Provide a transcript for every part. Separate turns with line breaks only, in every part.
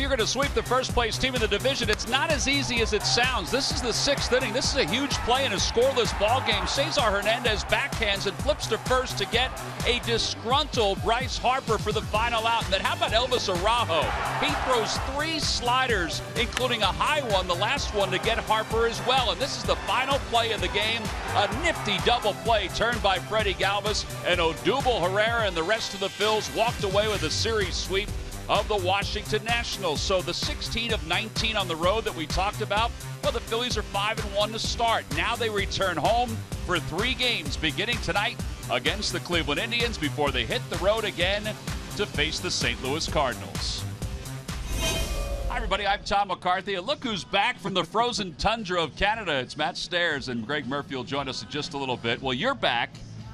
you're going to sweep the first-place team in the division, it's not as easy as it sounds. This is the 6th inning. This is a huge play in a scoreless ball game. Cesar Hernandez backhands and flips to first to get a disgruntled Bryce Harper for the final out. And then how about Elvis Araujo? He throws 3 sliders, including a high one, the last one, to get Harper as well. And this is the final play of the game. A nifty double play turned by Freddie Galvis, and Odubel Herrera and the rest of the Phils walked away with a series sweep of the Washington Nationals. So the 16 of 19 on the road that we talked about, well, the Phillies are 5-1 to start. Now they return home for 3 games beginning tonight against the Cleveland Indians before they hit the road again to face the St. Louis Cardinals. Hi, everybody. I'm Tom McCarthy. And look who's back from the frozen tundra of Canada. It's Matt Stairs, and Greg Murphy will join us in just a little bit. Well, you're back.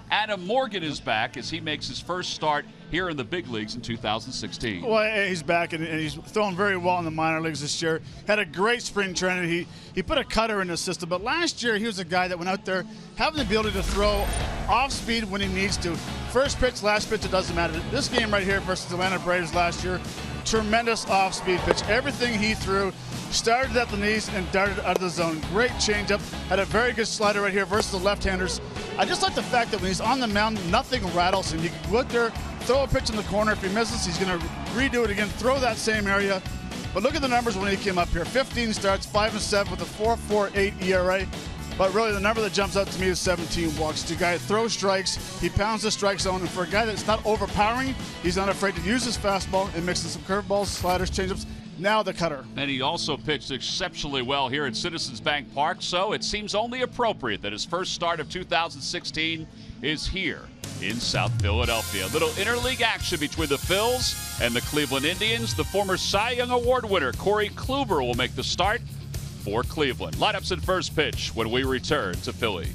Adam Morgan is back as he makes his first start here in the big leagues in 2016.
Well, he's back, and he's throwing very well in the minor leagues this year. Had a great spring training. He put a cutter in the system, but last year he was a guy that went out there having the ability to throw off speed when he needs to. First pitch, last pitch, it doesn't matter. This game right here versus the Atlanta Braves last year, tremendous off-speed pitch. Everything he threw started at the knees and darted out of the zone. Great changeup. Had a very good slider right here versus the left-handers. I just like the fact that when he's on the mound, nothing rattles him. He can go out there, throw a pitch in the corner. If he misses, he's going to redo it again, throw that same area. But look at the numbers when he came up here. 15 starts, 5-7 with a 4.48 ERA. But really, the number that jumps out to me is 17 walks. The guy throws strikes, he pounds the strike zone, and for a guy that's not overpowering, he's not afraid to use his fastball and mix in some curveballs, sliders, changeups. Now the cutter.
And he also pitched exceptionally well here at Citizens Bank Park, so it seems only appropriate that his first start of 2016 is here in South Philadelphia. A little interleague action between the Phils and the Cleveland Indians. The former Cy Young Award winner, Corey Kluber, will make the start for Cleveland. Lineups and first pitch when we return to Philly.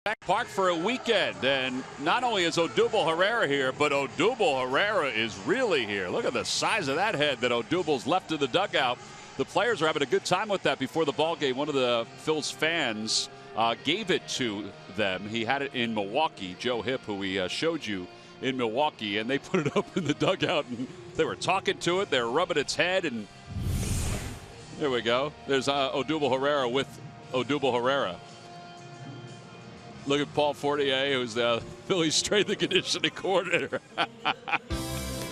Back park for a weekend, and not only is Odubel Herrera here, but Odubel Herrera is really here. Look at the size of that head that Odubel's left in the dugout. The players are having a good time with that before the ball game. One of the Phil's fans gave it to them. He had it in Milwaukee, Joe Hipp, who we showed you in Milwaukee, and they put it up in the dugout, and they were talking to it. They were rubbing its head, and there we go. There's Odubel Herrera with Odubel Herrera. Look at Paul Fortier, who's the Phillies strength and conditioning coordinator.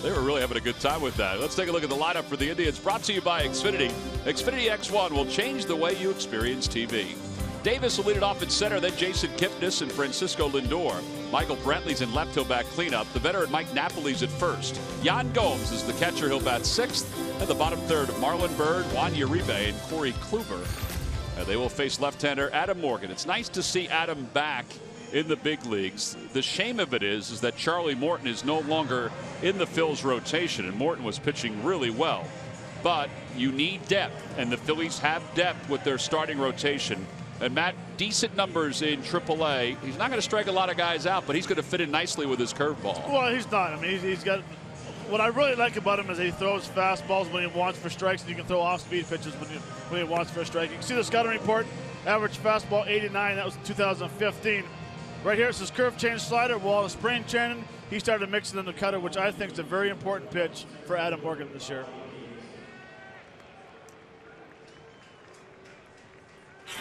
They were really having a good time with that. Let's take a look at the lineup for the Indians, brought to you by Xfinity. Xfinity X1 will change the way you experience TV. Davis will lead it off at center, then Jason Kipnis and Francisco Lindor. Michael Brantley's in left, he'll bat cleanup. The veteran Mike Napoli's at first. Yan Gomes is the catcher, he'll bat sixth. At the bottom third, Marlon Byrd, Juan Uribe, and Corey Kluber. They will face left-hander Adam Morgan. It's nice to see Adam back in the big leagues. The shame of it is that Charlie Morton is no longer in the Phil's rotation, and Morton was pitching really well. But you need depth, and the Phillies have depth with their starting rotation. And Matt, decent numbers in AAA. He's not going to strike a lot of guys out, but he's going to fit in nicely with his curveball.
Well, he's not. I mean, he's got. What I really like about him is he throws fastballs when he wants for strikes, and you can throw off-speed pitches when he wants for a strike. You can see the scouting report, average fastball 89. That was in 2015. Right here, it's his curve change slider. While the spring training, he started mixing in the cutter, which I think is a very important pitch for Adam Morgan this year.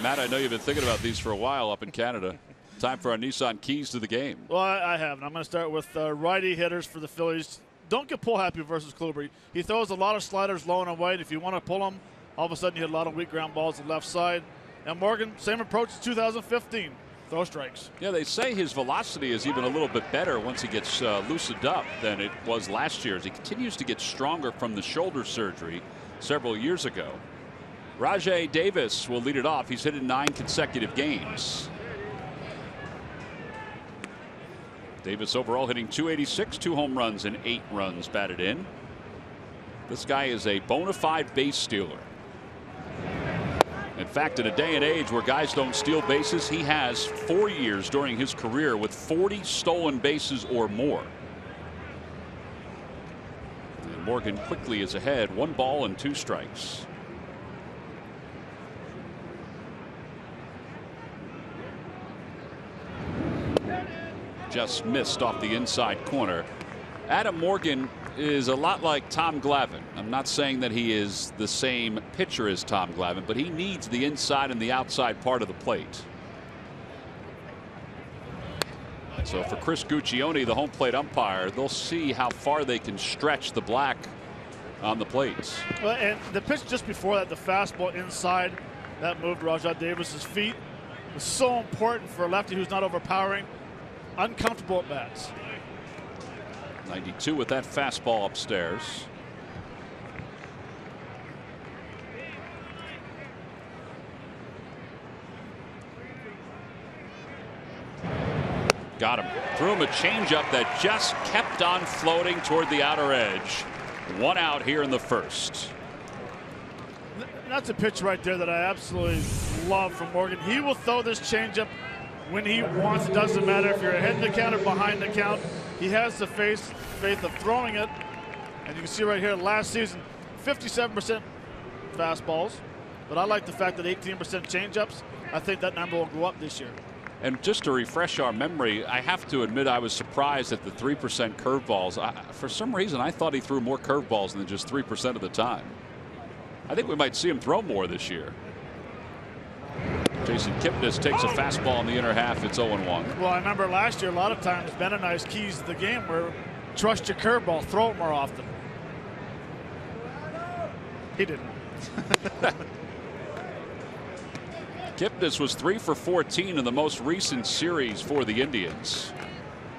Matt, I know you've been thinking about these for a while up in Canada. Time for our Nissan keys to the game.
Well, I have, and I'm going to start with righty hitters for the Phillies. Don't get pull happy versus Kluber. He throws a lot of sliders low and wide. If you want to pull him, all of a sudden you hit a lot of weak ground balls to the left side. And Morgan, same approach as 2015. Throw strikes.
Yeah, they say his velocity is even a little bit better once he gets loosened up than it was last year, as he continues to get stronger from the shoulder surgery several years ago. Rajai Davis will lead it off. He's hit in 9 consecutive games. Davis overall hitting .286, 2 home runs and 8 runs batted in. This guy is a bona fide base stealer. In fact, in a day and age where guys don't steal bases, he has 4 years during his career with 40 stolen bases or more. And Morgan quickly is ahead, 1 ball and 2 strikes. Just missed off the inside corner. Adam Morgan is a lot like Tom Glavine. I'm not saying that he is the same pitcher as Tom Glavine, but he needs the inside and the outside part of the plate. So for Chris Guccione, the home plate umpire, they'll see how far they can stretch the black on the plates.
Well, and the pitch just before that, the fastball inside, that moved Rajai Davis's feet. It's so important for a lefty who's not overpowering. Uncomfortable at bats.
92 with that fastball upstairs. Got him. Threw him a changeup that just kept on floating toward the outer edge. 1 out here in the first.
That's a pitch right there that I absolutely love from Morgan. He will throw this changeup when he wants. It doesn't matter if you're ahead in the count or behind the count. He has the faith of throwing it. And you can see right here last season, 57% fastballs. But I like the fact that 18% changeups. I think that number will go up this year.
And just to refresh our memory, I have to admit I was surprised at the 3% curveballs. For some reason, I thought he threw more curveballs than just 3% of the time. I think we might see him throw more this year. Jason Kipnis takes a fastball in the inner half. It's 0-1.
Well, I remember last year a lot of times Ben and I's keys to the game were trust your curveball, throw it more often. He didn't.
Kipnis was 3 for 14 in the most recent series for the Indians.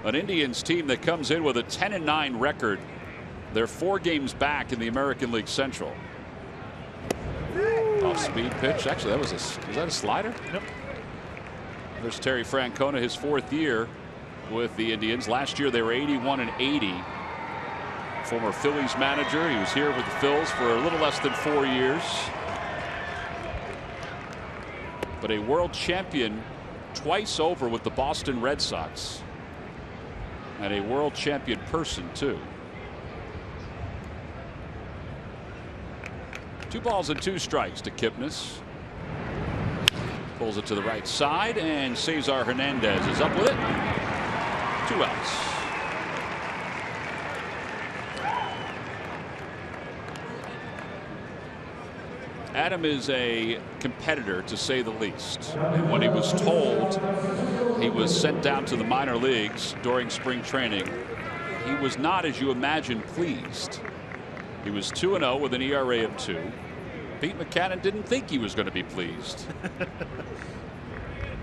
An Indians team that comes in with a 10-9 record. They're 4 games back in the American League Central. Off-speed pitch. Actually, was that a slider?
Yep.
There's Terry Francona, his 4th year with the Indians. Last year they were 81-80. Former Phillies manager. He was here with the Phils for a little less than 4 years. But a world champion twice over with the Boston Red Sox. And a world champion person, too. 2 balls and 2 strikes to Kipnis. Pulls it to the right side, and Cesar Hernandez is up with it. 2 outs. Adam is a competitor, to say the least. And when he was told he was sent down to the minor leagues during spring training, he was not, as you imagine, pleased. He was 2-0 with an ERA of 2. Pete Mackanin didn't think he was going to be pleased.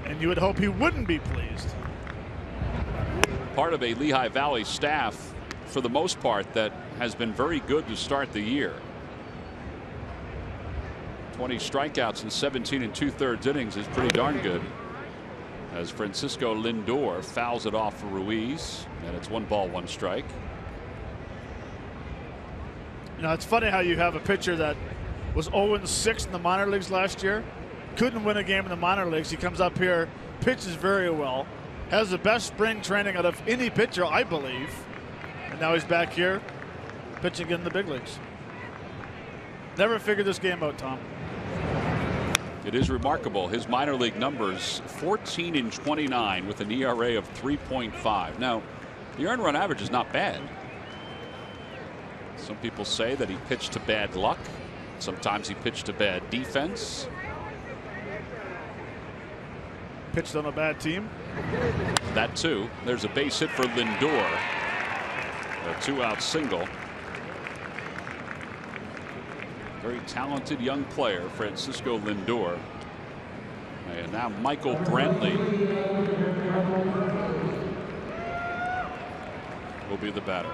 And you would hope he wouldn't be pleased.
Part of a Lehigh Valley staff, for the most part, that has been very good to start the year. 20 strikeouts in 17 2/3 innings is pretty darn good. As Francisco Lindor fouls it off for Ruiz, and it's 1 ball 1 strike.
You know, it's funny how you have a pitcher that was 0-6 in the minor leagues last year, couldn't win a game in the minor leagues. He comes up here, pitches very well, has the best spring training out of any pitcher, I believe, and now he's back here pitching in the big leagues. Never figured this game out, Tom.
It is remarkable. His minor league numbers: 14-29 with an ERA of 3.5. Now, the earned run average is not bad. Some people say that he pitched to bad luck. Sometimes he pitched to bad defense.
Pitched on a bad team.
That too. There's a base hit for Lindor. A 2-out single. Very talented young player, Francisco Lindor. And now Michael Brantley will be the batter.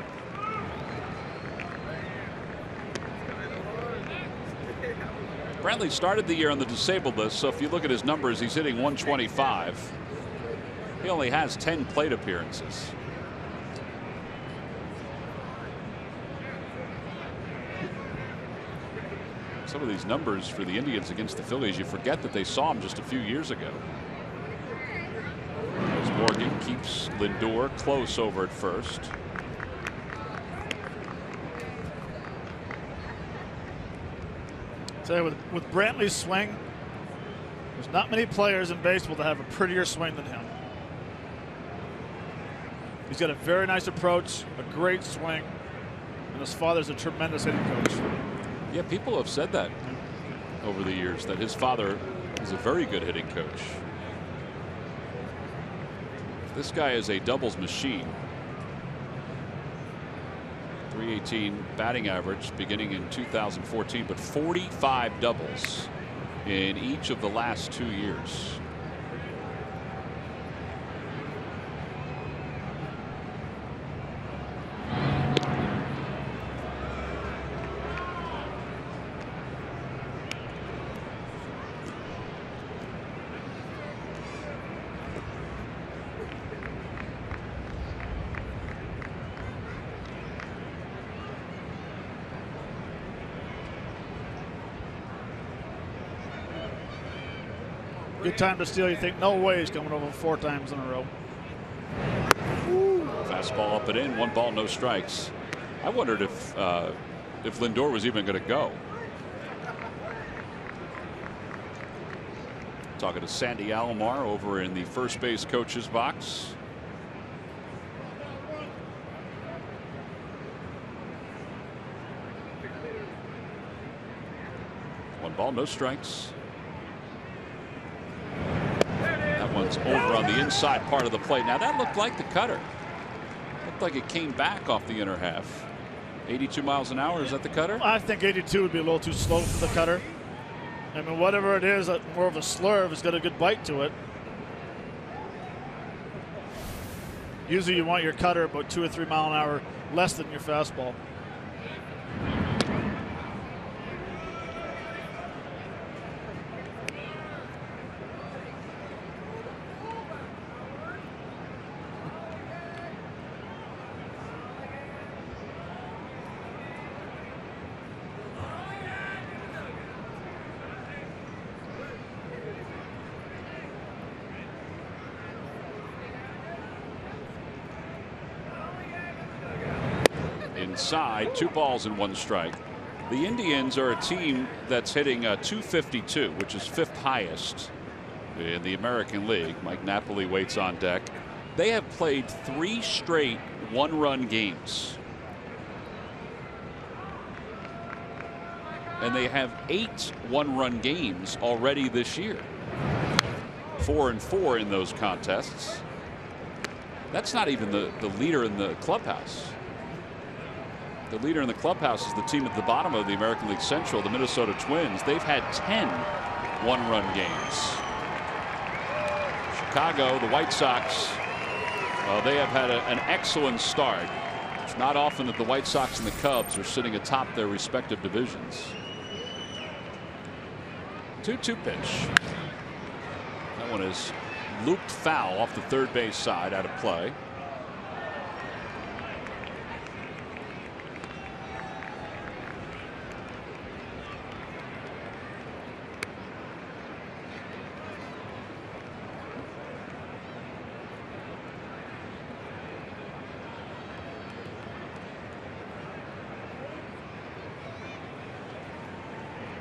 Brantley started the year on the disabled list, so if you look at his numbers, he's hitting 125. He only has 10 plate appearances. Some of these numbers for the Indians against the Phillies, you forget that they saw him just a few years ago. As Morgan keeps Lindor close over at first.
So with Brantley's swing, there's not many players in baseball that have a prettier swing than him. He's got a very nice approach, a great swing, and his father's a tremendous hitting coach.
Yeah, people have said that over the years, that his father is a very good hitting coach. This guy is a doubles machine. 318 batting average beginning in 2014, but 45 doubles in each of the last 2 years.
Good time to steal. You think, no way he's coming over 4 times in a row.
Fastball up and in, 1 ball, no strikes. I wondered if Lindor was even going to go. Talking to Sandy Alomar over in the first base coach's box. One ball, no strikes. One's over on the inside part of the plate. Now that looked like the cutter. Looked like it came back off the inner half. 82 miles an hour. Is that the cutter?
I think 82 would be a little too slow for the cutter. I mean, whatever it is, more of a slurve. It's got a good bite to it. Usually you want your cutter about 2 or 3 mile an hour less than your fastball.
inside. 2 balls and 1 strike. The Indians are a team that's hitting .252, which is 5th highest in the American League. Mike Napoli waits on deck. They have played 3 straight 1-run games. And they have 8 1-run games already this year. 4-4 in those contests. That's not even the leader in the clubhouse. The leader in the clubhouse is the team at the bottom of the American League Central, the Minnesota Twins. They've had 10 1-run games. Chicago, the White Sox, they have had an excellent start. It's not often that the White Sox and the Cubs are sitting atop their respective divisions. 2-2 pitch. That one is looped foul off the third base side, out of play.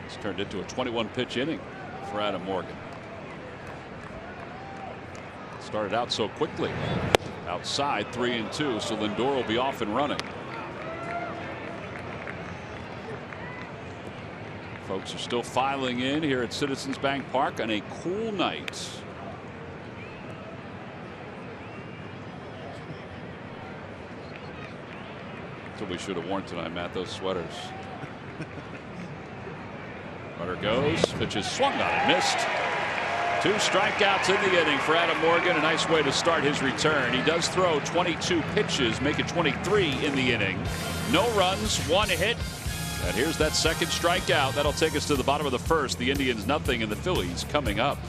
It's turned into a 21-pitch inning for Adam Morgan. Started out so quickly. Outside 3-2, so Lindor will be off and running. Folks are still filing in here at Citizens Bank Park on a cool night. That's what we should have worn tonight, Matt, those sweaters. Runner goes, pitch is swung on and missed. 2 strikeouts in the inning for Adam Morgan. A nice way to start his return. He does throw 22 pitches, make it 23 in the inning. No runs, 1 hit. And here's that second strikeout. That'll take us to the bottom of the first. The Indians nothing, and the Phillies coming up.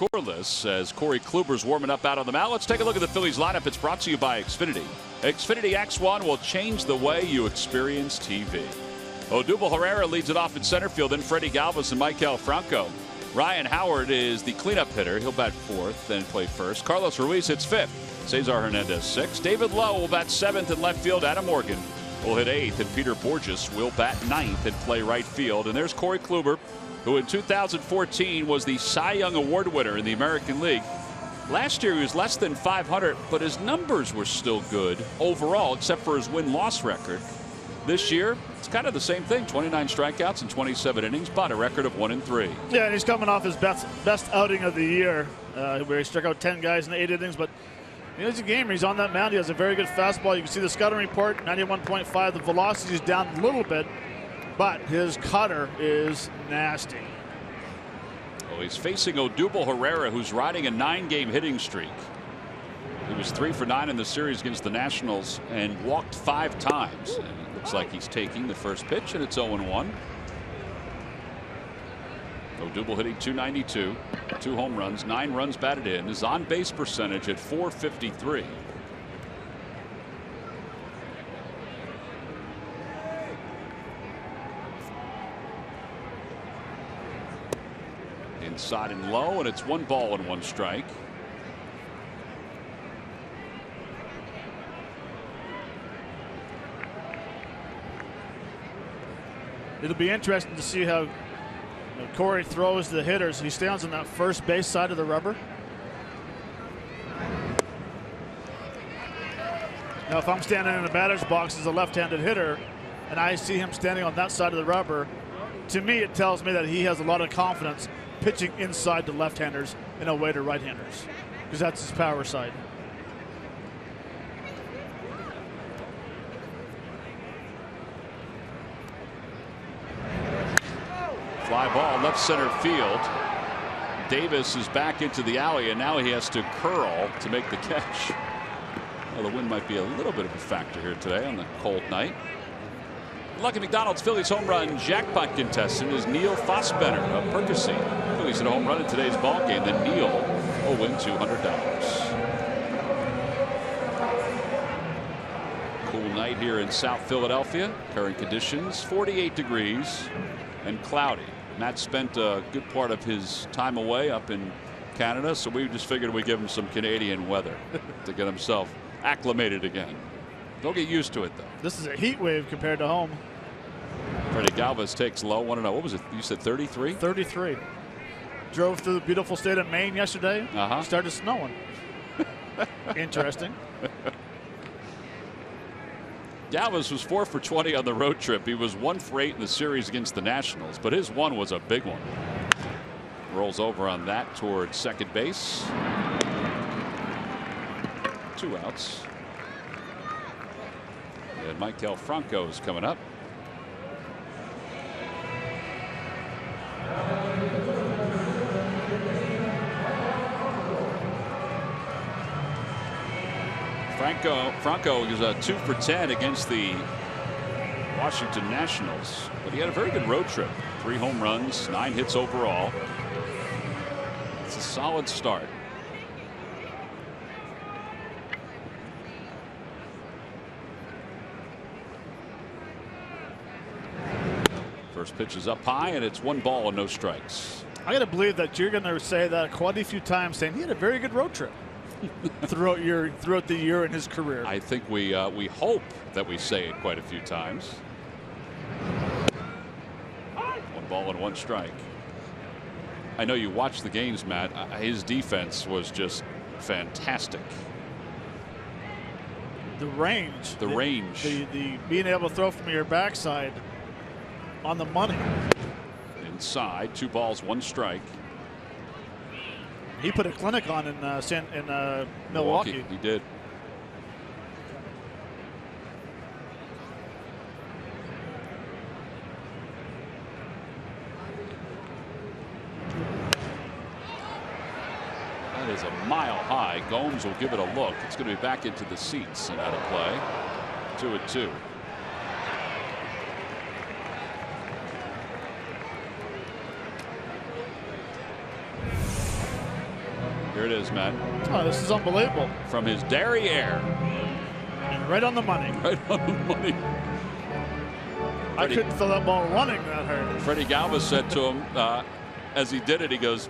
Scoreless as Corey Kluber's warming up out on the mound. Let's take a look at the Phillies lineup. It's brought to you by Xfinity. Xfinity X1 will change the way you experience TV. Odubel Herrera leads it off in center field. Then Freddie Galvis and Maikel Franco. Ryan Howard is the cleanup hitter. He'll bat 4th, then play 1st. Carlos Ruiz hits 5th. Cesar Hernandez 6th. David Lowe will bat 7th in left field. Adam Morgan will hit 8th, and Peter Borges will bat 9th and play right field. And there's Corey Kluber, who in 2014 was the Cy Young Award winner in the American League. Last year he was less than .500, but his numbers were still good overall, except for his win-loss record. This year, it's kind of the same thing. 29 strikeouts in 27 innings, but a record of 1-3.
Yeah, and he's coming off his best outing of the year, where he struck out 10 guys in 8 innings. But he's a gamer. He's on that mound. He has a very good fastball. You can see the scouting report, 91.5. The velocity is down a little bit, but his cutter is nasty.
Well, he's facing Odubel Herrera, who's riding a 9-game hitting streak. He was 3 for 9 in the series against the Nationals and walked 5 times. And it looks like he's taking the first pitch, and it's 0-1. Odubel hitting .292, 2 home runs, 9 runs batted in. His on-base percentage at .453. Outside and low, and it's 1 ball and 1 strike.
It'll be interesting to see how Corey throws the hitters. He stands on that first base side of the rubber. Now, if I'm standing in the batter's box as a left-handed hitter and I see him standing on that side of the rubber, to me it tells me that he has a lot of confidence pitching inside to left-handers and away to right-handers, because that's his power side.
Fly ball left center field. Davis is back into the alley, and now he has to curl to make the catch. Well, the wind might be a little bit of a factor here today on the cold night. Lucky McDonald's Phillies home run jackpot contestant is Neil Fossbender of Percy. Phillies hit a home run in today's ball game. Then Neil will win $200. Cool night here in South Philadelphia. Current conditions 48 degrees and cloudy. Matt spent a good part of his time away up in Canada, so we just figured we'd give him some Canadian weather to get himself acclimated again. Don't get used to it, though.
This is a heat wave compared to home.
Freddie Galvis takes low. 1-0. What was it? You said 33?
33. Drove through the beautiful state of Maine yesterday. Started snowing. Interesting.
Galvis was 4 for 20 on the road trip. He was 1 for 8 in the series against the Nationals, but his one was a big one. Rolls over on that toward second base. 2 outs. And Maikel Franco is coming up. Franco is a 2 for 10 against the Washington Nationals, but he had a very good road trip. 3 home runs, 9 hits overall. It's a solid start. First pitch is up high, and it's 1 ball and no strikes.
I got to believe that you're going to say that quite a few times, saying he had a very good road trip throughout the year in his career.
I think we hope that we say it quite a few times. 1 ball and 1 strike. I know you watched the games, Matt. His defense was just fantastic.
The range.
The range.
The being able to throw from your backside on the money.
Inside, 2 balls, 1 strike.
He put a clinic on in Milwaukee.
He did. That is a mile high. Gomes will give it a look. It's going to be back into the seats and out of play. 2-2. Here it is, Matt.
Oh, this is unbelievable.
From his derriere.
And right on the money.
Right on the money.
I couldn't throw that ball running that hard.
Freddie Galvis said to him as he did it, he goes,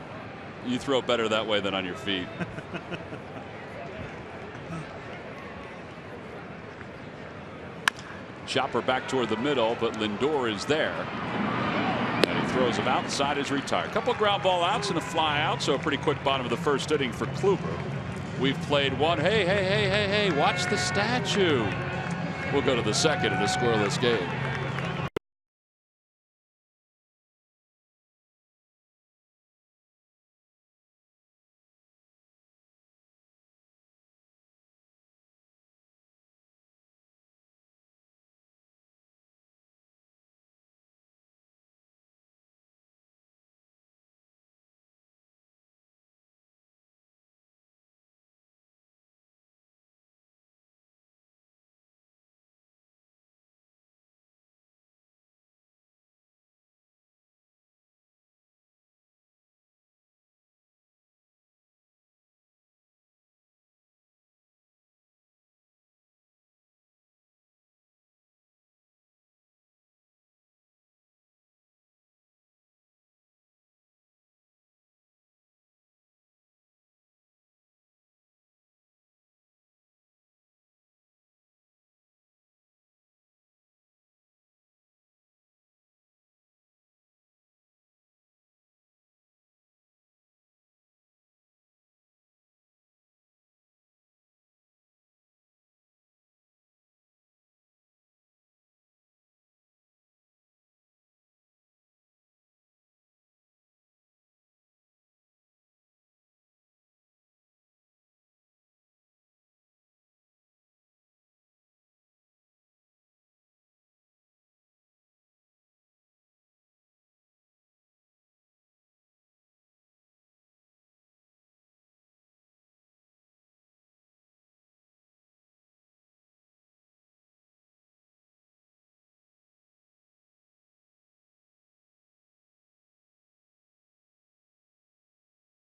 "You throw better that way than on your feet." Chopper back toward the middle, but Lindor is there. And he throws him outside his retire. Couple ground ball outs and a fly out, so a pretty quick bottom of the first inning for Kluber. We've played 1. Hey, watch the statue. We'll go to the second in a scoreless game.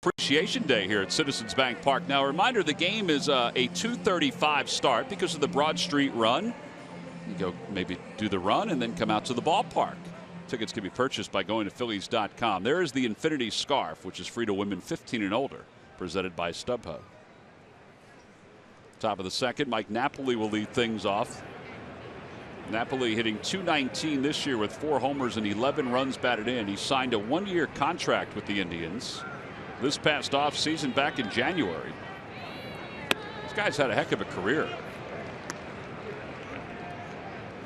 Appreciation Day here at Citizens Bank Park. Now, a reminder, the game is a 2:35 start because of the Broad Street run. You go maybe do the run and then come out to the ballpark. Tickets can be purchased by going to Phillies.com. There is the Infinity Scarf, which is free to women 15 and older, presented by StubHub. Top of the second, Mike Napoli will lead things off. Napoli hitting .219 this year with 4 homers and 11 runs batted in. He signed a 1-year contract with the Indians this past offseason back in January. This guy's had a heck of a career.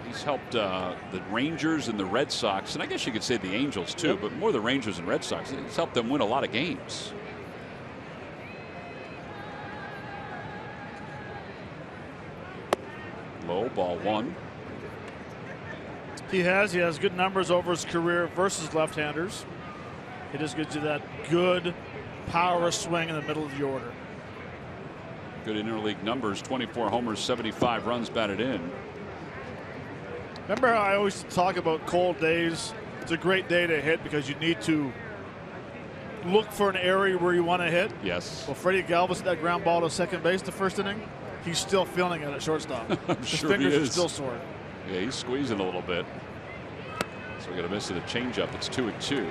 He's helped the Rangers and the Red Sox, and I guess you could say the Angels too, but more the Rangers and Red Sox. He's helped them win a lot of games. Low, ball 1.
He has good numbers over his career versus left-handers. He just gives you that good power swing in the middle of the order.
Good interleague numbers, 24 homers, 75 runs batted in.
Remember how I always talk about cold days? It's a great day to hit because you need to look for an area where you want to hit.
Yes.
Well, Freddie Galvis hit that ground ball to second base the first inning. He's still feeling it at shortstop. His
sure
fingers
he
are
is.
still sore.
Yeah, he's squeezing a little bit. So we got a miss at a changeup. It's 2-2.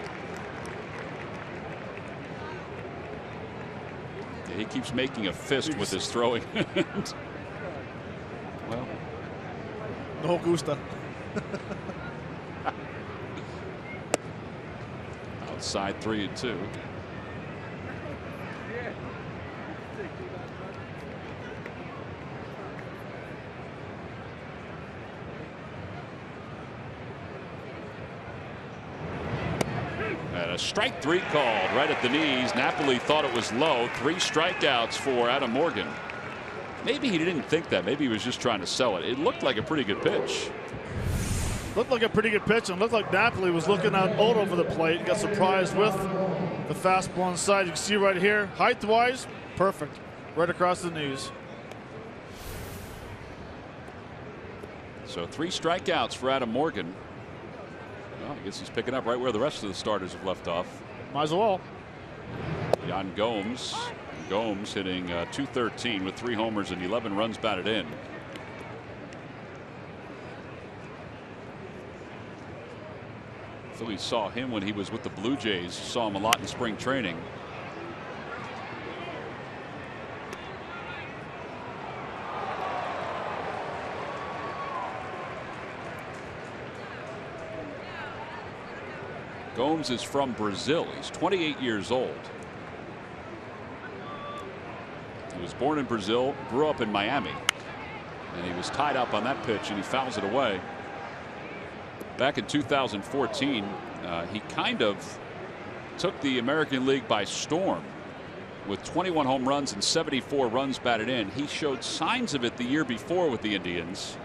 Yeah, he keeps making a fist with his throwing. Well,
no gusta.
outside 3-2. And a strike 3 called right at the knees. Napoli thought it was low. 3 strikeouts for Adam Morgan. Maybe he didn't think that. Maybe he was just trying to sell it. It looked like a pretty good pitch.
Looked like a pretty good pitch, and looked like Napoli was looking out over the plate. Got surprised with the fastball inside. You can see right here, height-wise, perfect. Right across the knees.
So 3 strikeouts for Adam Morgan. Well, I guess he's picking up right where the rest of the starters have left off.
Might as well.
Yan Gomes. Gomes hitting .213 with 3 homers and 11 runs batted in. Phillies saw him when he was with the Blue Jays. Saw him a lot in spring training. Gomes is from Brazil. He's 28 years old. He was born in Brazil, grew up in Miami, and he was tied up on that pitch and he fouls it away. Back in 2014, he kind of took the American League by storm with 21 home runs and 74 runs batted in. He showed signs of it the year before with the Indians,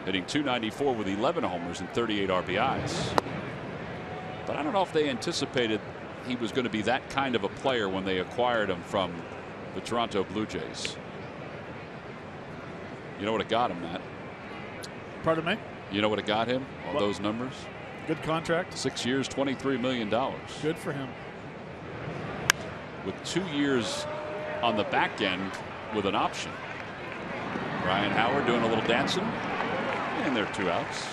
hitting .294 with 11 homers and 38 RBIs. But I don't know if they anticipated he was going to be that kind of a player when they acquired him from the Toronto Blue Jays. You know what it got him, Matt?
Pardon me?
You know what it got him on
What?
those numbers?
Good contract.
6 years, $23 million.
Good for him.
With 2 years on the back end with an option. Ryan Howard doing a little dancing, and there are 2 outs.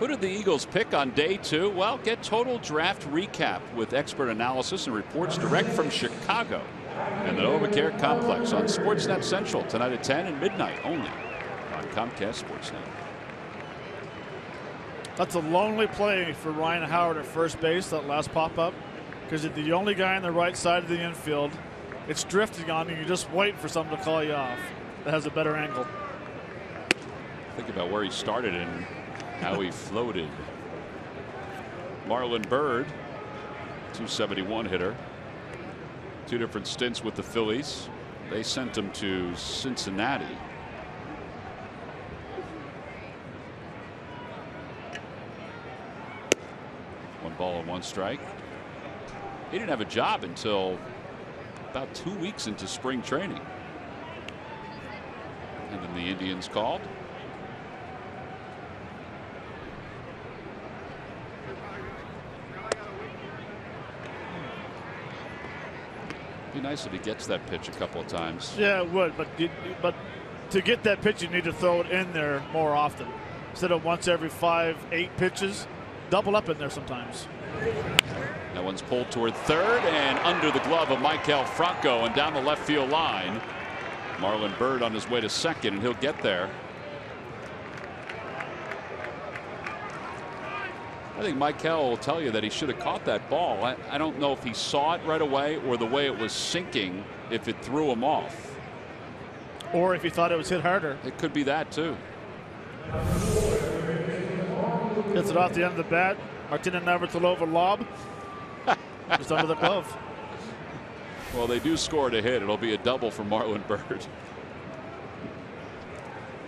Who did the Eagles pick on day 2? Well, get total draft recap with expert analysis and reports direct from Chicago and the Novacare Complex on Sportsnet Central tonight at 10 and midnight only on Comcast Sportsnet.
That's a lonely play for Ryan Howard at first base, that last pop-up, because you're the only guy on the right side of the infield. It's drifting on you. You're just waiting for something to call you off that has a better angle.
Think about where he started and how he floated. Marlon Byrd, 271 hitter. 2 different stints with the Phillies. They sent him to Cincinnati. One ball and 1 strike. He didn't have a job until about 2 weeks into spring training. And then the Indians called. Be nice if he gets that pitch a couple of times.
Yeah, it would, but to get that pitch, you need to throw it in there more often. Instead of once every 5-8 pitches, double up in there sometimes.
That one's pulled toward third and under the glove of Maikel Franco and down the left field line. Marlon Byrd on his way to second, and he'll get there. I think Maikel will tell you that he should have caught that ball. I don't know if he saw it right away or the way it was sinking, if it threw him off.
Or if he thought it was hit harder.
It could be that too.
Gets it off the end of the bat. Martina Navratilova lob. Just under the glove.
Well, they do score to hit. It'll be a double for Marlon Byrd.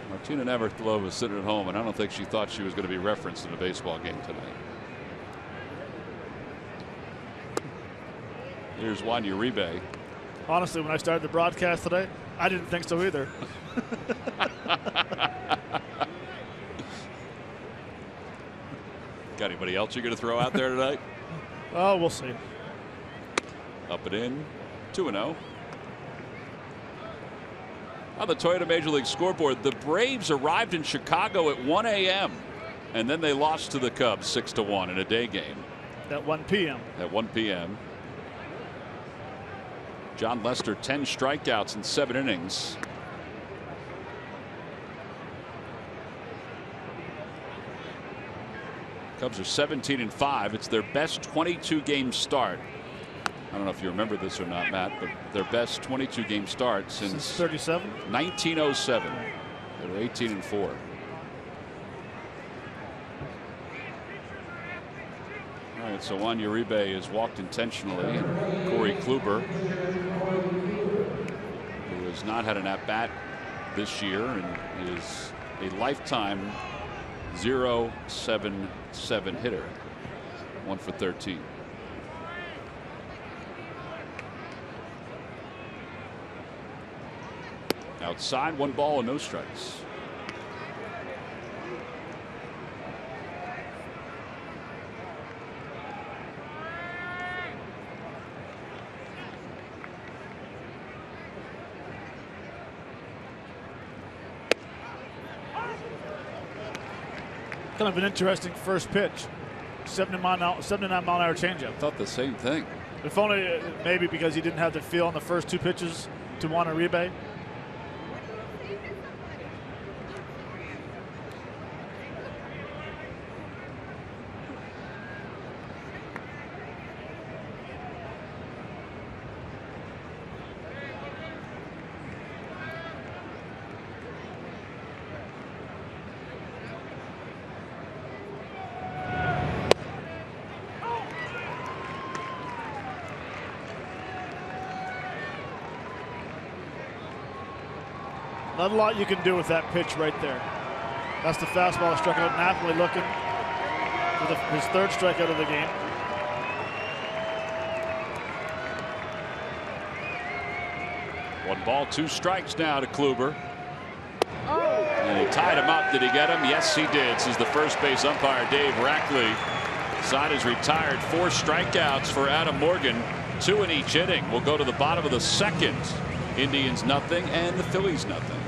Martina Navratilova was sitting at home, and I don't think she thought she was going to be referenced in a baseball game tonight. Here's Juan Uribe.
Honestly, when I started the broadcast today, I didn't think so either.
Got anybody else you're going to throw out there tonight?
Oh, we'll see.
Up and in, 2-0. On the Toyota Major League scoreboard, the Braves arrived in Chicago at 1 a.m. and then they lost to the Cubs 6-1 in a day game.
At 1 p.m.
At 1 p.m. John Lester, 10 strikeouts in 7 innings. Cubs are 17-5. It's their best 22-game start. I don't know if you remember this or not, Matt, but their best 22-game start since
37,
1907. They were 18-4. All right, so Juan Uribe is walked intentionally. Corey Kluber, who has not had an at-bat this year and is a lifetime 0.77 hitter. 1 for 13. Outside, 1 ball and no strikes.
Kind of an interesting first pitch. 79 mile an hour changeup.
I thought the same thing.
If only maybe because he didn't have the feel on the first 2 pitches to Juan Uribe. Not a lot you can do with that pitch right there. That's the fastball struck out. Napoli looking for his 3rd strikeout of the game.
One ball, 2 strikes now to Kluber. And he tied him up. Did he get him? Yes, he did. This is the first base umpire, Dave Rackley. Side is retired. 4 strikeouts for Adam Morgan. 2 in each inning. We'll go to the bottom of the 2nd. Indians nothing and the Phillies nothing.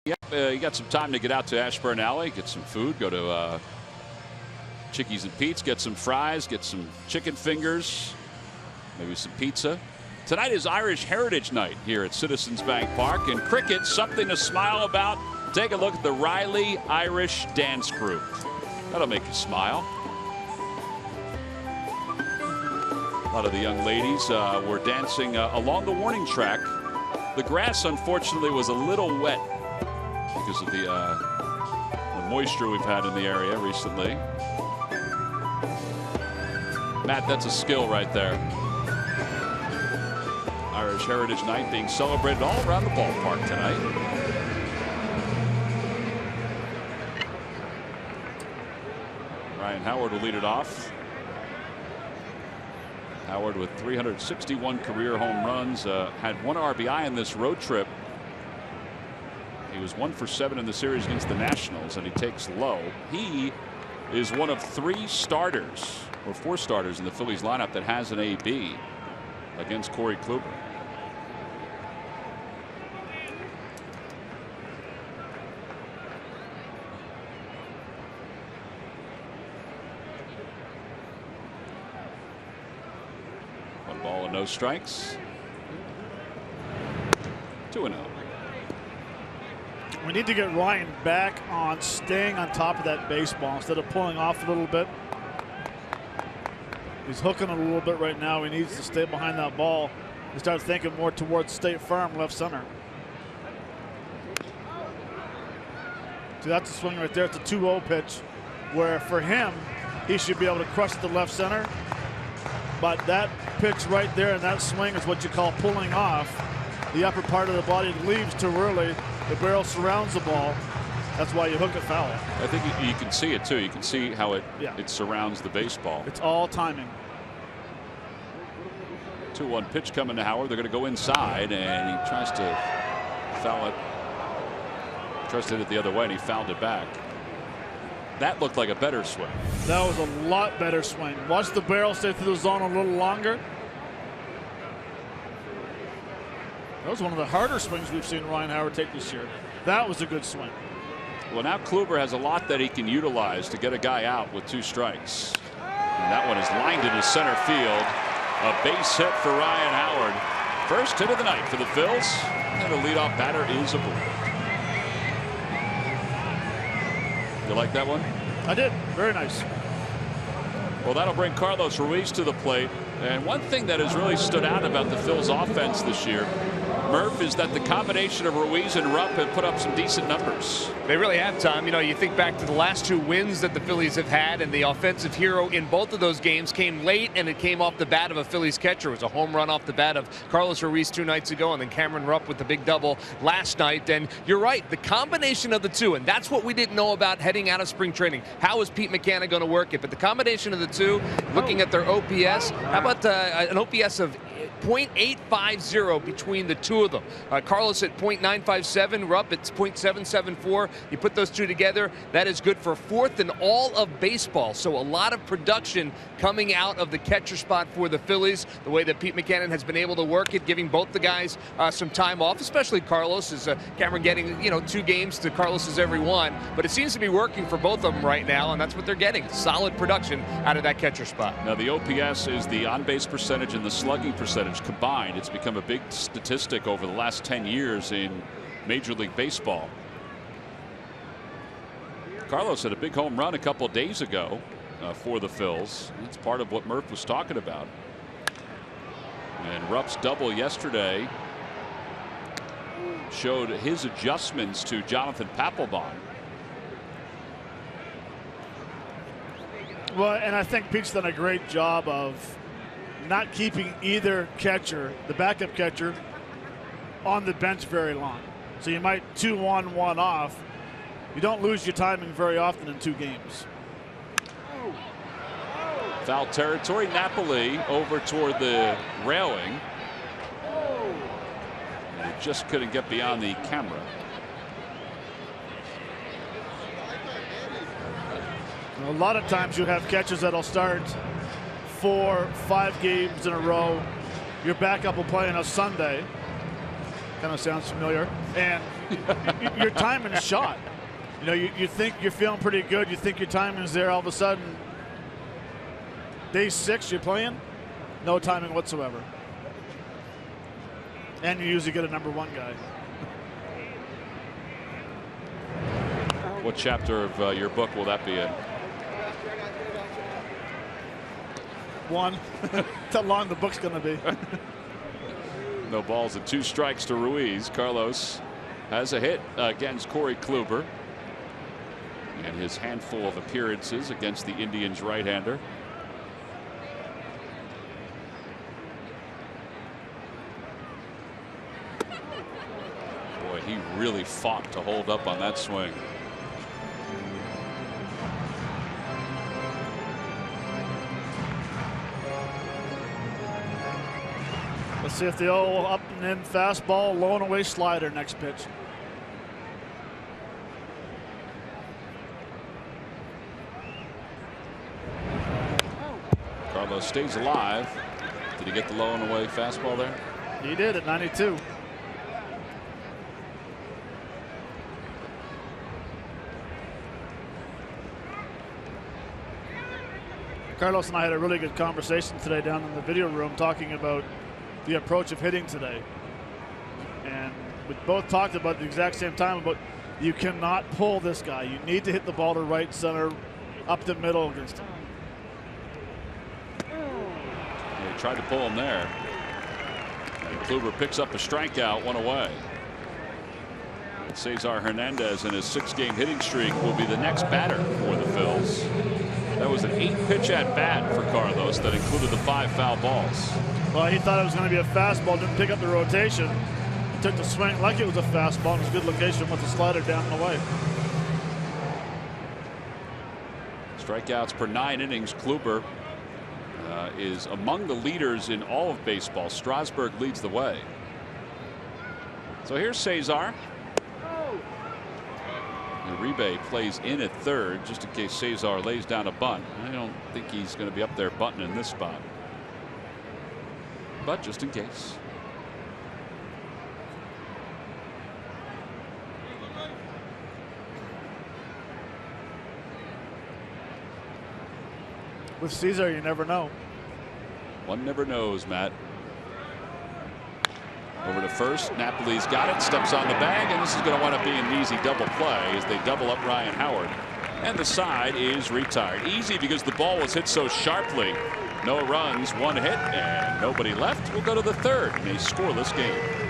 You got some time to get out to Ashburn Alley, get some food, go to Chickies and Pete's, get some fries, get some chicken fingers, maybe some pizza. Tonight is Irish Heritage Night here at Citizens Bank Park. And cricket, something to smile about. Take a look at the Riley Irish Dance Group. That'll make you smile. A lot of the young ladies were dancing along the warning track. The grass, unfortunately, was a little wet because of the moisture we've had in the area recently. Matt, that's a skill right there. Irish Heritage Night being celebrated all around the ballpark tonight. Ryan Howard will lead it off. Howard with 361 career home runs, had 1 RBI in this road trip. He was 1 for 7 in the series against the Nationals, and he takes low. He is one of 3 starters or 4 starters in the Phillies lineup that has an AB against Corey Kluber. No strikes. 2-0.
We need to get Ryan back on staying on top of that baseball instead of pulling off a little bit. He's hooking it a little bit right now. He needs to stay behind that ball and start thinking more towards State Farm left center. So that's a swing right there. It's a 2-0 pitch where for him he should be able to crush the left center. But that pitch right there and that swing is what you call pulling off. The upper part of the body leaves too early. The barrel surrounds the ball. That's why you hook it foul.
I think you can see it too. You can see how it surrounds the baseball.
It's all timing.
2-1 pitch coming to Howard. They're going to go inside, and he tries to foul it. Tries to hit it the other way, and he fouled it back. That looked like a better swing.
That was a lot better swing. Watch the barrel stay through the zone a little longer. That was one of the harder swings we've seen Ryan Howard take this year. That was a good swing.
Well, now Kluber has a lot that he can utilize to get a guy out with 2 strikes. And that one is lined into center field. A base hit for Ryan Howard. First hit of the night for the Phils. And the leadoff batter is aboard. You like that one?
I did. Very nice.
Well, that'll bring Carlos Ruiz to the plate. And one thing that has really stood out about the Phils offense this year, Murph, is that the combination of Ruiz and Rupp have put up some decent numbers.
They really have, Tom. You know, you think back to the last 2 wins that the Phillies have had, and the offensive hero in both of those games came late, and it came off the bat of a Phillies catcher. It was a home run off the bat of Carlos Ruiz 2 nights ago, and then Cameron Rupp with the big double last night. And you're right, the combination of the 2, and that's what we didn't know about heading out of spring training. How is Pete McCann going to work it? But the combination of the 2, looking at their OPS, how about an OPS of .850 between the 2 of them. Carlos at .957, Rupp at .774. You put those 2 together, that is good for 4th in all of baseball. So a lot of production coming out of the catcher spot for the Phillies. The way that Pete McCann has been able to work it, giving both the guys some time off, especially Carlos. Is Cameron getting 2 games to Carlos's every 1, but it seems to be working for both of them right now, and that's what they're getting. Solid production out of that catcher spot.
Now the OPS is the on-base percentage and the slugging percentage combined. It's become a big statistic over the last 10 years in Major League Baseball. Carlos had a big home run a couple of days ago for the Phils. That's part of what Murph was talking about. And Rupp's double yesterday showed his adjustments to Jonathan Papelbon.
Well, and I think Pete's done a great job of not keeping either catcher, the backup catcher, on the bench very long. So you might 2 on, 1 off. You don't lose your timing very often in 2 games.
Foul territory. Napoli over toward the railing. And it just couldn't get beyond the camera.
A lot of times you have catchers that'll start 4, 5 games in a row. Your backup will play on a Sunday. Kind of sounds familiar. And Your timing's shot. You know, you think you're feeling pretty good. You think your timing's there. All of a sudden, day 6 you're playing, no timing whatsoever. And you usually get a number 1 guy.
What chapter of your book will that be in?
1. That's how long the book's going to be.
No balls and 2 strikes to Ruiz. Carlos has a hit against Corey Kluber. And his handful of appearances against the Indians right-hander. Boy, he really fought to hold up on that swing.
Let's see if the old up and in fastball, low and away slider next pitch.
Carlos stays alive. Did he get the low and away fastball there?
He did at 92. Carlos and I had a really good conversation today down in the video room talking about the approach of hitting today. And we both talked about the exact same time about you cannot pull this guy. You need to hit the ball to right center, up the middle against him.
He tried to pull him there. And Kluber picks up a strikeout, 1 away. And Cesar Hernandez in his 6-game hitting streak will be the next batter for the Phils. That was an 8-pitch at bat for Carlos that included the 5 foul balls.
Well, he thought it was going to be a fastball, didn't pick up the rotation. He took the swing like it was a fastball. It was a good location with the slider down and away.
Strikeouts per 9 innings. Kluber is among the leaders in all of baseball. Strasburg leads the way. So here's Cesar. Uribe plays in at third just in case Cesar lays down a bunt. I don't think he's going to be up there bunting in this spot, but just in case.
With Cesar, you never know.
One never knows, Matt. Over to first. Napoli's got it, steps on the bag, and this is going to wind up being an easy double play as they double up Ryan Howard. And the side is retired. Easy because the ball was hit so sharply. No runs, 1 hit, and nobody left. We'll go to the third in a scoreless game.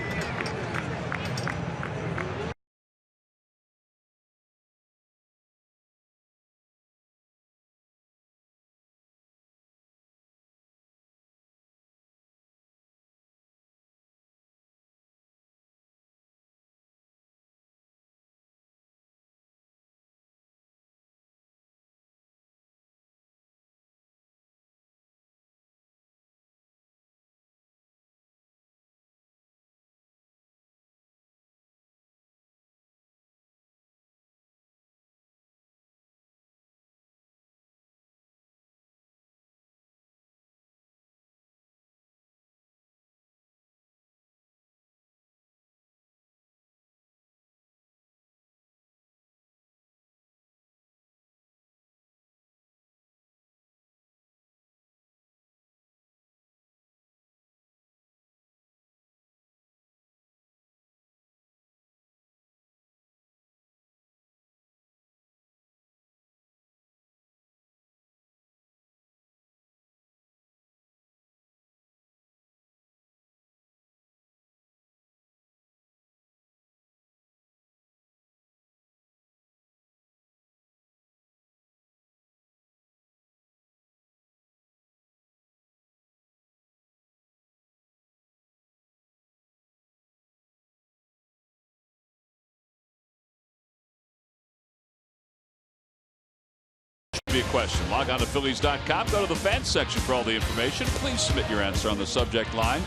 Be a question. Log on to Phillies.com. Go to the fans section for all the information. Please submit your answer on the subject line.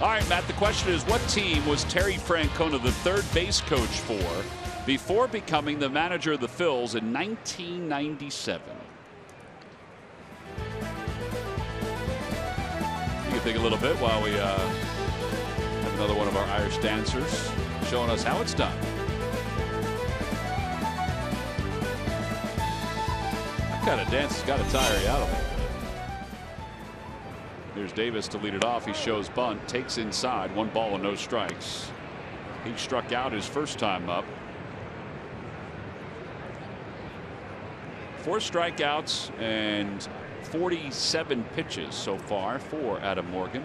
All right, Matt, the question is, what team was Terry Francona the third base coach for before becoming the manager of the Phils in 1997? You can think a little bit while we have another one of our Irish dancers showing us how it's done. That kind of dance has got to tire you out of it. Here's Davis to lead it off. He shows bunt, takes inside, 1 ball and no strikes. He struck out his first time up. 4 strikeouts and 47 pitches so far for Adam Morgan.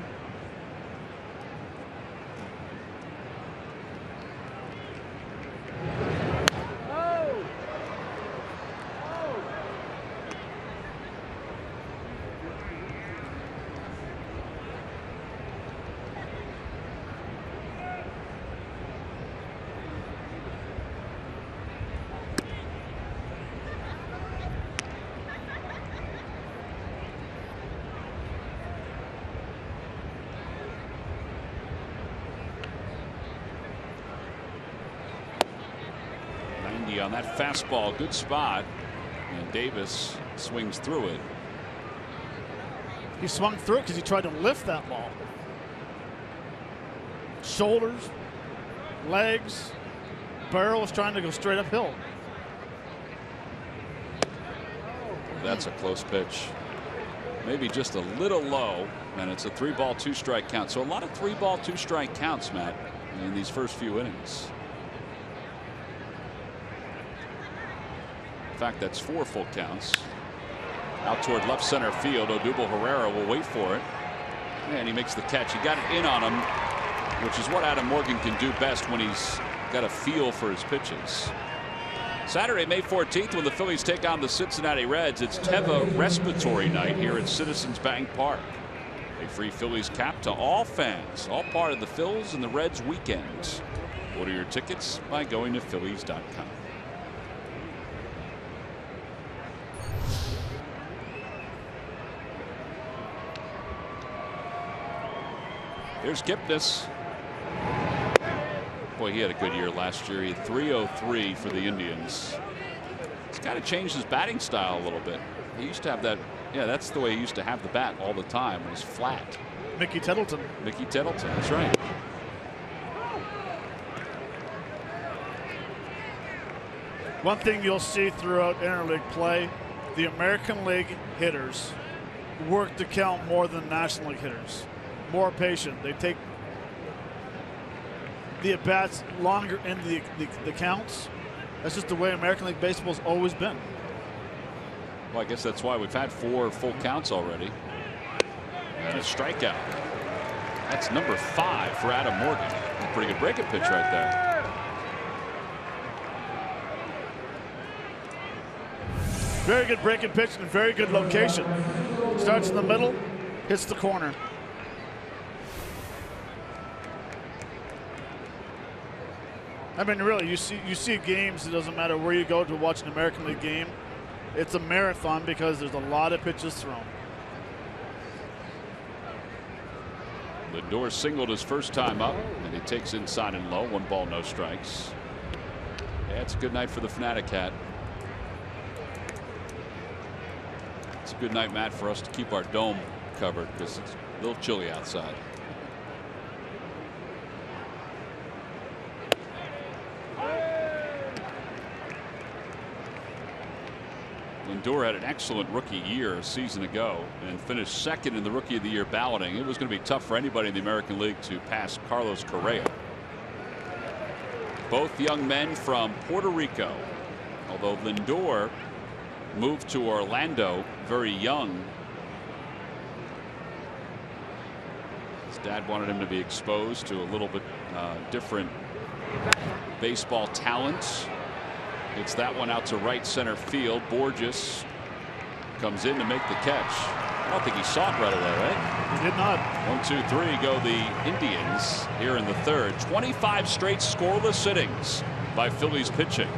On that fastball, good spot, and Davis swings through it.
He swung through it because he tried to lift that ball. Shoulders, legs, barrel was trying to go straight uphill.
That's a close pitch. Maybe just a little low, and it's a 3-ball 2-strike count. So a lot of 3-ball 2-strike counts, Matt, in these first few innings. In fact, that's 4 full counts. Out toward left center field. Odubel Herrera will wait for it. And he makes the catch. He got it in on him, which is what Adam Morgan can do best when he's got a feel for his pitches. Saturday, May 14th, when the Phillies take on the Cincinnati Reds, it's Teva respiratory night here at Citizens Bank Park. A free Phillies cap to all fans, all part of the Phils and the Reds weekend. Order your tickets by going to Phillies.com. Here's Kipnis. Boy, he had a good year last year. He had 303 for the Indians. He's kind of changed his batting style a little bit. He used to have that. Yeah, that's the way he used to have the bat all the time. It was flat.
Mickey Tettleton.
Mickey Tettleton. That's right.
One thing you'll see throughout interleague play, the American League hitters work to count more than National League hitters. More patient. They take the at-bats longer in the counts. That's just the way American League Baseball's always been.
Well, I guess that's why we've had 4 full counts already. And a strikeout. That's number 5 for Adam Morgan. A pretty good breaking pitch right there.
Very good breaking pitch and very good location. Starts in the middle, hits the corner. I mean, really, you see games. It doesn't matter where you go to watch an American League game. It's a marathon because there's a lot of pitches thrown.
Lindor singled his first time up, and he takes inside and low. 1 ball, no strikes. Yeah, it's a good night for the Fanatic hat. It's a good night, Matt, for us to keep our dome covered because it's a little chilly outside. Lindor had an excellent rookie year a season ago and finished second in the Rookie of the Year balloting. It was going to be tough for anybody in the American League to pass Carlos Correa. Both young men from Puerto Rico, although Lindor moved to Orlando very young. His dad wanted him to be exposed to a little bit different baseball talent. It's that one out to right center field. Borges comes in to make the catch. I don't think he saw it right away, right?
He did not.
1, 2, 3 go the Indians here in the third. 25 straight scoreless innings by Phillies pitching.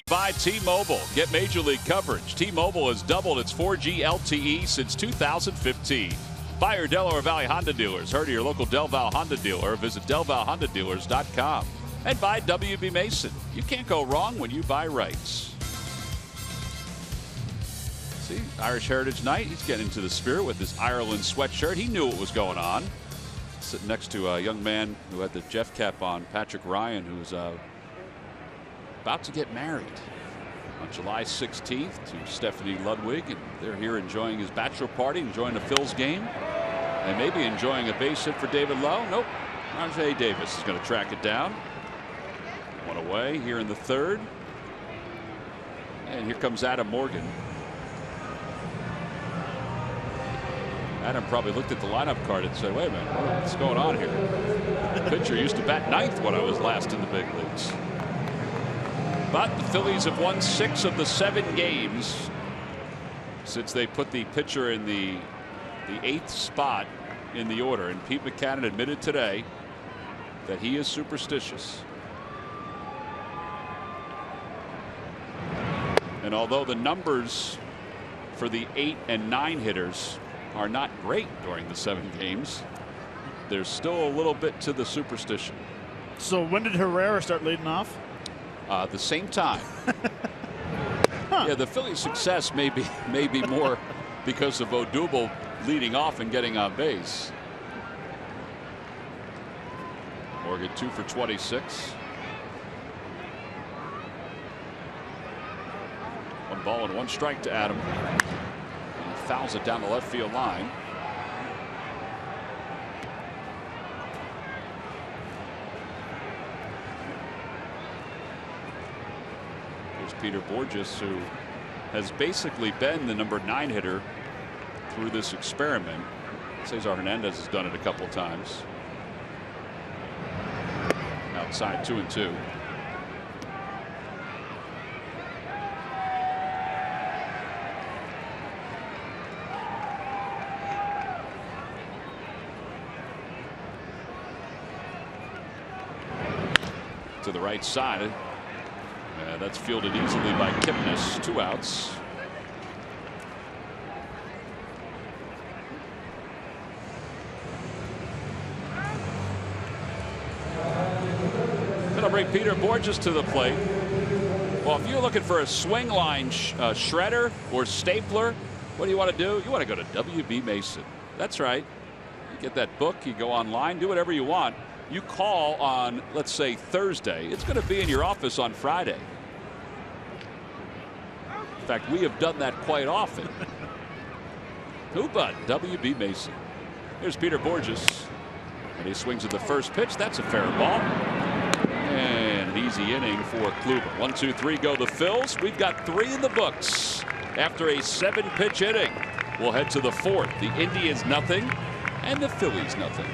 By T-Mobile. Get Major League coverage. T-Mobile has doubled its 4G LTE since 2015. Buy your Delaware Valley Honda dealers. Heard of your local Del Val Honda dealer. Visit DelValHondaDealers.com. And buy WB Mason. You can't go wrong when you buy rights. See, Irish Heritage Night. He's getting into the spirit with his Ireland sweatshirt. He knew what was going on. Sitting next to a young man who had the Jeff cap on, Patrick Ryan, who's about to get married on July 16th to Stephanie Ludwig, and they're here enjoying his bachelor party, enjoying the Phils game, and maybe enjoying a base hit for David Lowe. Nope, Rajay Davis is going to track it down. One away here in the third, and here comes Adam Morgan. Adam probably looked at the lineup card and said, wait a minute, what's going on here? The pitcher used to bat ninth when I was last in the big leagues. But the Phillies have won 6 of the 7 games since they put the pitcher in the 8th spot in the order. And Pete Mackanin admitted today that he is superstitious. And although the numbers for the 8 and 9 hitters are not great during the 7 games, there's still a little bit to the superstition.
So when did Herrera start leading off?
At the same time. Yeah, the Phillies' success may be more because of Odubel leading off and getting on base. Morgan 2 for 26. 1 ball and 1 strike to Adam. And he fouls it down the left field line. Peter Borges, who has basically been the number 9 hitter through this experiment. Cesar Hernandez has done it a couple times. Outside 2-2. To the right side. That's fielded easily by Kipnis. 2 outs. Going to bring Peter Borges to the plate. Well, if you're looking for a swing line shredder or stapler, what do you want to do? You want to go to WB Mason. That's right. You get that book, you go online, do whatever you want. You call on, let's say, Thursday. It's going to be in your office on Friday. In fact, we have done that quite often. Who but WB Mason? Here's Peter Borges. And he swings at the first pitch. That's a fair ball. And an easy inning for Kluber. 1, 2, 3 go the Phils. We've got 3 in the books after a 7-pitch inning. We'll head to the 4th. The Indians nothing and the Phillies nothing.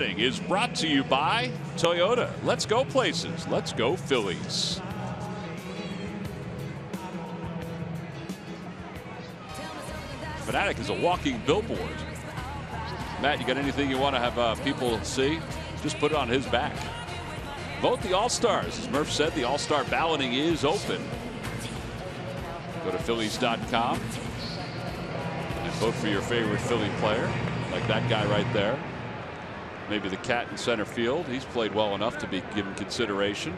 Is brought to you by Toyota. Let's go places. Let's go Phillies. Fanatic is a walking billboard. Matt, you got anything you want to have people see? Just put it on his back. Vote the All-Stars. As Murph said, the All-Star balloting is open. Go to Phillies.com and vote for your favorite Philly player, like that guy right there. Maybe the cat in center field. He's played well enough to be given consideration.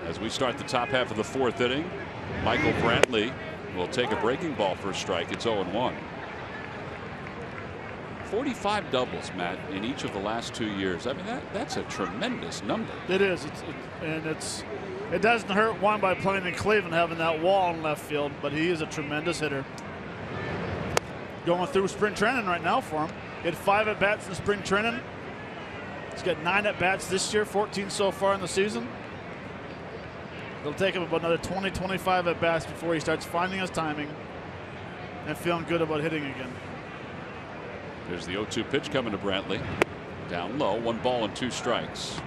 As we start the top half of the 4th inning, Michael Brantley will take a breaking ball for a strike. It's 0-1. 45 doubles, Matt, in each of the last 2 years. I mean, that's a tremendous number.
It is. It doesn't hurt one by playing in Cleveland, having that wall in left field, but he is a tremendous hitter. Going through spring training right now for him. He had 5 at-bats in spring training. He's got 9 at-bats this year, 14 so far in the season. It'll take him about another 20-25 at-bats before he starts finding his timing and feeling good about hitting again.
There's the 0-2 pitch coming to Brantley. Down low, 1 ball and 2 strikes.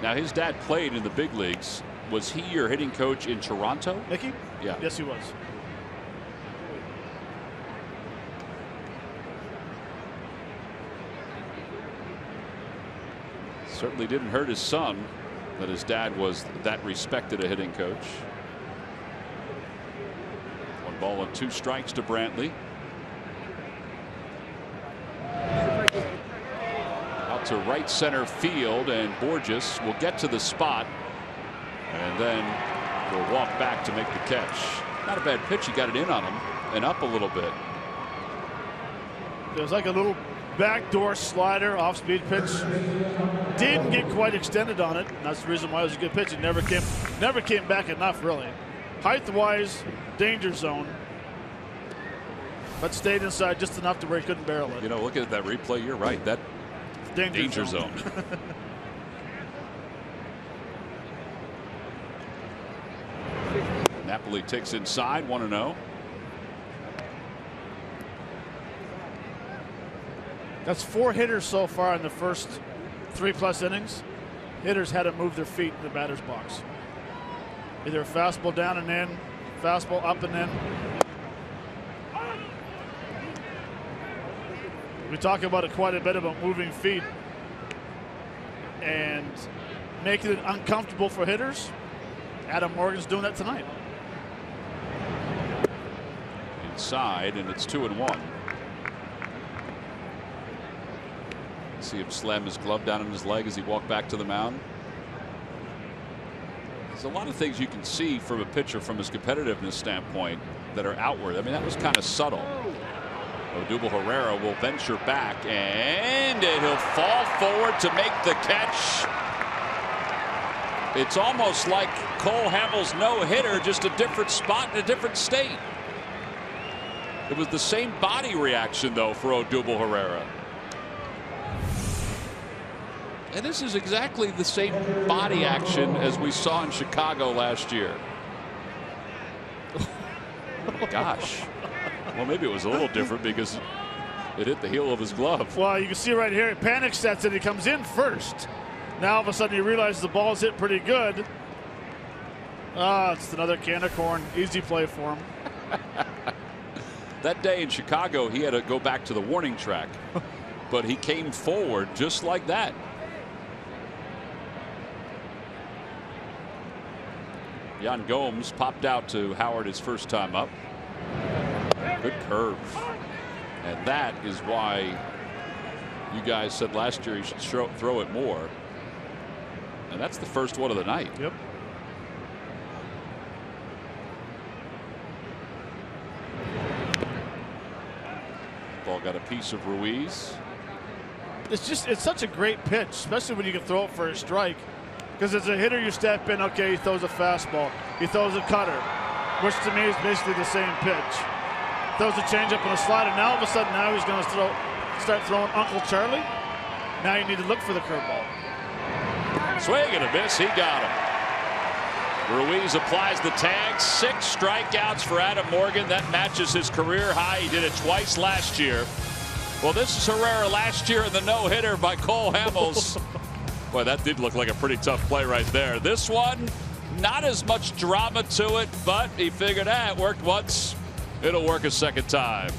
Now, his dad played in the big leagues. Was he your hitting coach in Toronto?
Mickey?
Yeah.
Yes, he was.
Certainly didn't hurt his son that his dad was that respected a hitting coach. 1 ball and 2 strikes to Brantley. Out to right center field, and Borges will get to the spot and then will walk back to make the catch. Not a bad pitch. He got it in on him and up a little bit.
It was like a little backdoor slider, off-speed pitch. Didn't get quite extended on it. And that's the reason why it was a good pitch. It never came back enough, really. Height-wise, danger zone, but stayed inside just enough to where he couldn't barrel it.
You know, looking at that replay, you're right. That danger zone. Napoli takes inside, 1-0.
That's 4 hitters so far in the first 3+ innings. Hitters had to move their feet in the batter's box. Either a fastball down and in, fastball up and in. We talk about it quite a bit about moving feet and making it uncomfortable for hitters. Adam Morgan's doing that tonight.
Inside, and it's 2-1. See him slam his glove down on his leg as he walked back to the mound. There's a lot of things you can see from a pitcher from his competitiveness standpoint that are outward. I mean, that was kind of subtle. Odubel Herrera will venture back, and he'll fall forward to make the catch. It's almost like Cole Hamels' no-hitter, just a different spot in a different state. It was the same body reaction, though, for Odubel Herrera. And this is exactly the same body action as we saw in Chicago last year. Gosh. Well, maybe it was a little different because it hit the heel of his glove.
Well, you can see right here, panic sets and he comes in first. Now all of a sudden he realizes the ball's hit pretty good. It's another can of corn. Easy play for him.
That day in Chicago, he had to go back to the warning track, but he came forward just like that. Yan Gomes popped out to Howard his first time up. Good curve. And that is why you guys said last year he should throw it more. And that's the first one of the night.
Yep.
Ball got a piece of Ruiz.
It's such a great pitch, especially when you can throw it for a strike. Because as a hitter, you step in, okay, he throws a fastball. He throws a cutter, which to me is basically the same pitch. Throws a changeup and a slider. Now all of a sudden, now he's going to start throwing Uncle Charlie. Now you need to look for the curveball.
Swing and a miss. He got him. Ruiz applies the tag. 6 strikeouts for Adam Morgan. That matches his career high. He did it twice last year. Well, this is Herrera last year in the no-hitter by Cole Hamels. Boy, that did look like a pretty tough play right there. This one, not as much drama to it, but he figured it worked once. It'll work a second time.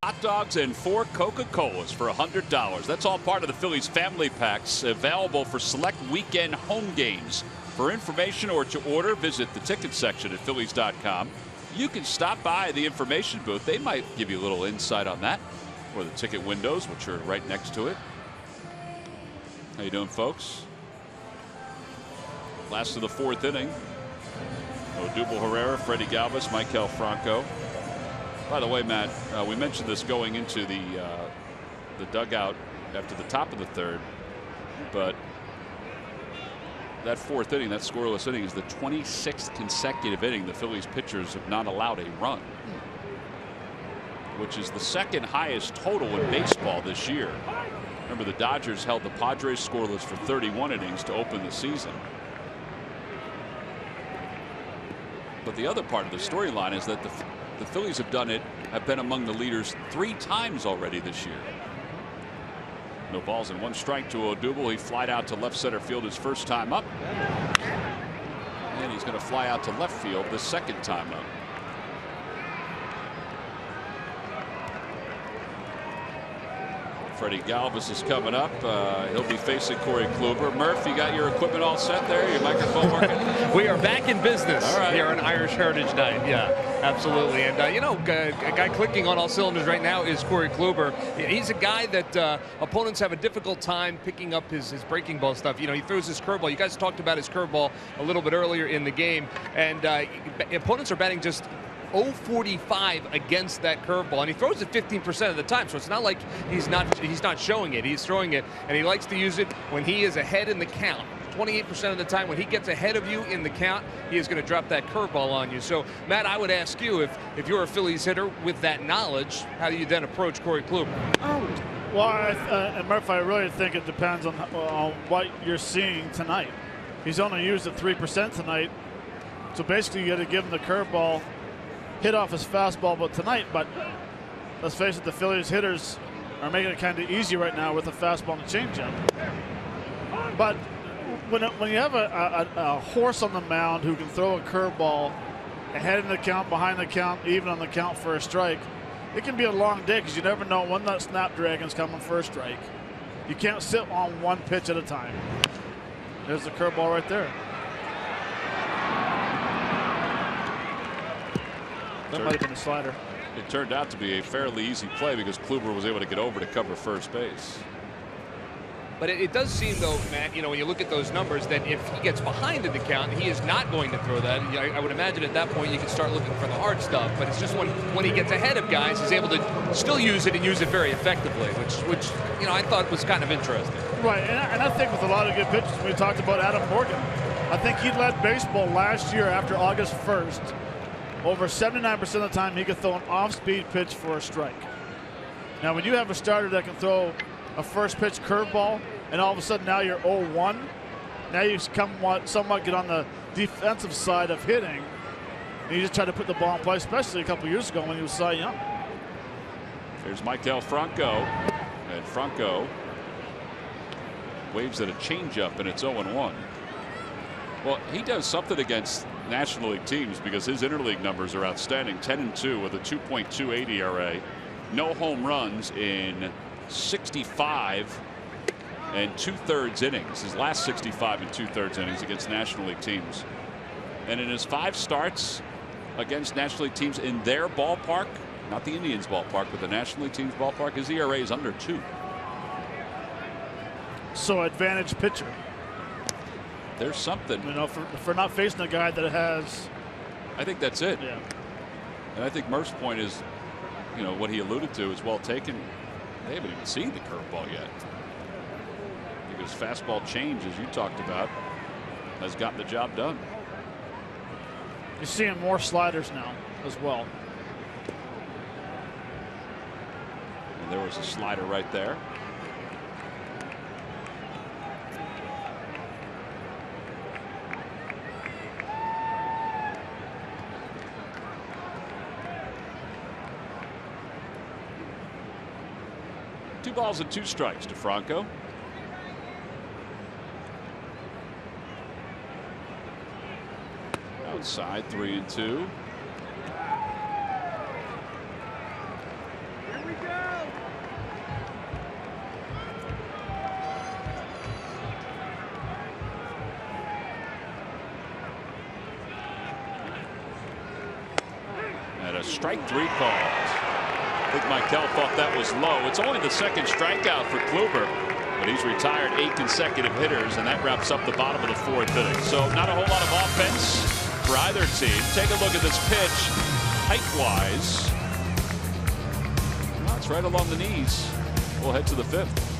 Hot dogs and 4 Coca-Colas for $100. That's all part of the Phillies family packs available for select weekend home games. For information or to order, visit the ticket section at Phillies.com. You can stop by the information booth. They might give you a little insight on that, or the ticket windows, which are right next to it. How you doing, folks? Last of the 4th inning. Odubel Herrera, Freddie Galvis, Maikel Franco. By the way, Matt, we mentioned this going into the dugout after the top of the 3rd, but that 4th inning, that scoreless inning, is the 26th consecutive inning the Phillies pitchers have not allowed a run, which is the 2nd highest total in baseball this year. Remember, the Dodgers held the Padres scoreless for 31 innings to open the season. But the other part of the storyline is that the Phillies have been among the leaders 3 times already this year. No balls and 1 strike to Odubel. He flied out to left center field his first time up, and he's going to fly out to left field the 2nd time up. Freddie Galvis is coming up. He'll be facing Corey Kluber. Murph, you got your equipment all set there? Your microphone working?
We are back in business here on
Right.
Irish Heritage Night. Yeah, absolutely. And, you know, a guy clicking on all cylinders right now is Corey Kluber. He's a guy that opponents have a difficult time picking up his breaking ball stuff. You know, he throws his curveball. You guys talked about his curveball a little bit earlier in the game. And opponents are batting just 0.45 against that curveball, and he throws it 15% of the time, so it's not like he's not showing it. He's throwing it, and he likes to use it when he is ahead in the count. 28% of the time when he gets ahead of you in the count, he is going to drop that curveball on you. So, Matt, I would ask you, if you're a Phillies hitter with that knowledge, how do you then approach Corey Kluber?
Well, and Murph, I really think it depends on what you're seeing tonight. He's only used it 3% tonight, so basically you got to give him the curveball, hit off his fastball. But tonight, let's face it, the Phillies hitters are making it kind of easy right now with the fastball and the changeup. But when you have a horse on the mound who can throw a curveball ahead in the count, behind the count, even on the count for a strike, it can be a long day because you never know when that snapdragon's coming for a strike. You can't sit on one pitch at a time. There's the curveball right there. That might have been a slider.
It turned out to be a fairly easy play because Kluber was able to get over to cover first base.
But it does seem, though, Matt, you know, when you look at those numbers, that if he gets behind in the count, he is not going to throw that. I would imagine at that point you can start looking for the hard stuff. But it's just when he gets ahead of guys, he's able to still use it and use it very effectively, which you know, I thought was kind of interesting.
Right, and I think with a lot of good pitchers, we talked about Adam Morgan. I think he led baseball last year after August 1st. Over 79% of the time he could throw an off-speed pitch for a strike. Now when you have a starter that can throw a first pitch curveball and all of a sudden now you're 0-1, now you somewhat get on the defensive side of hitting and you just try to put the ball in play, especially a couple years ago when he was Cy Young.
Here's Maikel Franco, and Franco waves at a changeup, and it's 0-1. Well, he does something against National League teams because his interleague numbers are outstanding. 10-2 with a 2.28 ERA, no home runs in 65 and 2/3 innings. His last 65 and 2/3 innings against National League teams, and in his 5 starts against National League teams in their ballpark, not the Indians ballpark, but the National League team's ballpark, his ERA is under 2.
So advantage pitcher.
There's something.
You know, for not facing a guy that has.
I think that's it.
Yeah.
And I think Murph's point is, you know, what he alluded to is well taken. They haven't even seen the curveball yet. Because fastball change, as you talked about, has gotten the job done.
You're seeing more sliders now as well.
And there was a slider right there. Two balls and 2 strikes to Franco. Outside, 3-2.
Here we go.
And a strike 3 called. I think Maikel thought that was low. It's only the 2nd strikeout for Kluber, but he's retired 8 consecutive hitters, and that wraps up the bottom of the 4th inning. So not a whole lot of offense for either team. Take a look at this pitch, height-wise. Well, it's right along the knees. We'll head to the 5th.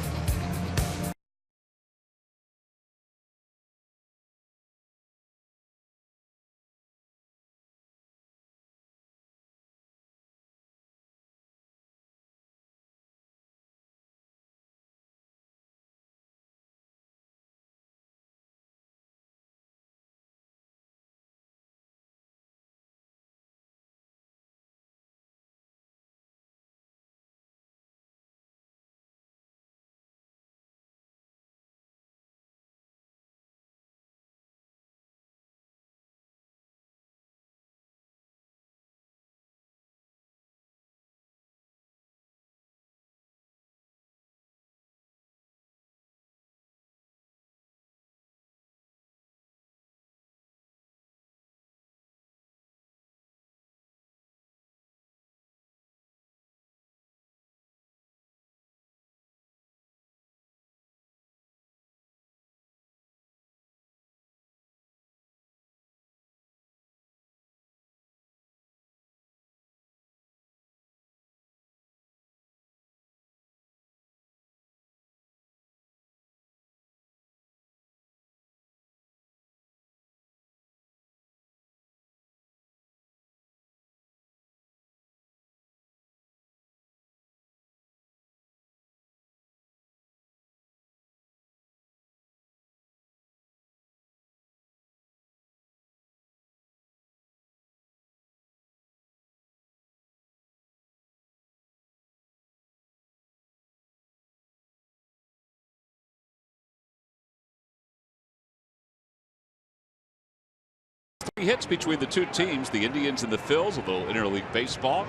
Three hits between the two teams, the Indians and the Phils, a little interleague baseball.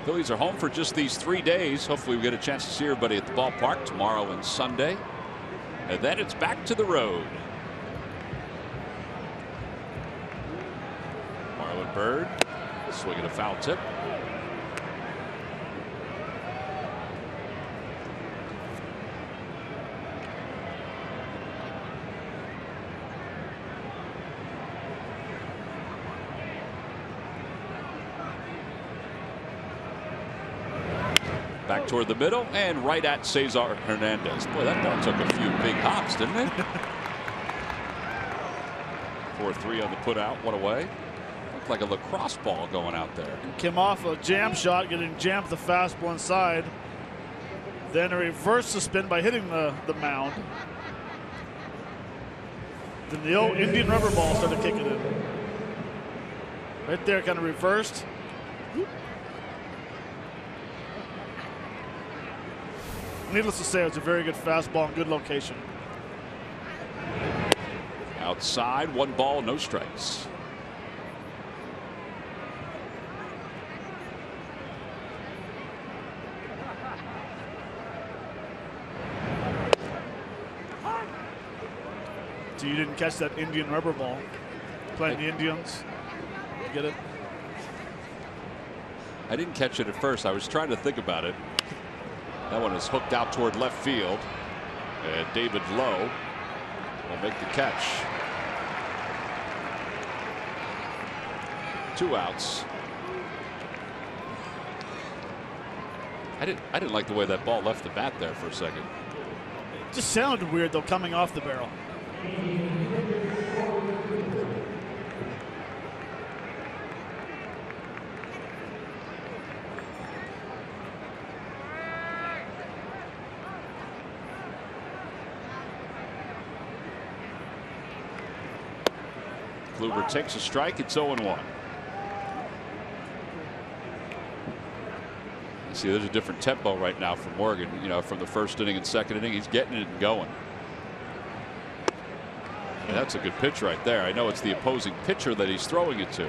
Phillies are home for just these 3 days. Hopefully we get a chance to see everybody at the ballpark tomorrow and Sunday. And then it's back to the road. Marlon Byrd swinging a foul tip. Back toward the middle and right at Cesar Hernandez. Boy, that ball took a few big hops, didn't it? 4-3 on the put out. One away. Looked like a lacrosse ball going out there.
Came off a jam shot, getting jammed with the fastball inside. Then a reverse the spin by hitting the mound. Then the old Indian rubber ball started kicking in. Right there, kind of reversed. Needless to say, it was a very good fastball and good location.
Outside, 1 ball, no strikes.
So you didn't catch that Indian rubber ball playing the Indians. You get it?
I didn't catch it at first. I was trying to think about it. That one is hooked out toward left field. And David Lowe will make the catch. 2 outs. I didn't like the way that ball left the bat there for a second.
It just sounded weird though coming off the barrel.
Kluber takes a strike. It's 0-1. See, there's a different tempo right now from Morgan. You know, from the first inning and second inning, he's getting it and going. And that's a good pitch right there. I know it's the opposing pitcher that he's throwing it to.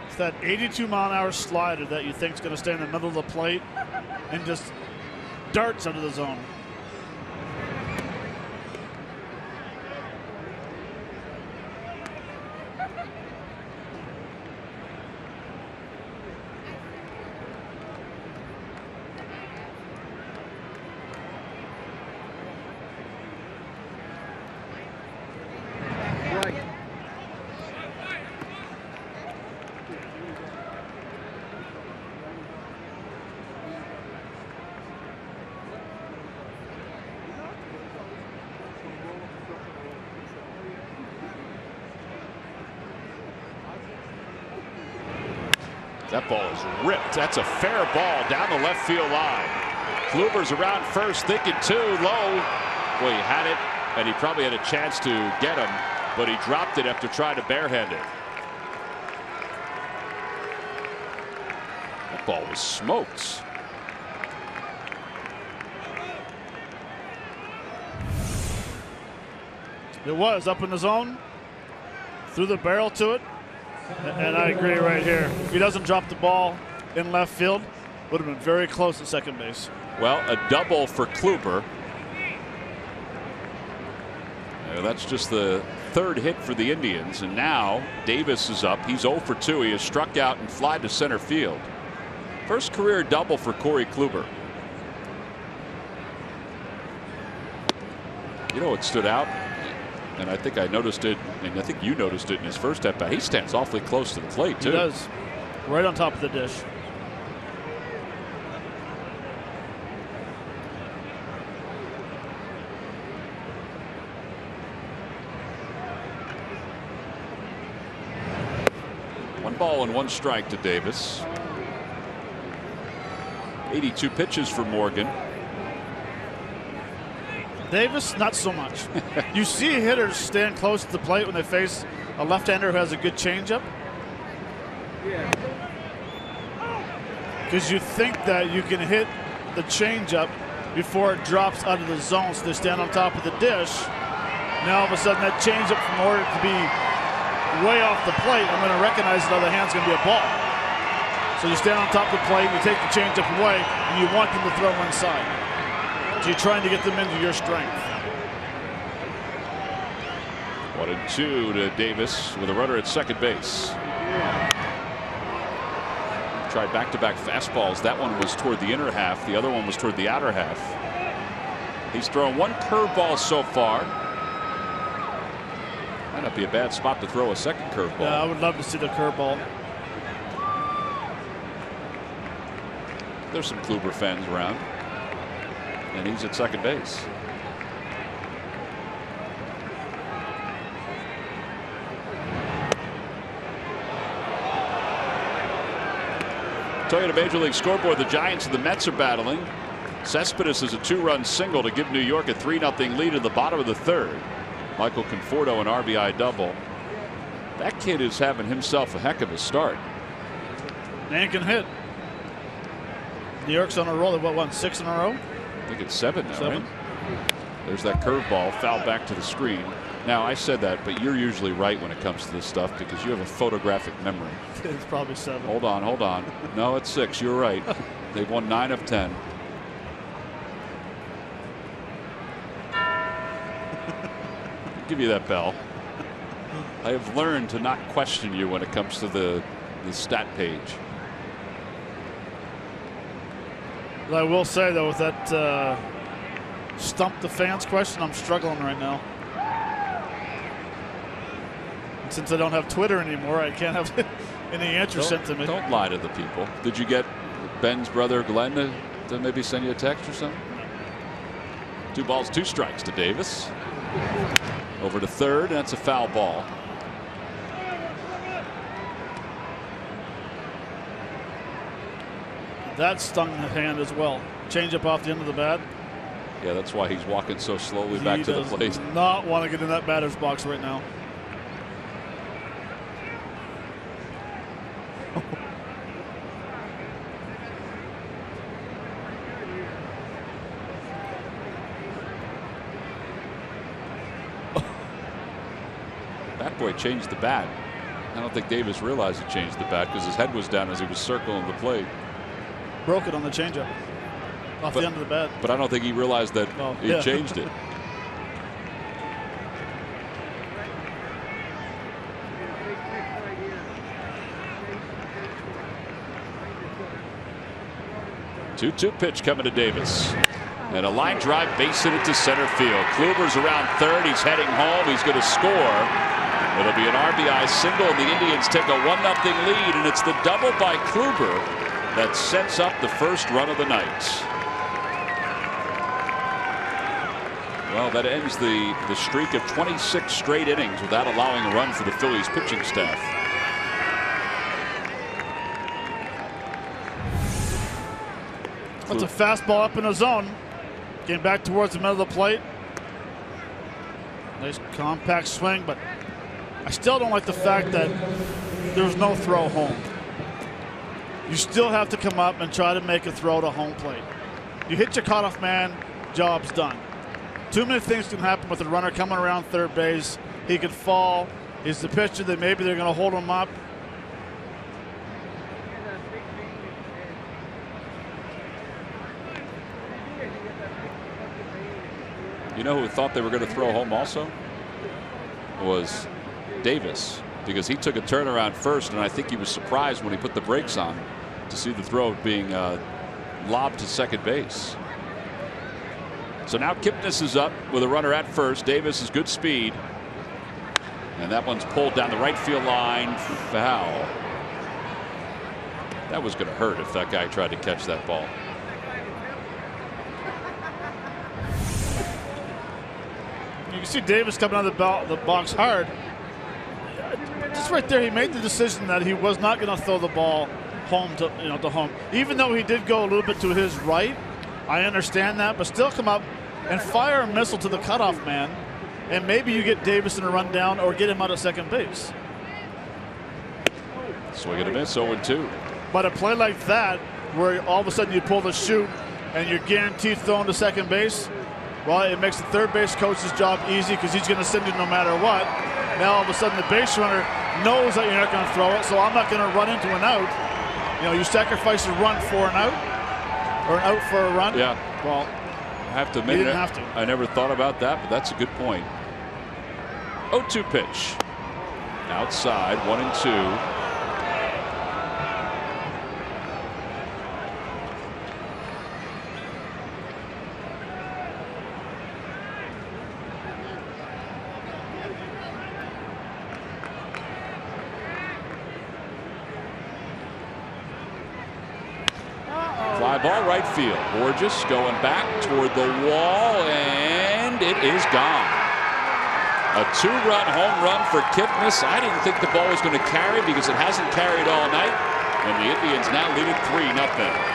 It's that 82-mile-an-hour slider that you think is going to stay in the middle of the plate and just darts under the zone.
That ball is ripped. That's a fair ball down the left field line. Kluber's around first, thinking 2 low. Well, he had it, and he probably had a chance to get him, but he dropped it after trying to barehand it. That ball was smoked.
It was up in the zone, threw the barrel to it. And I agree right here. If he doesn't drop the ball in left field, would have been very close at second base.
Well, a double for Kluber. That's just the 3rd hit for the Indians. And now Davis is up. He's 0 for 2. He has struck out and fly to center field. First career double for Corey Kluber. You know what stood out? And I think I noticed it, and I think you noticed it in his first at bat. He stands awfully close to the plate, too.
He does. Right on top of the dish.
One ball and 1 strike to Davis. 82 pitches for Morgan.
Davis, not so much. You see hitters stand close to the plate when they face a left-hander who has a good changeup. Because you think that you can hit the changeup before it drops out of the zone, so they stand on top of the dish. Now all of a sudden that changeup, from order to be way off the plate, I'm going to recognize that other hand's going to be a ball. So you stand on top of the plate, you take the changeup away, and you want them to throw inside. So you're trying to get them into your strength.
1-2 to Davis with a runner at second base. Tried back-to-back fastballs. That one was toward the inner half. The other one was toward the outer half. He's thrown 1 curveball so far. Might not be a bad spot to throw a second curveball.
Yeah, I would love to see the curveball.
There's some Kluber fans around. And he's at second base. Tell you, the Major League scoreboard, the Giants and the Mets are battling. Cespedes is a 2-run single to give New York a 3-0 lead in the bottom of the third. Michael Conforto an RBI double. That kid is having himself a heck of a start.
Man can hit. New York's on a roll. They've won 6 in a row.
I think it's 7 now, right? There's that curveball fouled back to the screen. Now, I said that, but you're usually right when it comes to this stuff because you have a photographic memory.
It's probably 7.
Hold on, hold on. No, it's 6. You're right. They've won 9 of 10. I'll give you that bell. I have learned to not question you when it comes to the stat page.
I will say, though, with that stump the fans question, I'm struggling right now. And since I don't have Twitter anymore, I can't have any answer sent to me.
Don't lie to the people. Did you get Ben's brother Glenn to maybe send you a text or something? 2 balls, 2 strikes to Davis. Over to third, and that's a foul ball.
That stung the hand as well. Change up off the end of the bat.
Yeah, that's why he's walking so slowly back to the plate.
He does not want to get in that batter's box right now.
Bat boy changed the bat. I don't think Davis realized he changed the bat because his head was down as he was circling the plate.
Broke it on the changeup off the end of the bat.
But I don't think he realized that he changed it. Two pitch coming to Davis. And a line drive base hit to center field. Kluber's around third. He's heading home. He's going to score. It'll be an RBI single, and the Indians take a 1-0 lead, and it's the double by Kluber that sets up the first run of the night. Well, that ends the streak of 26 straight innings without allowing a run for the Phillies pitching staff.
That's a fastball up in the zone. Getting back towards the middle of the plate. Nice compact swing, but I still don't like the fact that there's no throw home. You still have to come up and try to make a throw to home plate. You hit your cutoff man, job's done. Too many things can happen with the runner coming around third base. He could fall. He's the pitcher that maybe they're going to hold him up.
You know who thought they were going to throw home also? Was Davis, because he took a turnaround first, and I think he was surprised when he put the brakes on to see the throw being lobbed to second base. So now Kipnis is up with a runner at first. Davis is good speed, and that one's pulled down the right field line. Foul. That was going to hurt if that guy tried to catch that ball.
You can see Davis coming out of the box hard. Just right there, he made the decision that he was not going to throw the ball home to home. Even though he did go a little bit to his right, I understand that, but still come up and fire a missile to the cutoff man, and maybe you get Davis in a run down or get him out of second base.
Swing and a miss, 0-2.
But a play like that, where all of a sudden you pull the chute and you're guaranteed throwing to second base, well, it makes the third base coach's job easy because he's going to send you no matter what. Now all of a sudden the base runner knows that you're not going to throw it, so I'm not going to run into an out. You sacrifice a run for an out, or an out for a run.
Yeah.
Well,
I have to admit, I never thought about that, but that's a good point. 0-2 pitch. Outside, 1-2. Fly ball right field. Borges going back toward the wall, and it is gone. A 2-run home run for Kipnis. I didn't think the ball was going to carry because it hasn't carried all night. And the Indians now lead it 3-0.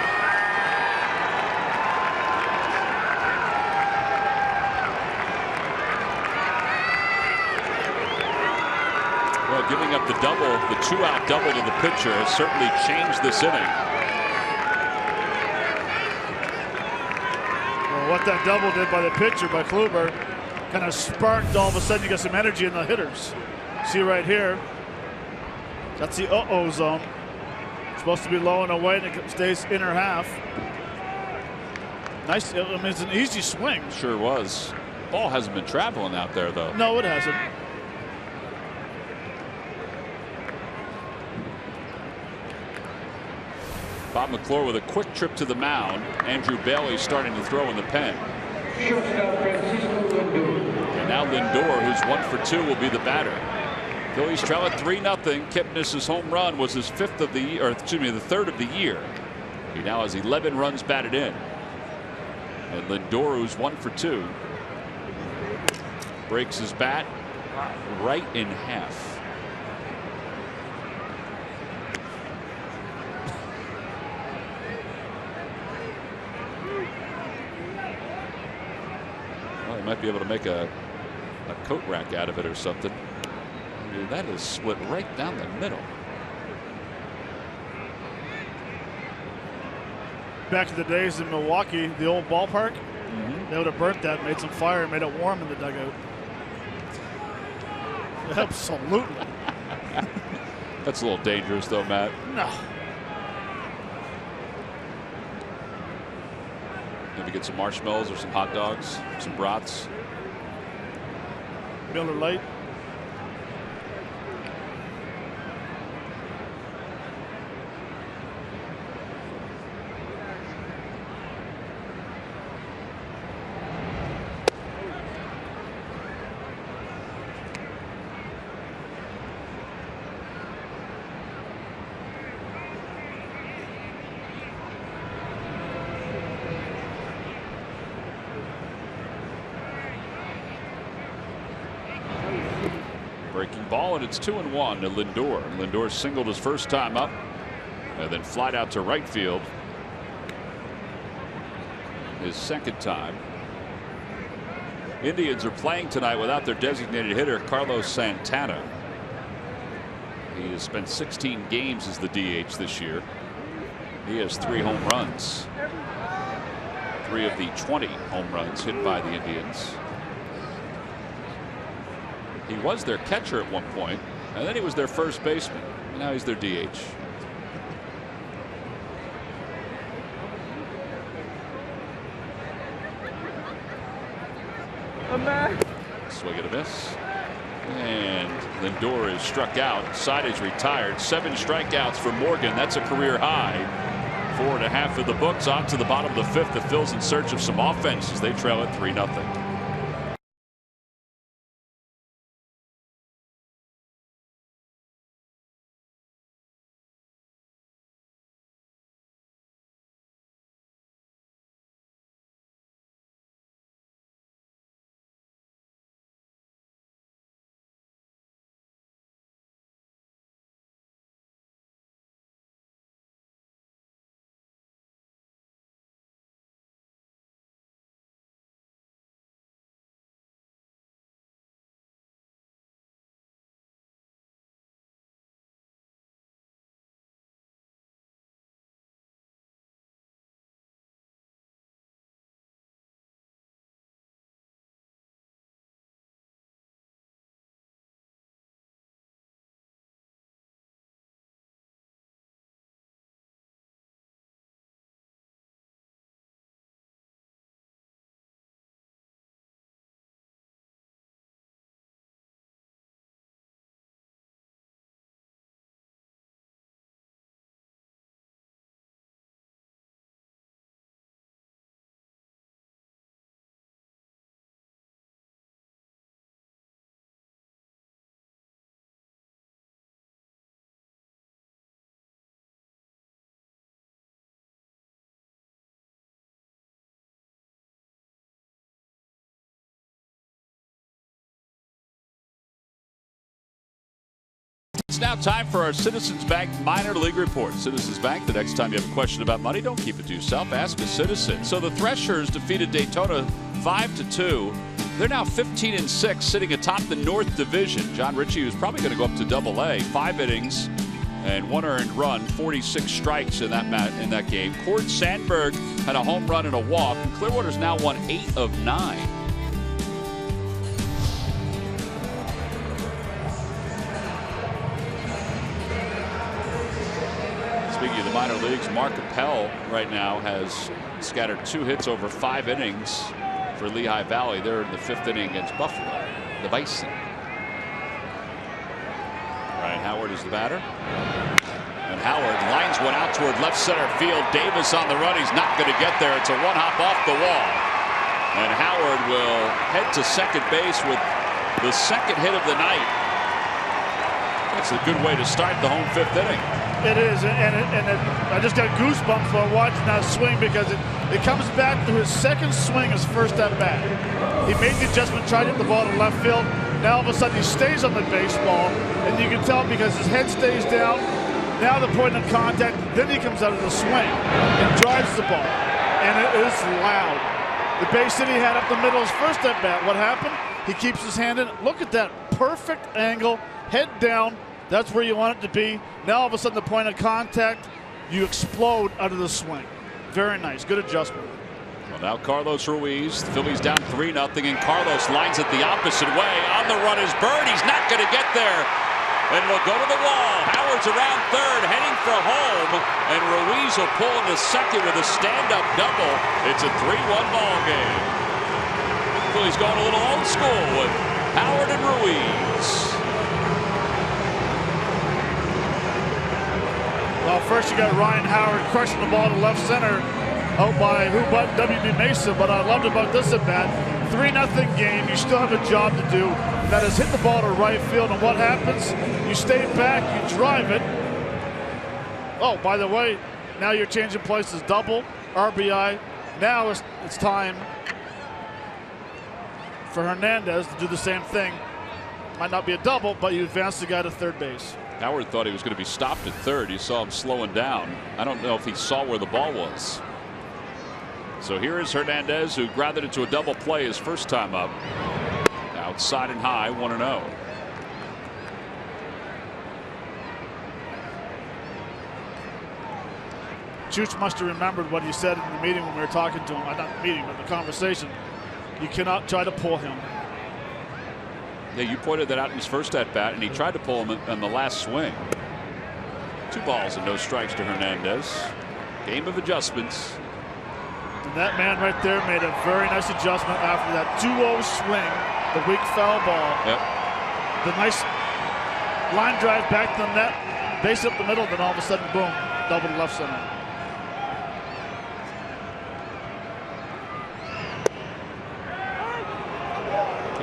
Well, giving up the double, the 2-out double to the pitcher has certainly changed this inning.
Well, what that double did by the pitcher, by Kluber, kind of sparked all of a sudden you got some energy in the hitters. See right here, that's the uh-oh zone. Supposed to be low and away, and it stays inner half. Nice, I mean, it's an easy swing.
Sure was. Ball hasn't been traveling out there, though.
No, it hasn't.
Bob McClure with a quick trip to the mound. Andrew Bailey starting to throw in the pen. And now Lindor, who's 1 for 2, will be the batter. Phillies trail at 3-0. Kipnis' home run was his the third of the year. He now has 11 runs batted in. And Lindor, who's 1 for 2, breaks his bat right in half. Well, he might be able to make a coat rack out of it or something. I mean, that is split right down the middle.
Back in the days in Milwaukee, the old ballpark, they would have burnt that, made some fire, made it warm in the dugout. Absolutely.
That's a little dangerous, though, Matt.
No.
Maybe get some marshmallows or some hot dogs, some brats.
Miller Lite.
Breaking ball, and it's 2-1 to Lindor. Lindor singled his first time up and then flied out to right field his second time. Indians are playing tonight without their designated hitter Carlos Santana. He has spent 16 games as the DH this year. He has 3 home runs. 3 of the 20 home runs hit by the Indians. He was their catcher at one point, and then he was their first baseman. And now he's their DH. Swing and a miss. And Lindor is struck out. Side is retired. 7 strikeouts for Morgan. That's a career high. 4.5 in the books. On to the bottom of the 5th. The Phillies in search of some offense as they trail at 3-0. now time for our Citizens Bank Minor League Report. Citizens Bank, the next time you have a question about money, don't keep it to yourself. Ask a citizen. So the Threshers defeated Daytona 5-2. They're now 15-6, sitting atop the North Division. John Ritchie, who's probably going to go up to Double-A, 5 innings and 1 earned run, 46 strikes in that game. Cord Sandberg had a home run and a walk. Clearwater's now won 8 of 9. Speaking of the minor leagues, Mark Appel right now has scattered 2 hits over 5 innings for Lehigh Valley. They're in the 5th inning against Buffalo, the Bison. Ryan Howard is the batter. And Howard lines one out toward left center field. Davis on the run. He's not going to get there. It's a 1-hop off the wall. And Howard will head to second base with the 2nd hit of the night. That's a good way to start the home 5th inning.
It is, and I just got goosebumps while watching that swing because it comes back to his 2nd swing, his first at bat. He made the adjustment, tried to hit the ball to left field. Now all of a sudden he stays on the baseball, and you can tell because his head stays down. Now the point of contact, then he comes out of the swing and drives the ball, and it is loud. The base that he had up the middle his first at bat. What happened? He keeps his hand in. Look at that perfect angle, head down. That's where you want it to be. Now all of a sudden the point of contact, you explode out of the swing. Very nice, good adjustment.
Well, now Carlos Ruiz, the Phillies down 3-0, and Carlos lines it the opposite way. On the run is Bird. He's not going to get there, and will go to the wall. Howard's around 3rd, heading for home, and Ruiz will pull into 2nd with a stand-up double. It's a 3-1 ball game. Phillies going a little old school with Howard and Ruiz.
Well, first you got Ryan Howard crushing the ball to left center out by who but W.B. Mesa, but I loved about this at bat. 3-0 game, you still have a job to do. That is hit the ball to right field, and what happens? You stay back, you drive it. Oh, by the way, now you're changing places, double, RBI. Now it's time for Hernandez to do the same thing. Might not be a double, but you advance the guy to 3rd base.
Howard thought he was going to be stopped at 3rd. You saw him slowing down. I don't know if he saw where the ball was. So here is Hernandez, who grounded it to a double play his first time up. Outside and high, 1-0.
Chooch must have remembered what he said in the meeting when we were talking to him. Not the meeting, but the conversation. You cannot try to pull him.
Yeah, you pointed that out in his first at bat, and he tried to pull him on the last swing. 2 balls and no strikes to Hernandez. Game of adjustments.
And that man right there made a very nice adjustment after that 2-0 swing, the weak foul ball.
Yep.
The nice line drive back to the net, base up the middle, then all of a sudden, boom, double to left center.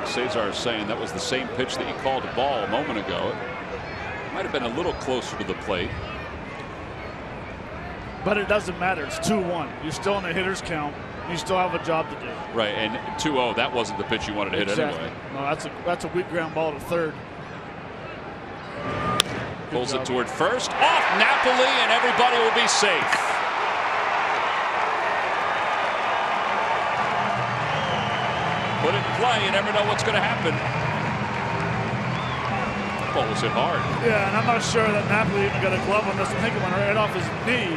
Cesar is saying that was the same pitch that he called a ball a moment ago. It might have been a little closer to the plate.
But it doesn't matter. It's 2-1. You're still in a hitter's count. You still have a job to do.
Right, and 2-0, that wasn't the pitch you wanted to hit anyway.
No, that's a weak ground ball to 3rd.
Pulls it toward 1st. Off Napoli, and everybody will be safe. Put it in play, you never know what's going to happen. Ball was hit hard.
Yeah, and I'm not sure that Napoli even got a glove on this. I think it went right off his knee.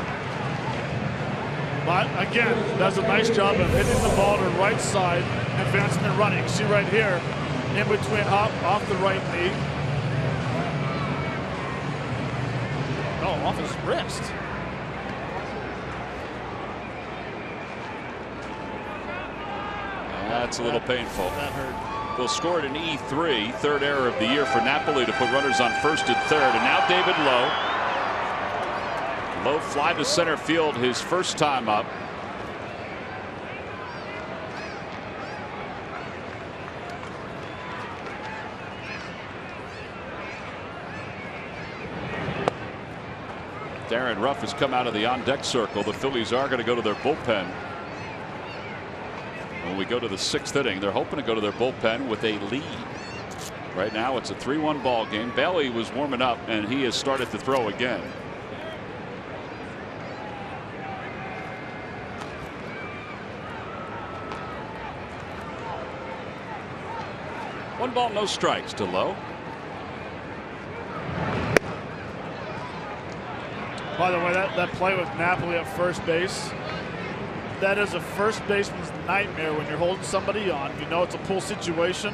But again, does a nice job of hitting the ball to the right side, advancing and running. See right here, in between hop off the right knee. Oh, off his wrist.
That's a little painful.
That hurt.
They'll score it in E3, 3rd error of the year for Napoli to put runners on 1st and 3rd. And now David Lowe. Lowe fly to center field his first time up. Darren Ruff has come out of the on-deck circle. The Phillies are going to go to their bullpen. When we go to the 6th inning, they're hoping to go to their bullpen with a lead. Right now it's a 3-1 ball game. Bailey was warming up and he has started to throw again. One ball, no strikes to Lowe.
By the way, that play with Napoli at first base, that is a first baseman's nightmare when you're holding somebody on. You know it's a pull situation,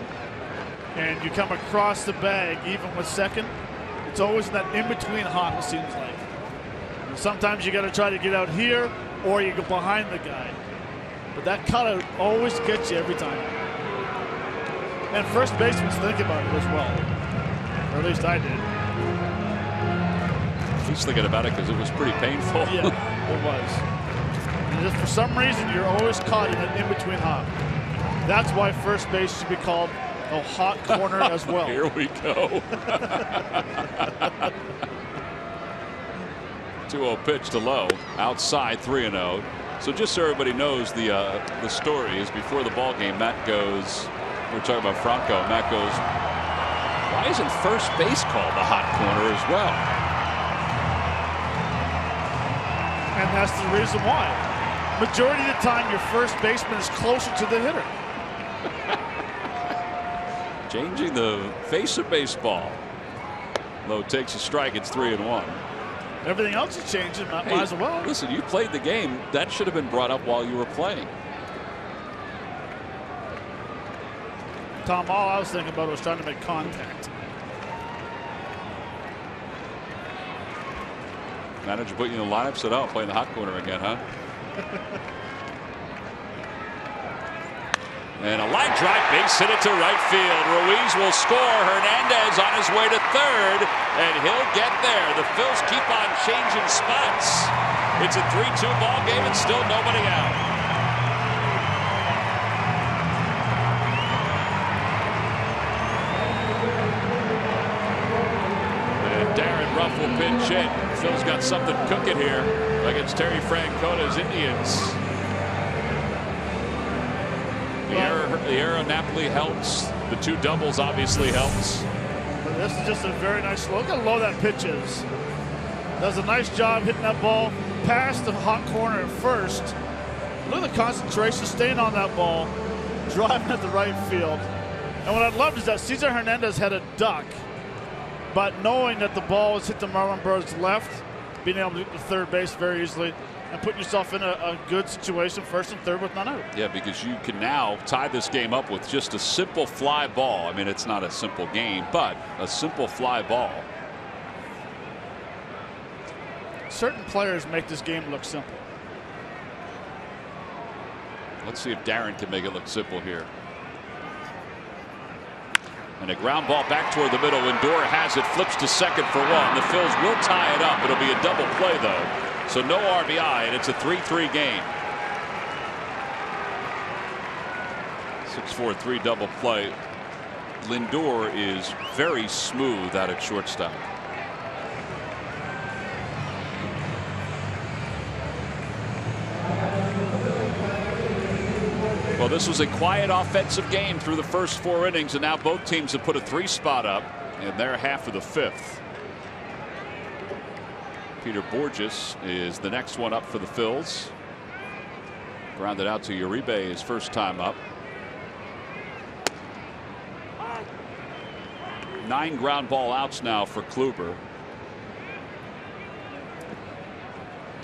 and you come across the bag even with second. It's always in that in-between hop, it seems like. And sometimes you got to try to get out here, or you go behind the guy. But that cutout always gets you every time. And first basemen think about it as well. Or at least I did.
He's thinking about it because it was pretty painful.
Yeah, it was. And just for some reason, you're always caught in an in-between hop. That's why first base should be called a hot corner as well.
Here we go. 2-0 pitch to Lowe. Outside, 3-0. So just so everybody knows the story is before the ball game, Matt goes. We're talking about Franco. Matt goes, why isn't first base called the hot corner as well?
And that's the reason why. Majority of the time, your first baseman is closer to the hitter.
Changing the face of baseball. Lowe takes a strike. It's 3-1.
Everything else is changing. Might as well.
Listen, you played the game. That should have been brought up while you were playing.
Tom, all I was thinking about was trying to make contact.
Manager put you in the lineup, said, oh, playing the hot corner again, huh? And a line drive, base hit it to right field. Ruiz will score. Hernandez on his way to third, and he'll get there. The Phils keep on changing spots. It's a 3-2 ball game and still nobody out. Will pinch hit. Phil's got something cooking here against Terry Francona's Indians. The error of Napoli helps. The 2 doubles obviously helps.
But this is just a very nice look at how low that pitch is. Does a nice job hitting that ball past the hot corner at first. Look at the concentration, staying on that ball, driving at the right field. And what I loved is that Cesar Hernandez had a duck. But knowing that the ball was hit the Marlon Brothers left, being able to get to third base very easily and putting yourself in a good situation, first and third with none out.
Yeah, because you can now tie this game up with just a simple fly ball. I mean, it's not a simple game, but a simple fly ball.
Certain players make this game look simple.
Let's see if Darren can make it look simple here. And a ground ball back toward the middle. Lindor has it, flips to second for one. The Phils will tie it up. It'll be a double play, though. So no RBI, and it's a 3-3 game. 6-4-3 double play. Lindor is very smooth out at shortstop. Well, this was a quiet offensive game through the first 4 innings, and now both teams have put a 3 spot up in their half of the 5th. Peter Borges is the next one up for the Phils. Grounded out to Uribe his first time up. 9 ground ball outs now for Kluber.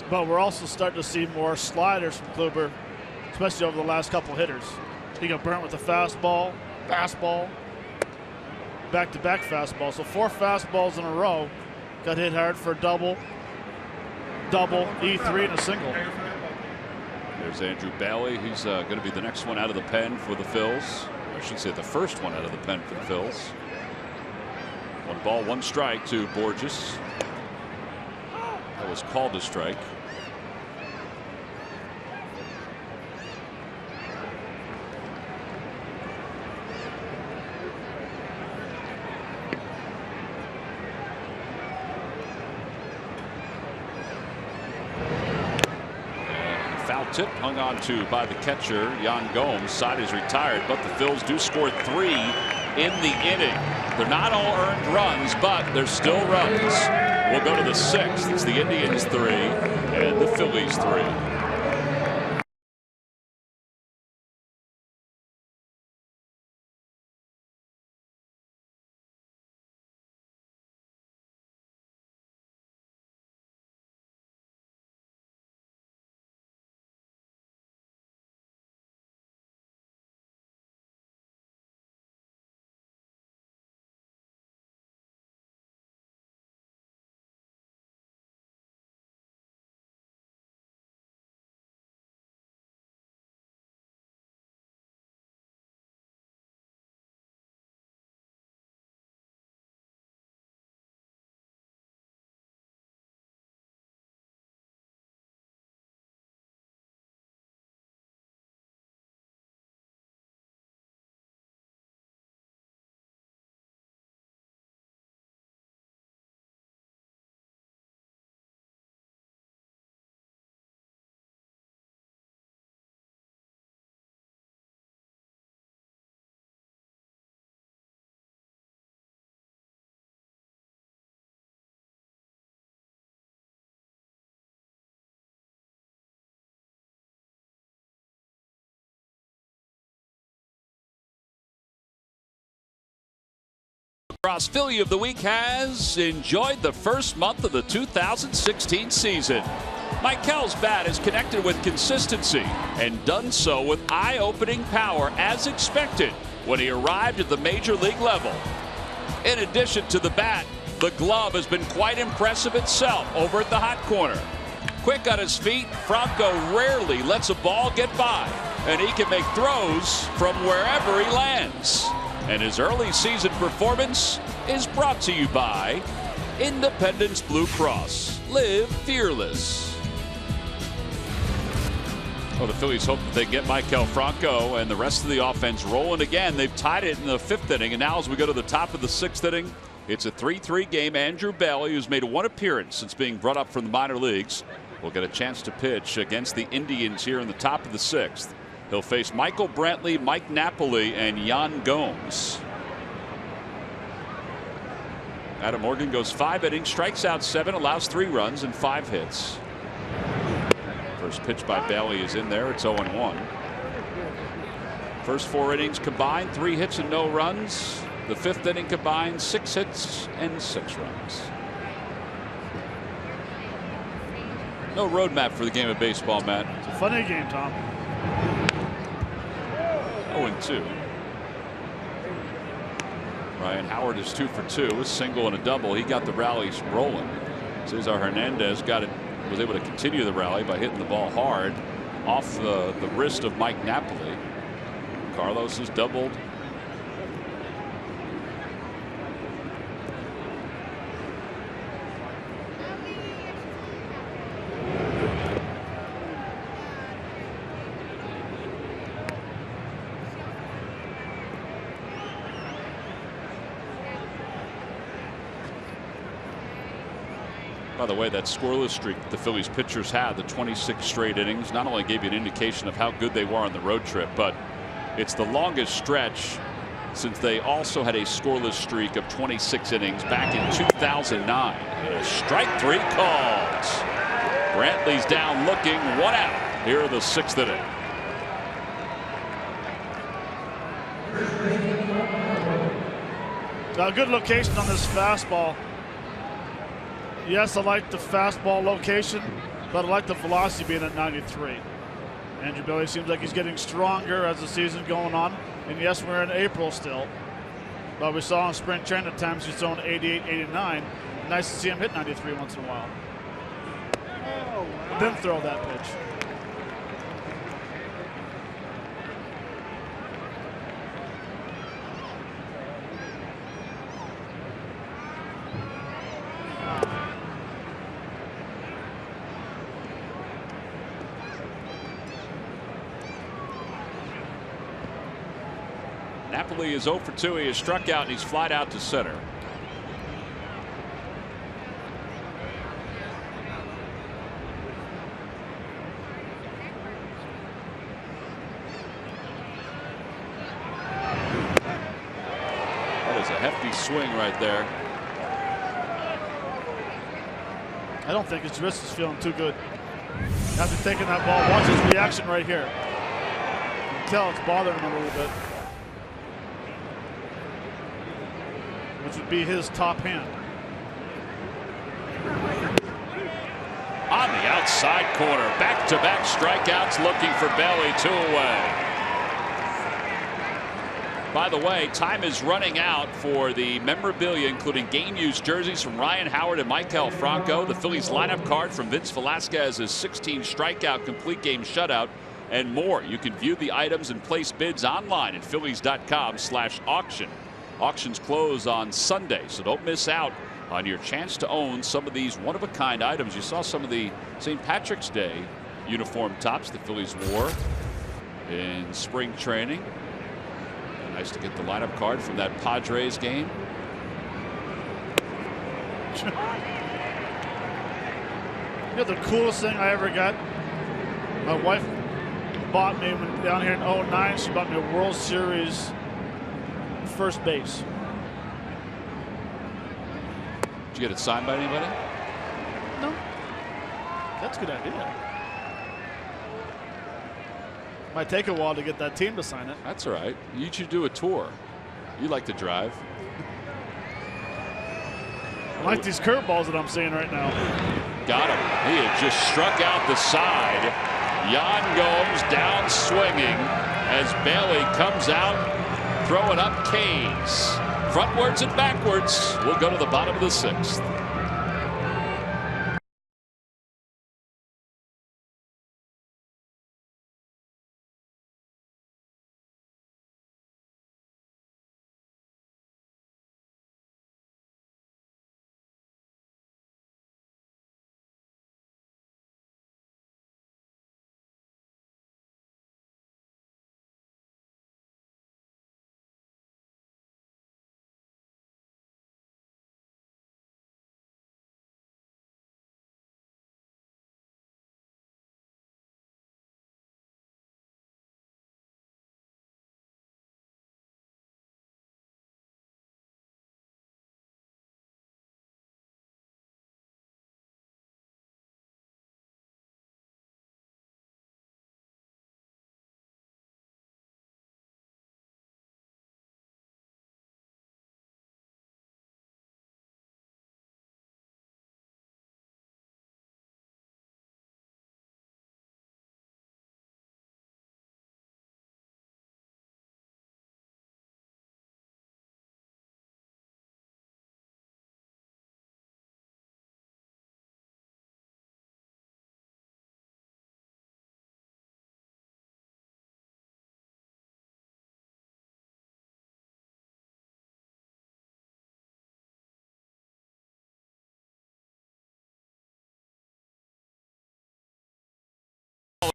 But we're also starting to see more sliders from Kluber, especially over the last couple hitters. He got burnt with a fastball, back-to-back fastball. So 4 fastballs in a row. Got hit hard for a double, E3, and a single.
There's Andrew Bailey. He's going to be the next one out of the pen for the Phils. I should say the first one out of the pen for the Phils. 1 ball, 1 strike to Borges. That was called a strike. Tip hung on to by the catcher. Yan Gomes. Side is retired, but the Phils do score 3 in the inning. They're not all earned runs, but they're still runs. We'll go to the 6th. It's the Indians 3 and the Phillies 3. Cross Philly of the Week has enjoyed the first month of the 2016 season. Mikel's bat has connected with consistency and done so with eye-opening power as expected when he arrived at the major league level. In addition to the bat, the glove has been quite impressive itself over at the hot corner. Quick on his feet, Franco rarely lets a ball get by, and he can make throws from wherever he lands. And his early season performance is brought to you by Independence Blue Cross. Live fearless. Well, the Phillies hope that they get Maikel Franco and the rest of the offense rolling again. They've tied it in the 5th inning, and now as we go to the top of the 6th inning, it's a 3-3 game. Andrew Bailey, who's made one appearance since being brought up from the minor leagues, will get a chance to pitch against the Indians here in the top of the 6th. He'll face Michael Brantley, Mike Napoli, and Yan Gomes. Adam Morgan goes 5 innings, strikes out 7, allows 3 runs and 5 hits. First pitch by Bailey is in there. It's 0-1. First 4 innings combined, 3 hits and no runs. The 5th inning combined, 6 hits and 6 runs. No roadmap for the game of baseball, Matt.
It's a funny game, Tom.
0-2. Ryan Howard is 2 for 2, a single and a double. He got the rallies rolling. Cesar Hernandez was able to continue the rally by hitting the ball hard off the wrist of Mike Napoli. Carlos has doubled. By the way, that scoreless streak the Phillies pitchers had, the 26 straight innings, not only gave you an indication of how good they were on the road trip, but it's the longest stretch since they also had a scoreless streak of 26 innings back in 2009. And a strike 3 calls. Brantley's down looking, 1 out here in the 6th inning.
Now, good location on this fastball. Yes, I like the fastball location, but I like the velocity being at 93. Andrew Bailey seems like he's getting stronger as the season's going on. And yes, we're in April still. But we saw in spring training at times he's thrown 88, 89. Nice to see him hit 93 once in a while. Then throw that pitch.
Napoli is 0 for 2. He is struck out and he's flied out to center. That is a hefty swing right there.
I don't think his wrist is feeling too good after taking that ball. Watch his reaction right here. You can tell it's bothering him a little bit, which would be his top hand.
On the outside corner, back-to-back strikeouts, looking for Bailey, 2 away. By the way, time is running out for the memorabilia, including game-used jerseys from Ryan Howard and Maikel Franco, the Phillies lineup card from Vince Velasquez's 16 strikeout complete game shutout, and more. You can view the items and place bids online at Phillies.com/auction. Auctions close on Sunday, so don't miss out on your chance to own some of these one-of-a-kind items. You saw some of the St. Patrick's Day uniform tops the Phillies wore in spring training. Nice to get the lineup card from that Padres game.
You know the coolest thing I ever got? My wife bought me when down here in '09. She bought me a World Series first base.
Did you get it signed by anybody?
No. That's a good idea. Might take a while to get that team to sign it.
That's all right. You should do a tour. You like to drive.
I like these curveballs that I'm seeing right now.
Got him. He had just struck out the side. Yan Gomes down swinging as Bailey comes out throwing up K's. Frontwards and backwards. We'll go to the bottom of the 6th.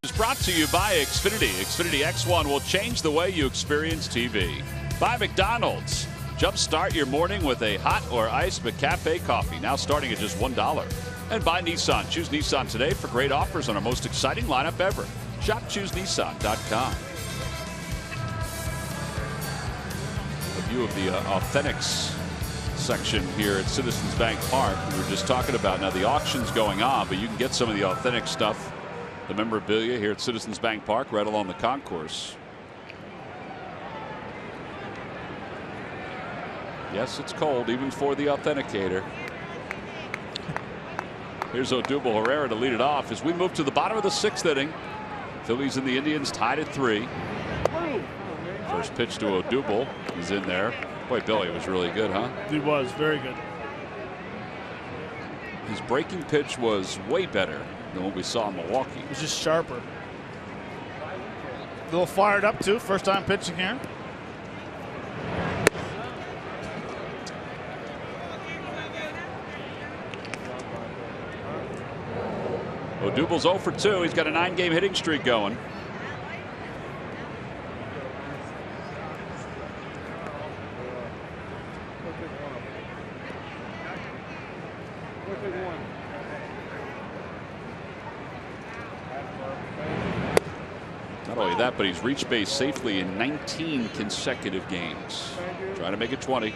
Is brought to you by Xfinity. Xfinity X1 will change the way you experience TV. By McDonald's. Jumpstart your morning with a hot or iced McCafe coffee, now starting at just $1. And by Nissan. Choose Nissan today for great offers on our most exciting lineup ever. Shop ChooseNissan.com. A view of the Authentics section here at Citizens Bank Park. We were just talking about now the auction's going on, but you can get some of the authentic stuff, the memorabilia here at Citizens Bank Park right along the concourse. Yes, it's cold even for the authenticator. Here's Odubel Herrera to lead it off as we move to the bottom of the 6th inning. Phillies and the Indians tied at 3. First pitch to Odubel is in there. Boy, Billy was really good, huh?
He was very good.
His breaking pitch was way better than what we saw in Milwaukee.
It was just sharper. A little fired up too. First time pitching here.
Odubel's 0 for 2. He's got a 9-game hitting streak going. Not only that, but he's reached base safely in 19 consecutive games. Trying to make it 20.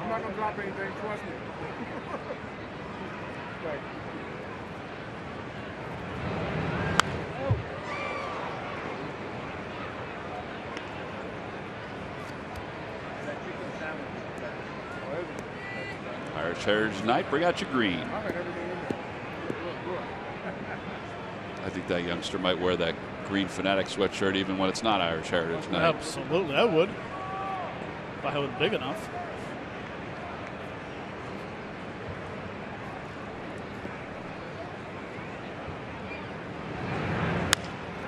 I'm not gonna drop anything, trust me.
Irish Heritage Night, bring out your green. I think that youngster might wear that green Fanatic sweatshirt even when it's not Irish Heritage Night.
Absolutely, I would. If I was big enough.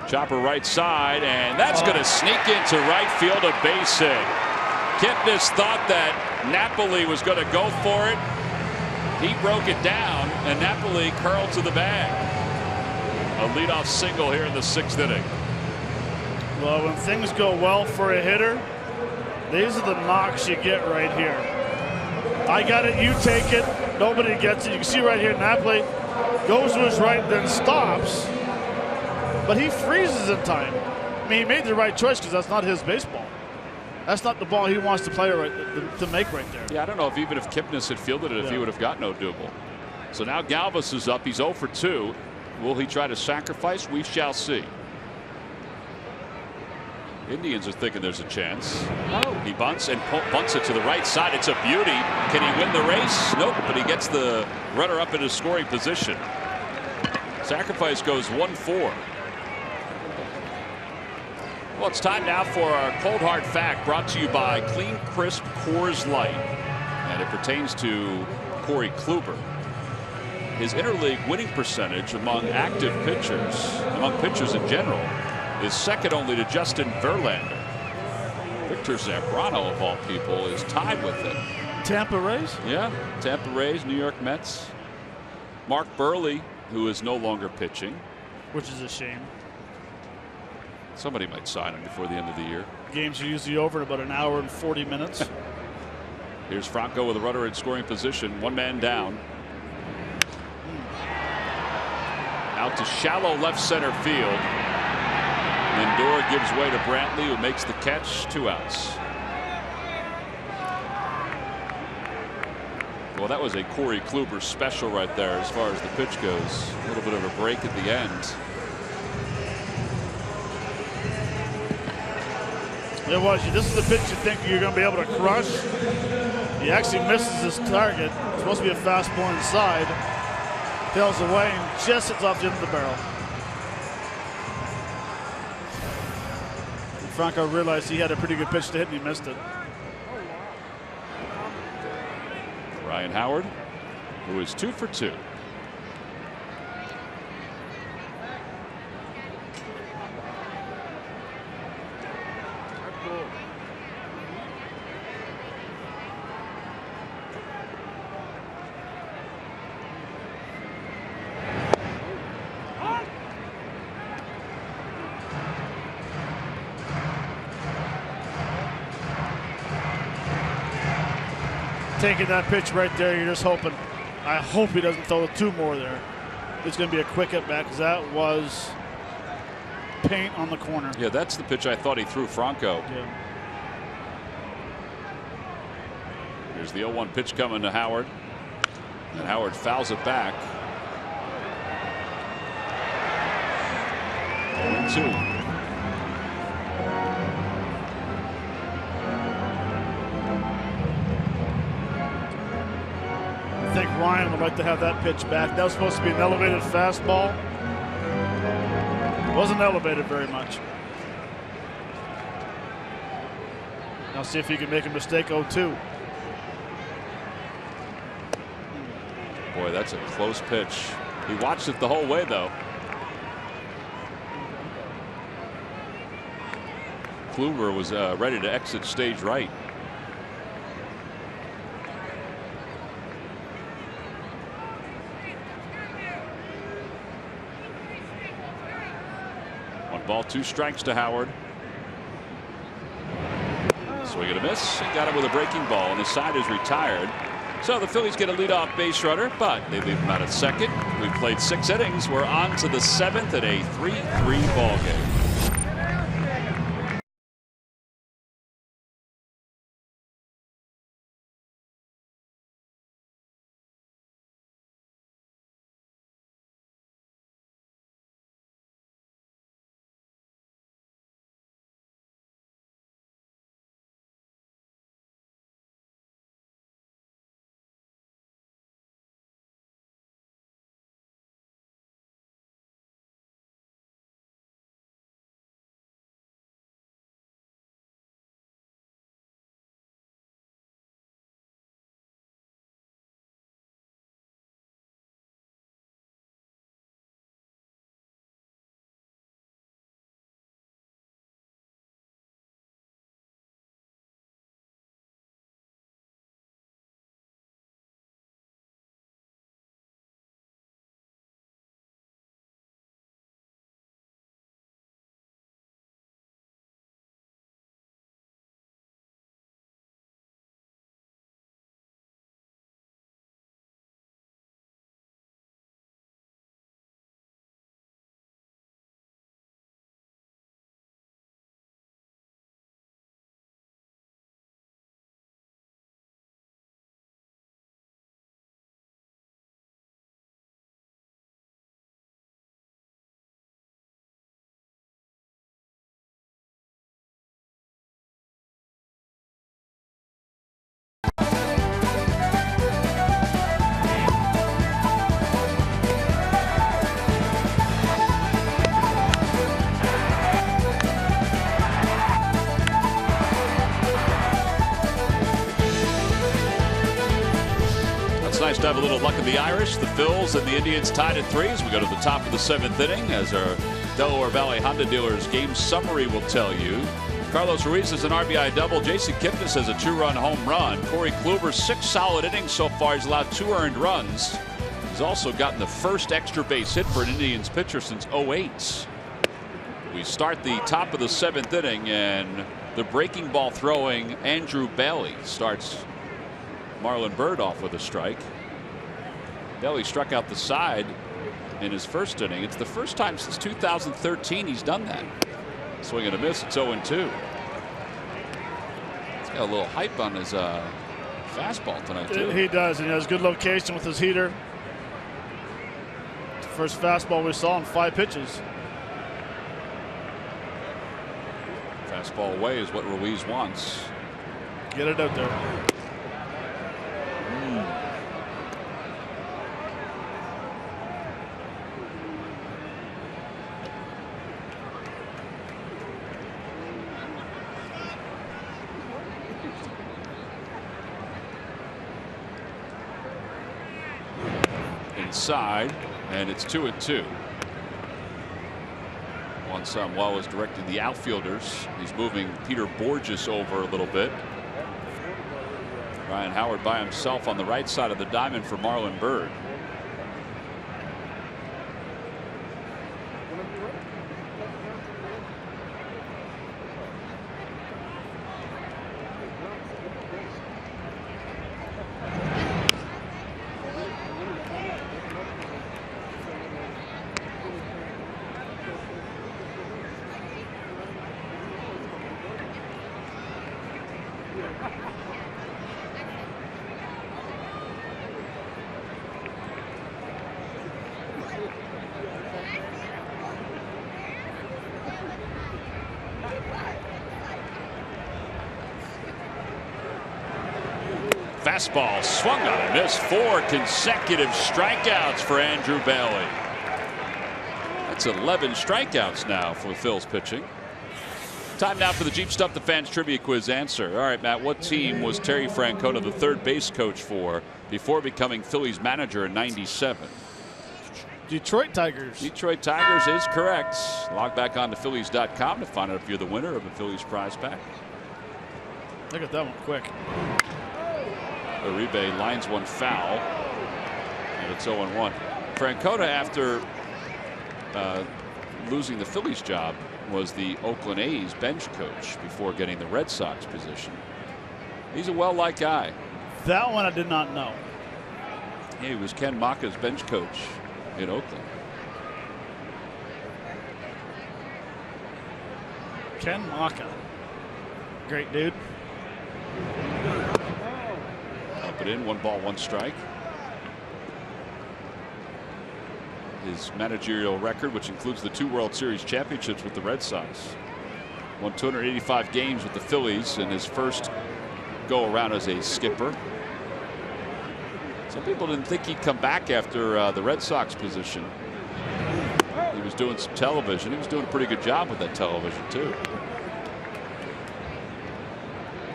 Chopper right side, and that's going to sneak into right field, a base hit. Kipnis thought that Napoli was going to go for it. He broke it down, and Napoli curled to the bag. A leadoff single here in the 6th inning.
Well, when things go well for a hitter, these are the knocks you get right here. I got it, you take it, nobody gets it. You can see right here, Napoli goes to his right, then stops. But he freezes in time. I mean, he made the right choice because that's not his baseball. That's not the ball he wants to play to make right there.
Yeah, I don't know if even if Kipnis had fielded it, if he would have got no double. So now Galvis is up. He's 0 for 2. Will he try to sacrifice? We shall see. Indians are thinking there's a chance. He bunts and bunts it to the right side. It's a beauty. Can he win the race? Nope, but he gets the runner up in his scoring position. Sacrifice goes 1-4. Well, it's time now for our Cold Hard Fact, brought to you by Clean Crisp Coors Light. And it pertains to Corey Kluber. His interleague winning percentage among active pitchers, among pitchers in general, is second only to Justin Verlander. Victor Zambrano, of all people, is tied with it.
Tampa Rays?
Yeah, Tampa Rays, New York Mets. Mark Burley, who is no longer pitching.
Which is a shame.
Somebody might sign him before the end of the year.
Games are usually over in about an hour and 40 minutes.
Here's Franco with a runner in scoring position. One man down. Out to shallow left center field. Lindor gives way to Brantley, who makes the catch. 2 outs. Well, that was a Corey Kluber special right there as far as the pitch goes. A little bit of a break at the end.
It was. This is the pitch you think you're going to be able to crush. He actually misses his target. It's supposed to be a fastball inside. Tails away and just hits off the end of the barrel. And Franco realized he had a pretty good pitch to hit and he missed it.
Ryan Howard, who is 2 for 2.
Taking that pitch right there, you're just hoping. I hope he doesn't throw 2 more there. It's going to be a quick at bat because that was paint on the corner.
Yeah, that's the pitch I thought he threw Franco.
Yeah.
Here's the 0-1 pitch coming to Howard. And Howard fouls it back. 0-2.
I think Ryan would like to have that pitch back. That was supposed to be an elevated fastball. It wasn't elevated very much. Now see if he can make a mistake 0-2.
Boy, that's a close pitch. He watched it the whole way, though. Kluber was ready to exit stage right. Ball, 2 strikes to Howard. Swing and a miss. He got it with a breaking ball, and the side is retired. So the Phillies get a leadoff base runner, but they leave him out at second. We've played 6 innings. We're on to the 7th at a 3-3 ball game. Nice to have a little luck in the Irish. The Phils and the Indians tied at 3 as we go to the top of the 7th inning. As our Delaware Valley Honda dealers game summary will tell you, Carlos Ruiz has an RBI double. Jason Kipnis has a 2-run home run. Corey Kluber 6 solid innings so far. He's allowed 2 earned runs. He's also gotten the first extra base hit for an Indians pitcher since '08. We start the top of the 7th inning, and the breaking ball throwing Andrew Bailey starts Marlon Byrd off with a strike. Bailey struck out the side in his first inning. It's the first time since 2013 he's done that. Swing and a miss. It's 0-2. He's got a little hype on his fastball tonight too.
He does, and he has good location with his heater. It's the first fastball we saw in 5 pitches.
Fastball away is what Ruiz wants.
Get it out there.
Inside, and it's 2-2. Juan Samuel is directing the outfielders. He's moving Peter Borges over a little bit. Ryan Howard by himself on the right side of the diamond for Marlon Byrd. Fastball swung on and missed. 4 consecutive strikeouts for Andrew Bailey. That's 11 strikeouts now for Phil's pitching. Time now for the Jeep Stuff the Fans Trivia Quiz answer. All right, Matt, what team was Terry Francona the third base coach for before becoming Phillies manager in '97?
Detroit Tigers.
Detroit Tigers is correct. Log back on to Phillies.com to find out if you're the winner of the Phillies prize pack.
Look at that one quick.
Uribe lines one foul, and it's 0-1. Francona, after losing the Phillies job was the Oakland A's bench coach before getting the Red Sox position. He's a well-liked guy.
That one I did not know.
Yeah, he was Ken Maka's bench coach in Oakland.
Ken Maka. Great dude.
Up it in, 1 ball, 1 strike. His managerial record, which includes the 2 World Series championships with the Red Sox. Won 285 games with the Phillies in his first go around as a skipper. Some people didn't think he'd come back after the Red Sox position. He was doing some television. He was doing a pretty good job with that television too.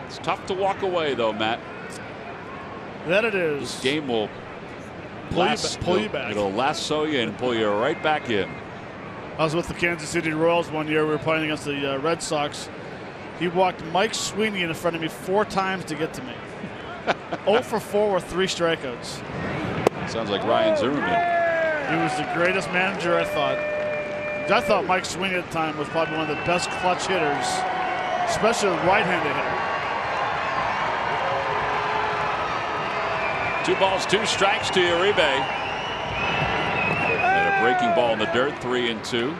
It's tough to walk away though, Matt.
That it is.
This game will
pull you back.
It'll lasso you and pull you right back in.
I was with the Kansas City Royals one year. We were playing against the Red Sox. He walked Mike Sweeney in front of me 4 times to get to me. 0 for 4 with 3 strikeouts.
Sounds like Ryan Zimmerman.
He was the greatest manager, I thought. I thought Mike Sweeney at the time was probably one of the best clutch hitters, especially a right-handed hitter.
2 balls, 2 strikes to Uribe. And a breaking ball in the dirt, 3-2.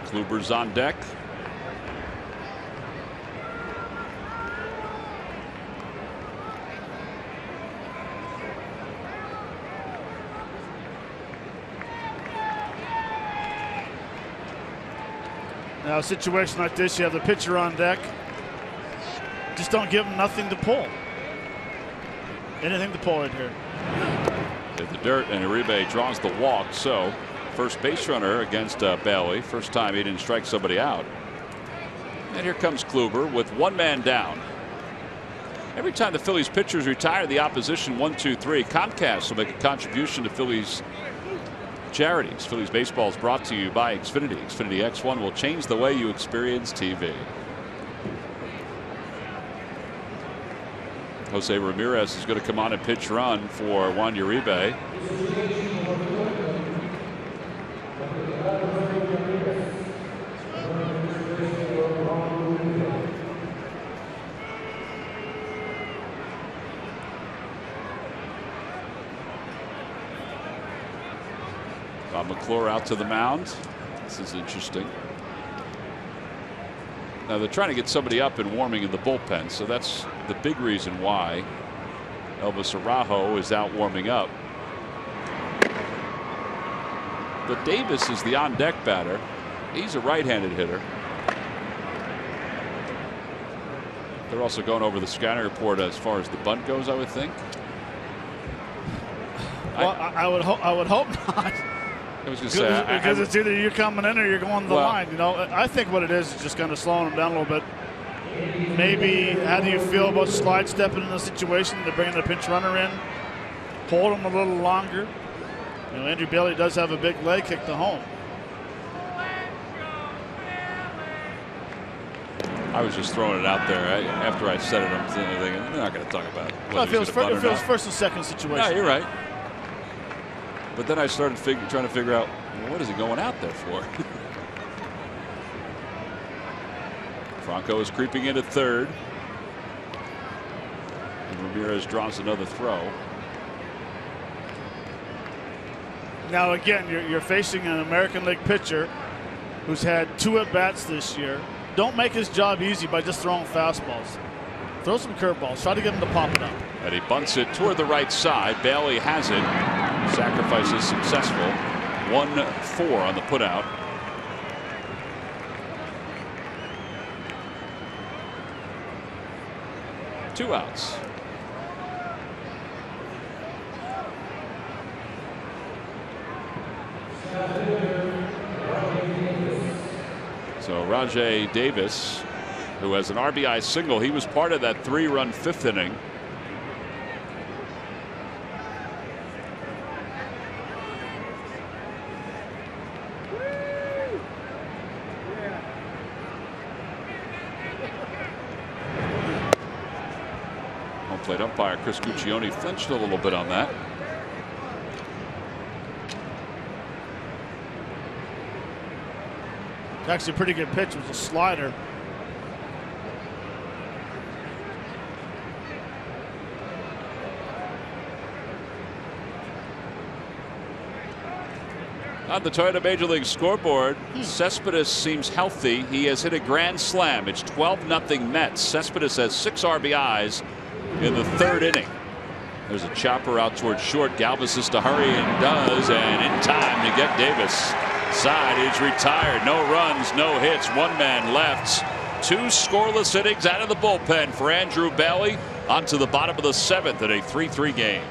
Kluber's on deck.
Now, a situation like this, you have the pitcher on deck. Just don't give him nothing to pull. Anything to pull in here.
Hit the dirt, and Uribe draws the walk. So, first base runner against Bailey. First time he didn't strike somebody out. And here comes Kluber with 1 man down. Every time the Phillies pitchers retire the opposition 1-2-3, Comcast will make a contribution to Phillies charities. Phillies baseball is brought to you by Xfinity. Xfinity X1 will change the way you experience TV. Jose Ramirez is going to come on and pitch run for Juan Uribe. Bob McClure out to the mound. This is interesting. Now they're trying to get somebody up and warming in the bullpen, so that's the big reason why Elvis Araujo is out warming up. But Davis is the on-deck batter. He's a right-handed hitter. They're also going over the scouting report as far as the bunt goes, I would think.
Well, I would hope not.
I was going to say,
because it's either you're coming in or you're going to the line. You know, I think what it is just kind of slowing them down a little bit. Maybe how do you feel about slide stepping in the situation? They're bringing the pinch runner in, hold him a little longer. You know, Andrew Bailey does have a big leg kick to home.
I was just throwing it out there. After I said it, I'm thinking they're not going to talk about it.
Well, if it was first and second situation.
No, you're right. But then I started trying to figure out, well, what is he going out there for? Franco is creeping in at third. And Ramirez draws another throw.
Now again, you're facing an American League pitcher who's had 2 at-bats this year. Don't make his job easy by just throwing fastballs. Throw some curveballs. Try to get him to pop it up.
And he bunts it toward the right side. Bailey has it. Sacrifice is successful. 1-4 on the putout. Two outs. So Rajai Davis, who has an RBI single, he was part of that 3-run 5th inning. Plate umpire Chris Guccione flinched a little bit on that.
Actually, a pretty good pitch. It was a slider.
On the Toyota Major League scoreboard, Cespedes seems healthy. He has hit a grand slam. It's 12-0 Mets. Cespedes has 6 RBIs in the 3rd inning. There's a chopper out towards short. Galvis is to hurry and does, and in time to get Davis. Side is retired. No runs, no hits. 1 man left. 2 scoreless innings out of the bullpen for Andrew Bailey. On to the bottom of the 7th in a 3-3 game.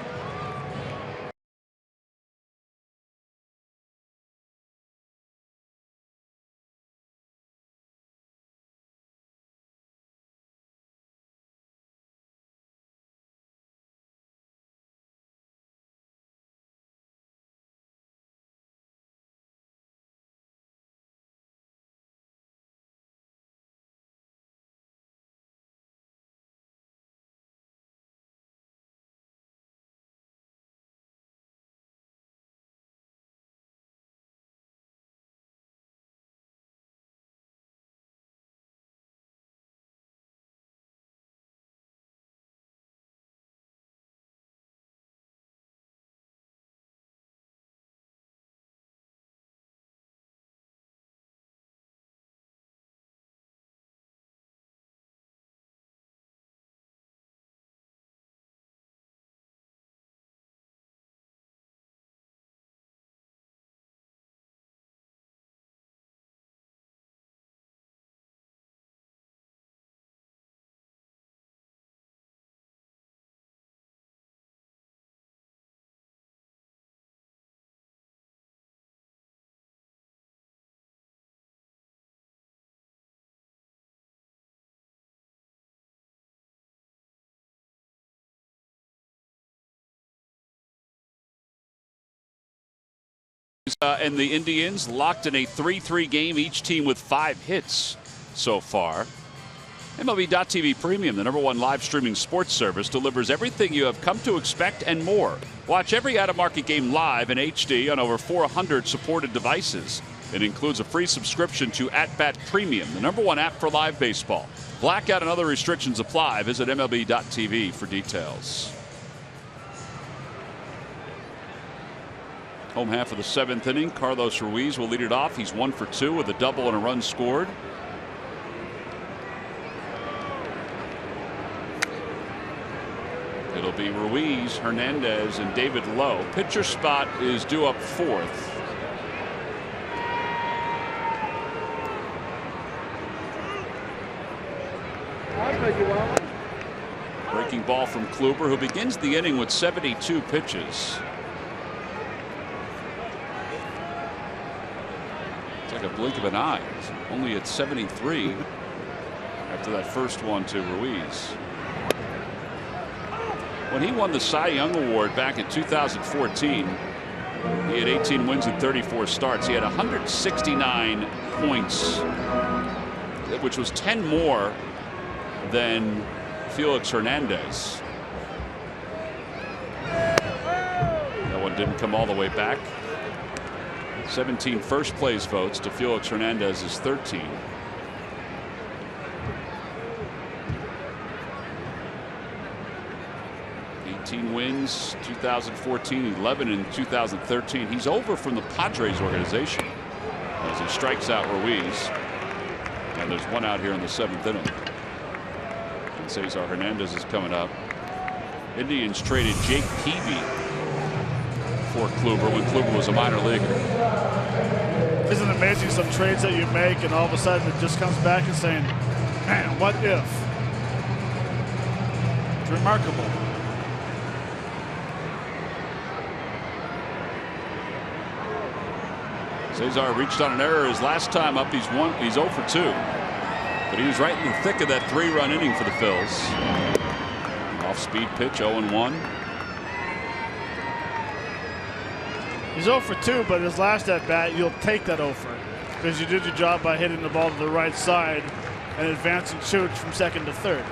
And the Indians locked in a 3-3 game, each team with 5 hits so far. MLB.TV Premium, the #1 live streaming sports service, delivers everything you have come to expect and more. Watch every out-of-market game live in HD on over 400 supported devices. It includes a free subscription to At-Bat Premium, the #1 app for live baseball. Blackout and other restrictions apply. Visit MLB.TV for details. Home half of the 7th inning. Carlos Ruiz will lead it off. He's 1 for 2 with a double and a run scored. It'll be Ruiz, Hernandez, and David Lowe. Pitcher spot is due up 4th. Breaking ball from Kluber, who begins the inning with 72 pitches. Like a blink of an eye. Only at 73 after that first one to Ruiz. When he won the Cy Young Award back in 2014, he had 18 wins and 34 starts. He had 169 points, which was 10 more than Felix Hernandez. That one didn't come all the way back. 17 first place votes to Felix Hernandez's 13. Wins 2014, 11 in 2013. He's over from the Padres organization as he strikes out Ruiz, and there's 1 out here in the 7th inning. And Cesar Hernandez is coming up. Indians traded Jake Peavy for Kluber when Kluber was a minor leaguer.
Isn't it amazing some trades that you make and all of a sudden it just comes back and saying, man, what if? It's remarkable.
Cesar reached on an error his last time up. He's 0 for 2. But he was right in the thick of that 3-run inning for the Phils. Off-speed pitch, 0-1.
He's 0 for 2, but his last at-bat, you'll take that over because you did your job by hitting the ball to the right side and advancing shoots from 2nd to 3rd.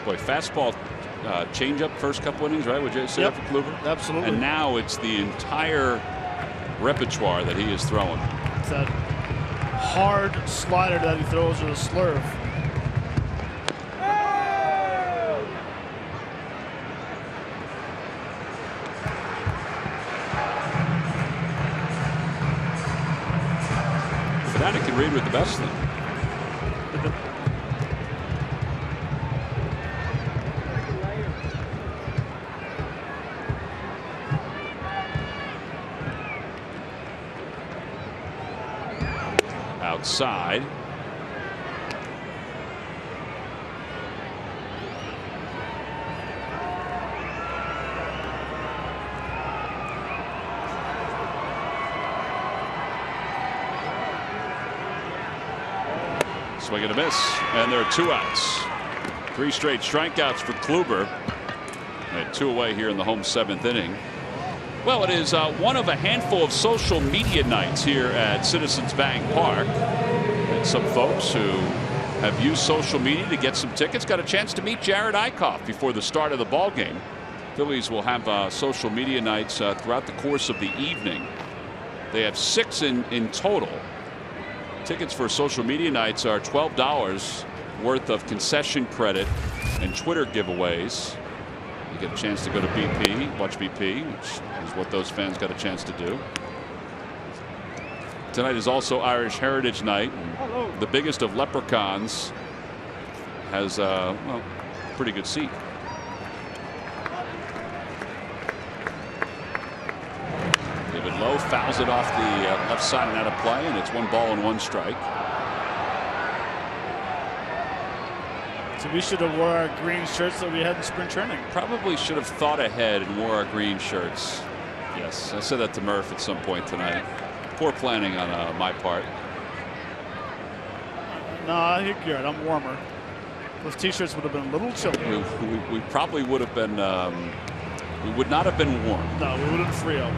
Boy, fastball, changeup first couple innings, right? Would you say that for Kluber?
Absolutely.
And now it's the entire repertoire that he is throwing.
It's that hard slider that he throws with a slurve.
Fanatic can read with the best thing. Outside. Swing and a miss, and there are 2 outs. 3 straight strikeouts for Kluber. And 2 away here in the home 7th inning. Well, it is one of a handful of social media nights here at Citizens Bank Park. And some folks who have used social media to get some tickets got a chance to meet Jared Eickhoff before the start of the ball game. Phillies will have social media nights throughout the course of the evening. They have 6 in total. Tickets for social media nights are $12 worth of concession credit and Twitter giveaways. You get a chance to go to BP, watch BP, which is what those fans got a chance to do. Tonight is also Irish Heritage Night. The biggest of leprechauns has a well, pretty good seat. David Lowe fouls it off the left side and out of play, and it's 1 ball and 1 strike.
So we should have wore our green shirts that we had in spring training.
Probably should have thought ahead and wore our green shirts. Yes, I said that to Murph at some point tonight. Poor planning on my part.
No, I think you're right. I'm warmer. Those T-shirts would have been a little chilly.
We probably would have been. We would not have been warm.
No, we wouldn't free up.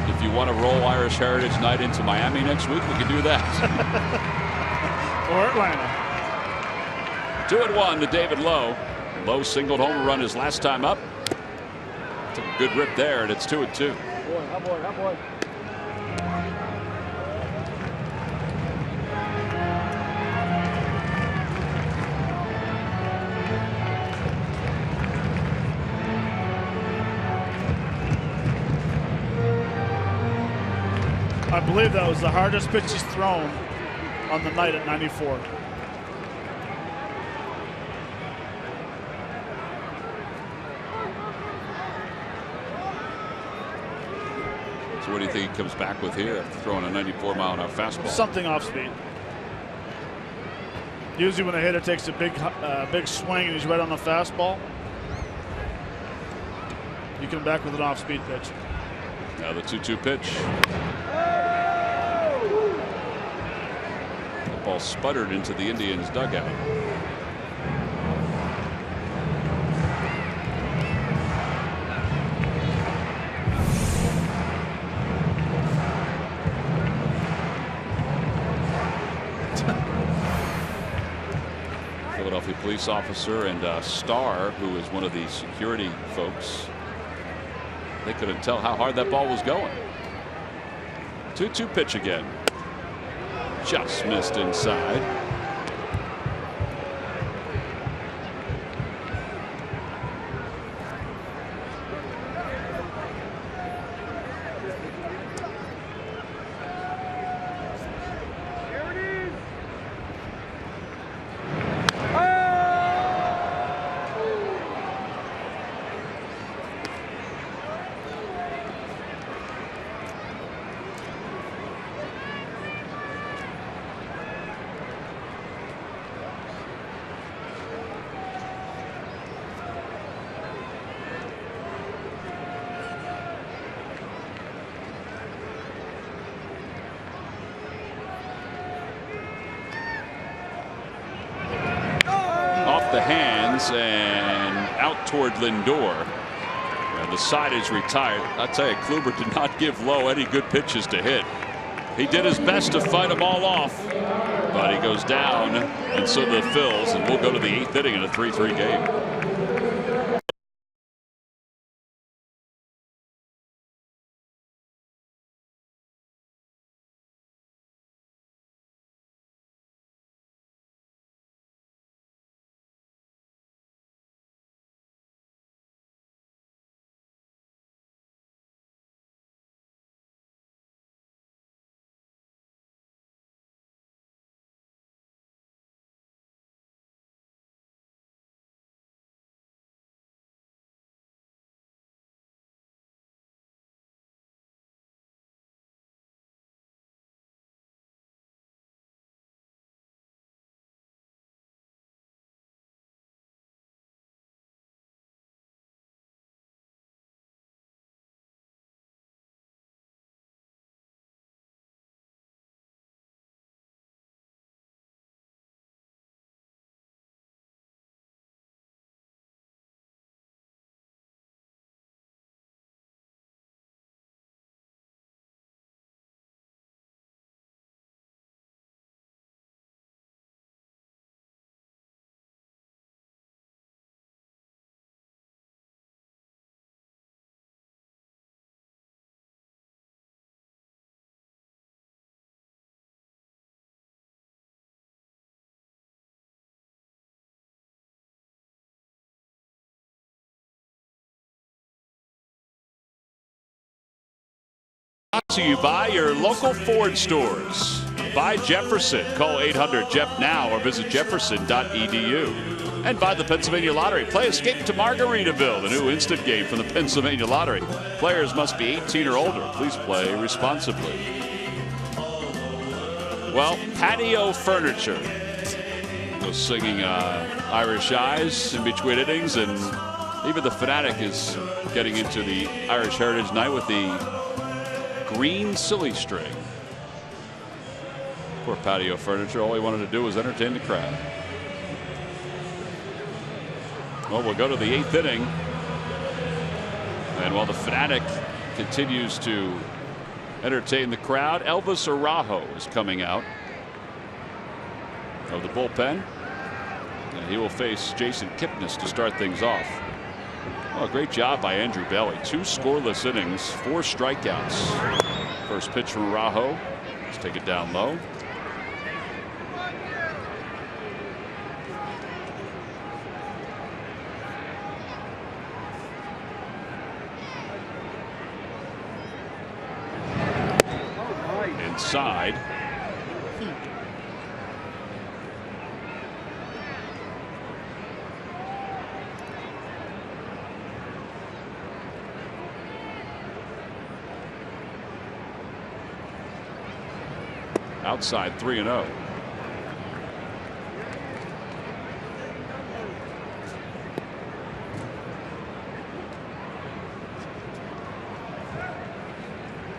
If you want to roll Irish Heritage Night into Miami next week, we can do that.
Or Atlanta.
2-1 to David Lowe. Lowe singled home a run his last time up. Took a good rip there, and it's 2-2.
Hot boy.
I believe that was the hardest pitch he's thrown on the night at 94.
So what do you think he comes back with here after throwing a 94-mile-an-hour fastball?
Something off speed. Usually when a hitter takes a big swing and he's right on the fastball, you come back with an off-speed pitch.
Now the 2-2 pitch. The ball sputtered into the Indians' dugout. Philadelphia police officer and Starr, who is one of the security folks, they couldn't tell how hard that ball was going. 2-2 pitch again. Just missed inside. The hands and out toward Lindor. And the side is retired. I'll tell you, Kluber did not give Lowe any good pitches to hit. He did his best to fight them all off, but he goes down, and so do the Phils, and we'll go to the 8th inning in a 3-3 game. Brought to you by your local Ford stores. By Jefferson. Call 800-JEF now or visit jefferson.edu. And by the Pennsylvania Lottery. Play Escape to Margaritaville, the new instant game from the Pennsylvania Lottery. Players must be 18 or older. Please play responsibly. Well, Patio Furniture was singing Irish Eyes in between innings, and even the Fanatic is getting into the Irish Heritage Night with the green silly string. Poor Patio Furniture, all he wanted to do was entertain the crowd. Well, we'll go to the 8th inning, and while the Fanatic continues to entertain the crowd, Elvis Araujo is coming out of the bullpen, and he will face Jason Kipnis to start things off. Well, great job by Andrew Bailey. 2 scoreless innings, 4 strikeouts. First pitch from Araujo. Let's take it down low. Inside. Outside 3-0.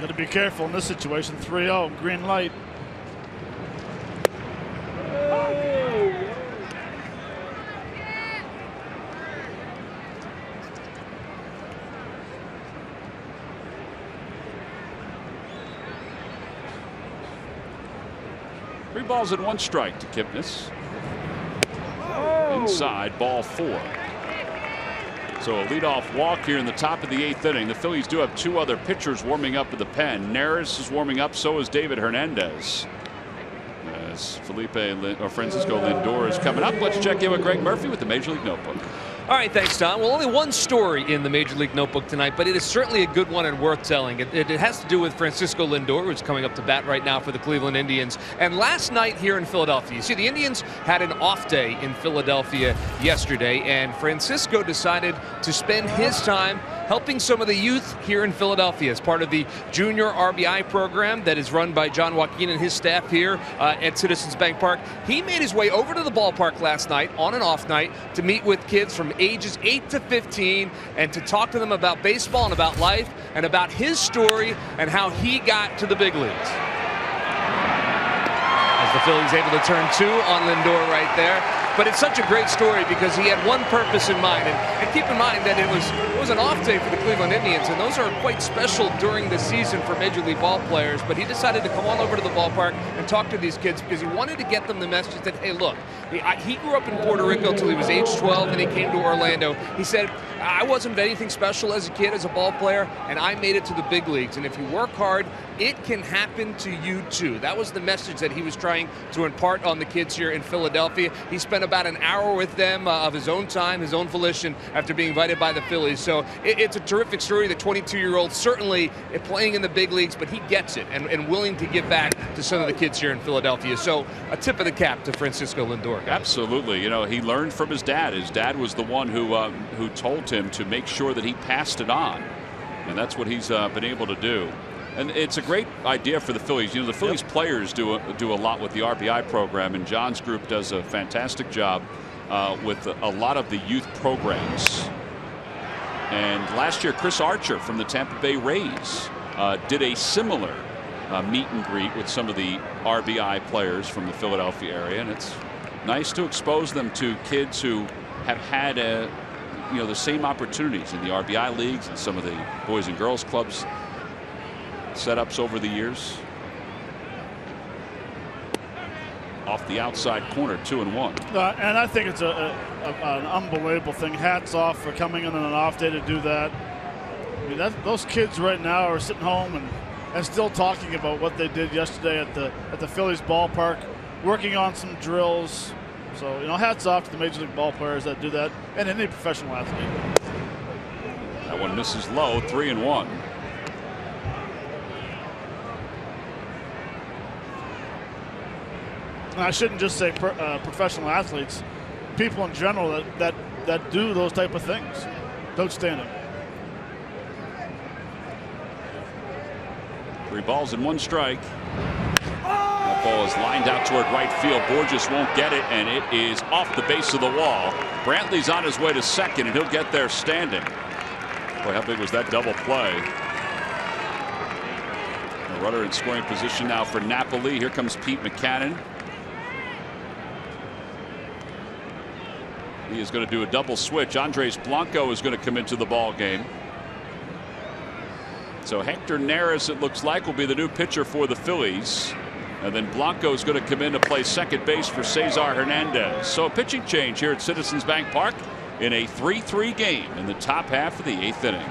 Got to be careful in this situation. 3-0, green light.
Three balls and 1 strike to Kipnis. Inside, ball 4. So a leadoff walk here in the top of the 8th inning. The Phillies do have 2 other pitchers warming up at the pen. Neris is warming up, so is David Hernandez. As Francisco Lindor is coming up. Let's check in with Greg Murphy with the Major League Notebook.
All right, thanks, Tom. Well, only one story in the Major League Notebook tonight, but it is certainly a good one and worth telling. It has to do with Francisco Lindor, who's coming up to bat right now for the Cleveland Indians. And last night here in Philadelphia, you see, the Indians had an off day in Philadelphia yesterday, and Francisco decided to spend his time helping some of the youth here in Philadelphia as part of the junior RBI program that is run by John Joaquin and his staff here at Citizens Bank Park. He made his way over to the ballpark last night on an off night to meet with kids from ages 8 to 15 and to talk to them about baseball and about life and about his story and how he got to the big leagues. As the Phillies able to turn 2 on Lindor right there. But it's such a great story because he had one purpose in mind. And keep in mind that it was an off day for the Cleveland Indians, and those are quite special during the season for Major League ball players. But he decided to come on over to the ballpark and talk to these kids because he wanted to get them the message that, hey, look, he grew up in Puerto Rico until he was age 12, and he came to Orlando. He said, I wasn't anything special as a kid, as a ball player, and I made it to the big leagues. And if you work hard, it can happen to you too. That was the message that he was trying to impart on the kids here in Philadelphia. He spent about an hour with them of his own time, his own volition, after being invited by the Phillies. So it's a terrific story. The 22-year-old certainly playing in the big leagues, but he gets it and willing to give back to some of the kids here in Philadelphia. So a tip of the cap to Francisco Lindor.
Absolutely. You know, he learned from his dad. His dad was the one who told him to make sure that he passed it on, and that's what he's been able to do. And it's a great idea for the Phillies. You know, the Phillies players do a lot with the RBI program, and John's group does a fantastic job with a lot of the youth programs. And last year, Chris Archer from the Tampa Bay Rays did a similar meet and greet with some of the RBI players from the Philadelphia area, and it's nice to expose them to kids who have had the same opportunities in the RBI leagues and some of the Boys and Girls Clubs setups over the years. Off the outside corner, 2-1.
And I think it's an unbelievable thing. Hats off for coming in on an off day to do that. I mean, those kids right now are sitting home and still talking about what they did yesterday at the Phillies ballpark, working on some drills. So, you know, hats off to the Major League ball players that do that, and any professional athlete.
That one misses low, 3-1.
And I shouldn't just say professional athletes, people in general that do those type of things. Outstanding.
3 balls and 1 strike. That ball is lined out toward right field. Borges won't get it, and it is off the base of the wall. Brantley's on his way to second, and he'll get there standing. Boy, how big was that double play? A runner in scoring position now for Napoli. Here comes Pete Mackanin. He is going to do a double switch. Andres Blanco is going to come into the ball game. So Hector Neris, it looks like, will be the new pitcher for the Phillies. And then Blanco is going to come in to play second base for Cesar Hernandez. So a pitching change here at Citizens Bank Park in a 3-3 game in the top half of the 8th inning.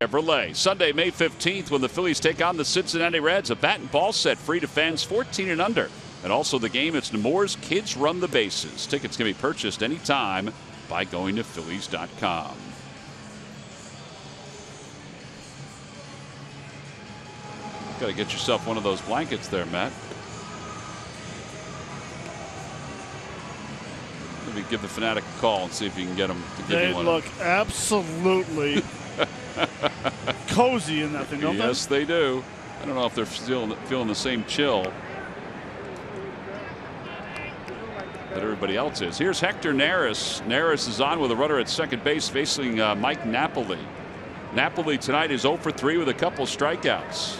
Chevrolet. Sunday, May 15th, when the Phillies take on the Cincinnati Reds. A bat and ball set free to fans 14 and under. And also the game, it's Nemours Kids Run the Bases. Tickets can be purchased anytime by going to Phillies.com. Got to get yourself one of those blankets there, Matt. Maybe give the Fanatic a call and see if you can get them to give you one.
They look absolutely cozy in that thing, don't they?
Yes, they do. I don't know if they're still feeling the same chill that everybody else is. Here's Hector Neris. Neris is on with a runner at second base facing Mike Napoli. Napoli tonight is 0 for 3 with a couple strikeouts.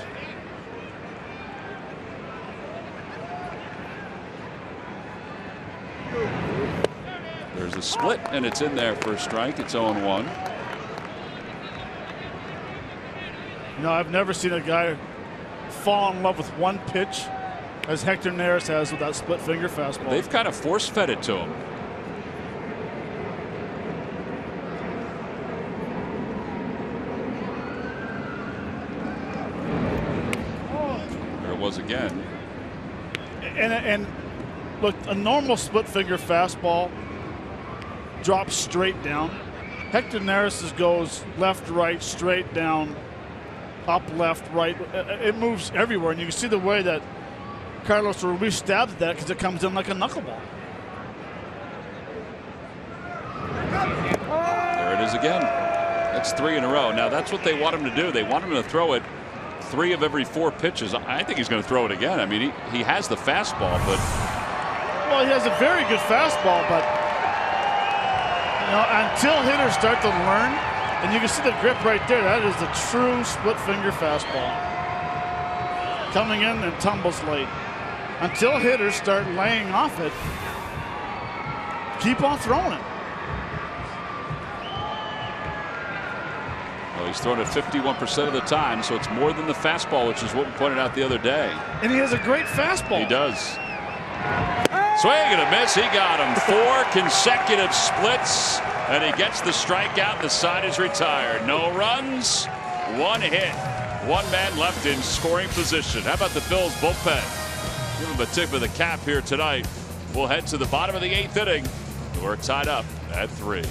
There's a split, and it's in there for a strike. It's 0-1.
No, I've never seen a guy fall in love with one pitch as Hector Neris has with that split finger fastball.
They've kind of force fed it to him. There it was again.
And look, a normal split finger fastball drops straight down. Hector Neris's goes left, right, straight down, up, left, right. It moves everywhere, and you can see the way that Carlos Ruiz stabs at that because it comes in like a knuckleball.
There it is again. That's 3 in a row. Now that's what they want him to do. They want him to throw it 3 of every 4 pitches. I think he's going to throw it again. I mean, he has the fastball, but
well, he has a very good fastball, but you know, until hitters start to learn, and you can see the grip right there. That is the true split finger fastball. Coming in and tumbles late. Until hitters start laying off it, keep on throwing it.
well, he's thrown it 51% of the time, so it's more than the fastball, which is what we pointed out the other day.
And he has a great fastball.
He does. Swing and a miss. He got him 4 consecutive splits, and he gets the strikeout. The side is retired. No runs, 1 hit. 1 man left in scoring position. How about the Phillies bullpen? Give him a tip of the cap here tonight. We'll head to the bottom of the 8th inning. We're tied up at 3.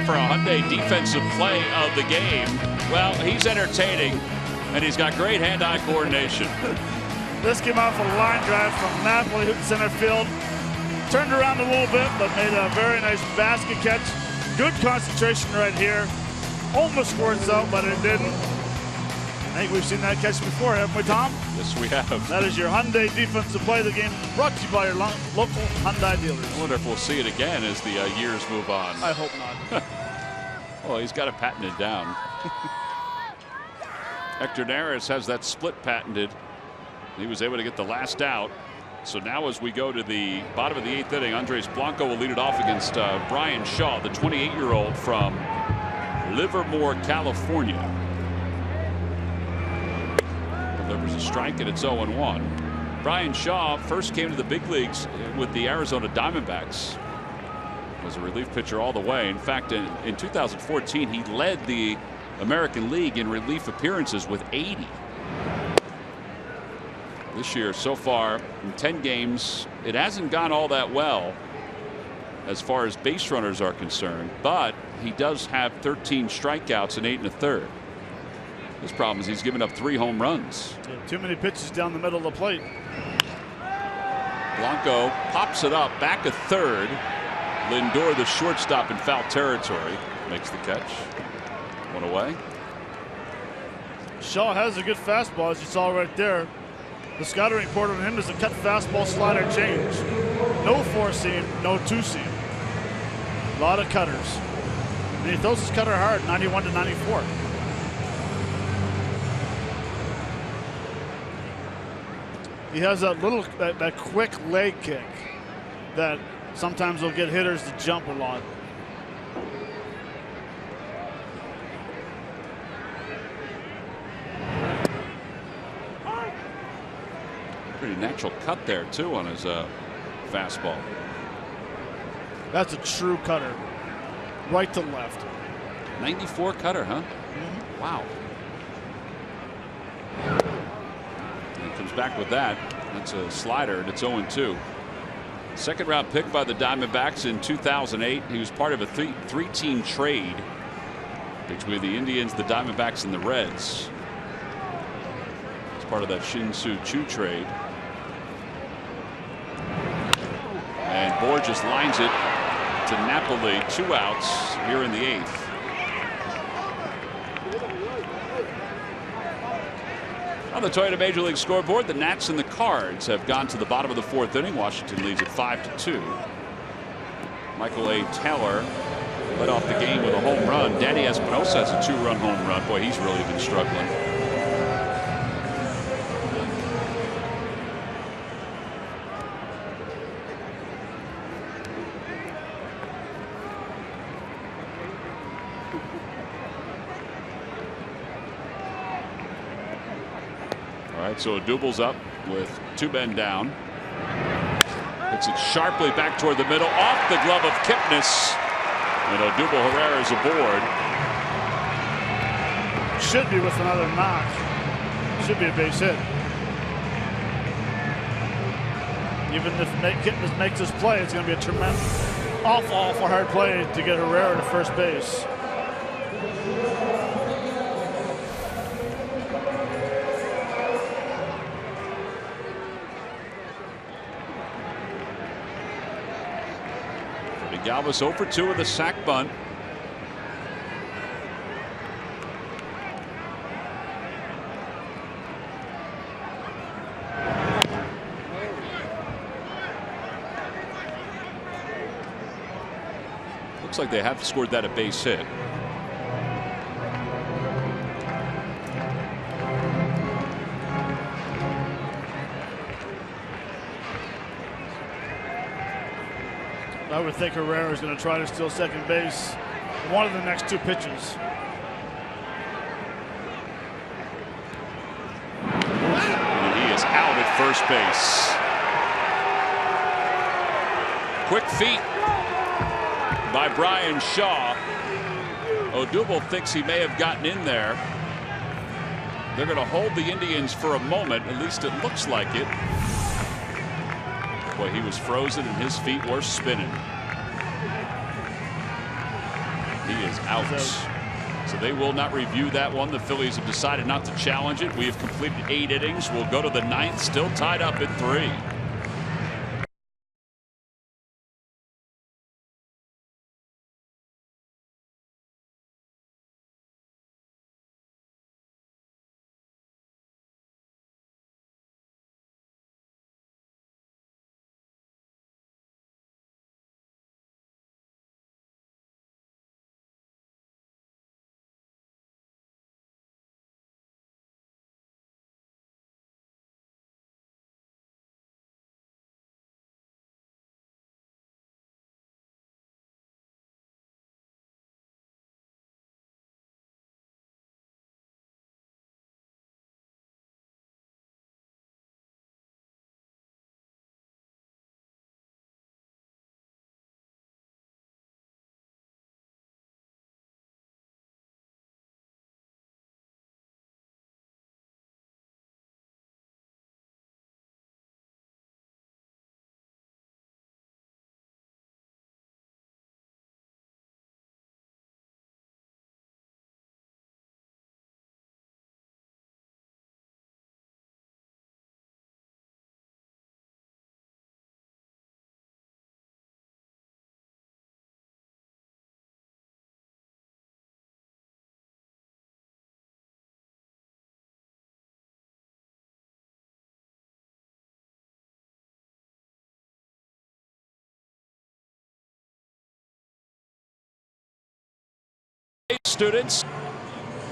For a Hyundai defensive play of the game. Well, he's entertaining, and he's got great hand-eye coordination.
This came off a line drive from Napoli, who center field. Turned around a little bit, but made a very nice basket catch. Good concentration right here. Almost squirts out, but it didn't. I think we've seen that catch before, haven't we, Tom?
Yes, we have.
That is your Hyundai defensive play of the game, brought to you by your local Hyundai dealers.
I wonder if we'll see it again as the years move on.
I hope not.
Well, he's got it patented down. Hector Neris has that split patented. He was able to get the last out. So now as we go to the bottom of the 8th inning, Andres Blanco will lead it off against Brian Shaw, the 28-year-old from Livermore, California. Delivers a strike, and it's 0-1. Brian Shaw first came to the big leagues with the Arizona Diamondbacks. was a relief pitcher all the way. In fact, in 2014, he led the American League in relief appearances with 80. This year, so far, in 10 games, it hasn't gone all that well as far as base runners are concerned, but he does have 13 strikeouts and 8 1/3. His problem is he's given up 3 home runs.
Yeah, too many pitches down the middle of the plate.
Blanco pops it up back a third. Lindor, the shortstop, in foul territory, makes the catch. 1 away.
Shaw has a good fastball, as you saw right there. The scouting report on him is a cut fastball slider change. No 4-seam, no 2-seam. A lot of cutters. And he throws his cutter hard, 91 to 94. He has that quick leg kick that sometimes will get hitters to jump a lot.
Pretty natural cut there too on his fastball.
That's a true cutter, right to left.
94 cutter, huh? Wow. And he comes back with that. That's a slider, and it's 0-2. Second round pick by the Diamondbacks in 2008. He was part of a three-team trade between the Indians, the Diamondbacks, and the Reds. It's part of that Shin-Soo Choo trade. And Borges lines it to Napoli, 2 outs here in the 8th. On the Toyota Major League scoreboard, the Nats and the Cards have gone to the bottom of the 4th inning. Washington leads at 5-2. Michael A. Taylor led off the game with a home run. Danny Espinosa has a 2-run home run. Boy, he's really been struggling. So Odubel's up with 2 men down. Hits it sharply back toward the middle, off the glove of Kipnis, and Odubel Herrera is aboard.
Should be with another knock. Should be a base hit. Even if Kipnis makes this play, it's going to be a tremendous, awful hard play to get Herrera to first base.
Galvis 0 for 2 with a sac bunt. Looks like they have scored that a base hit.
I would think Herrera is going to try to steal second base one of the next 2 pitches.
And he is out at first base. Quick feet by Brian Shaw. Odubel thinks he may have gotten in there. They're going to hold the Indians for a moment. At least it looks like it. Boy, he was frozen and his feet were spinning. He is out. So they will not review that one. The Phillies have decided not to challenge it. We have completed 8 innings. We'll go to the 9th, still tied up at 3. Students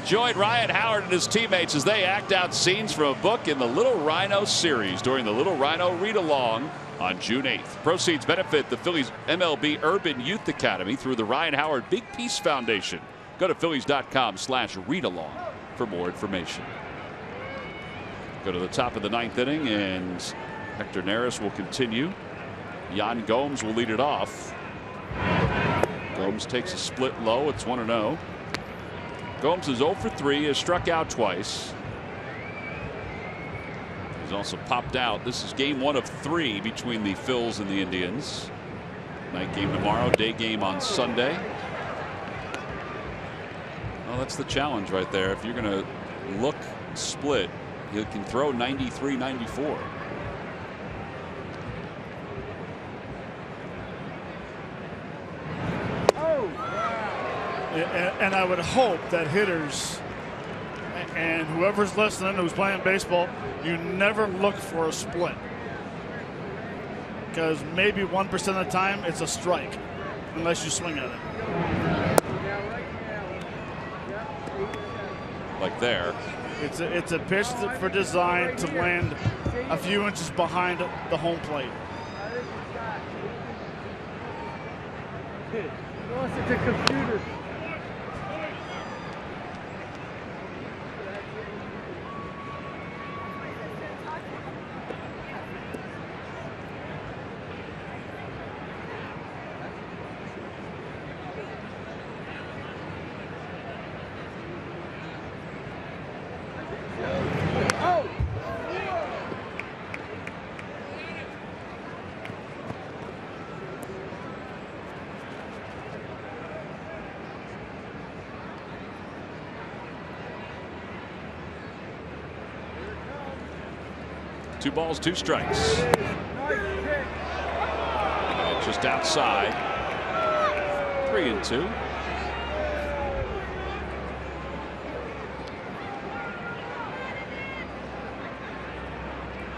join Ryan Howard and his teammates as they act out scenes from a book in the Little Rhino series during the Little Rhino read-along on June 8th. Proceeds benefit the Phillies MLB Urban Youth Academy through the Ryan Howard Big Peace Foundation. Go to Phillies.com/read-along for more information. Go to the top of the 9th inning, and Hector Neris will continue. Yan Gomes will lead it off. Gomes takes a split low. It's 1-0. Gomes is 0 for 3, has struck out twice. He's also popped out. This is game 1 of 3 between the Phils and the Indians. Night game tomorrow, day game on Sunday. Well, that's the challenge right there. If you're going to look split, he can throw 93, 94.
And I would hope that hitters and whoever's listening who's playing baseball, you never look for a split, because maybe 1% of the time it's a strike unless you swing at it.
Like there.
It's a pitch for design to land a few inches behind the home plate.
It's a computer.
Two balls, 2 strikes. Just outside. 3-2.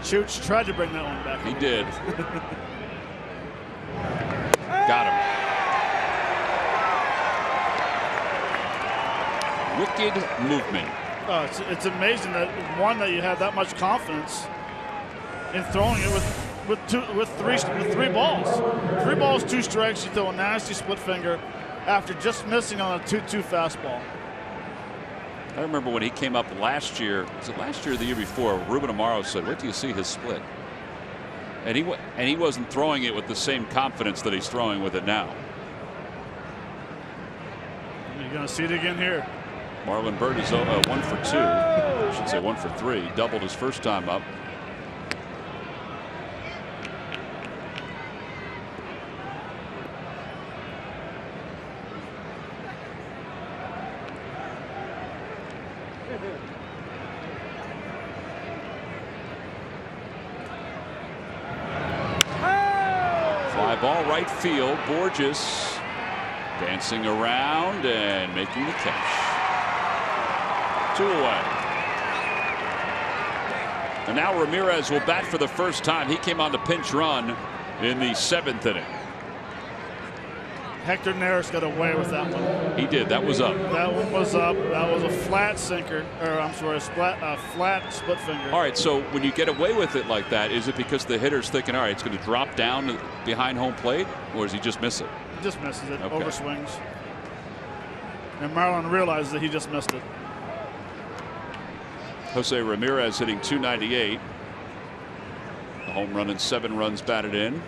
Chooch tried to bring that one back.
He did. Got him. Wicked movement.
Oh, it's amazing that that you have that much confidence in throwing it with three balls. 3 balls, 2 strikes. You throw a nasty split finger after just missing on a 2-2 fastball.
I remember when he came up last year. Was it last year or the year before? Ruben Amaro said, "Wait till you see his split." And he wasn't throwing it with the same confidence that he's throwing with it now.
You're going to see it again here.
Marlon Byrd is 1 for 2. I should say 1 for 3. Doubled his first time up. Ball right field. Borges dancing around and making the catch. 2 away. And now Ramirez will bat for the first time. He came on the pinch run in the 7th inning.
Hector Neris got away with that one.
He did. That was up.
That one was up. That was a flat sinker, or I'm sorry, a flat split finger.
All right, so when you get away with it like that, is it because the hitter's thinking, all right, it's going to drop down behind home plate, or does he just miss it?
He just misses it.
Okay.
Overswings. And Marlon realizes that he just missed it.
Jose Ramirez hitting .298. A home run and 7 runs batted in.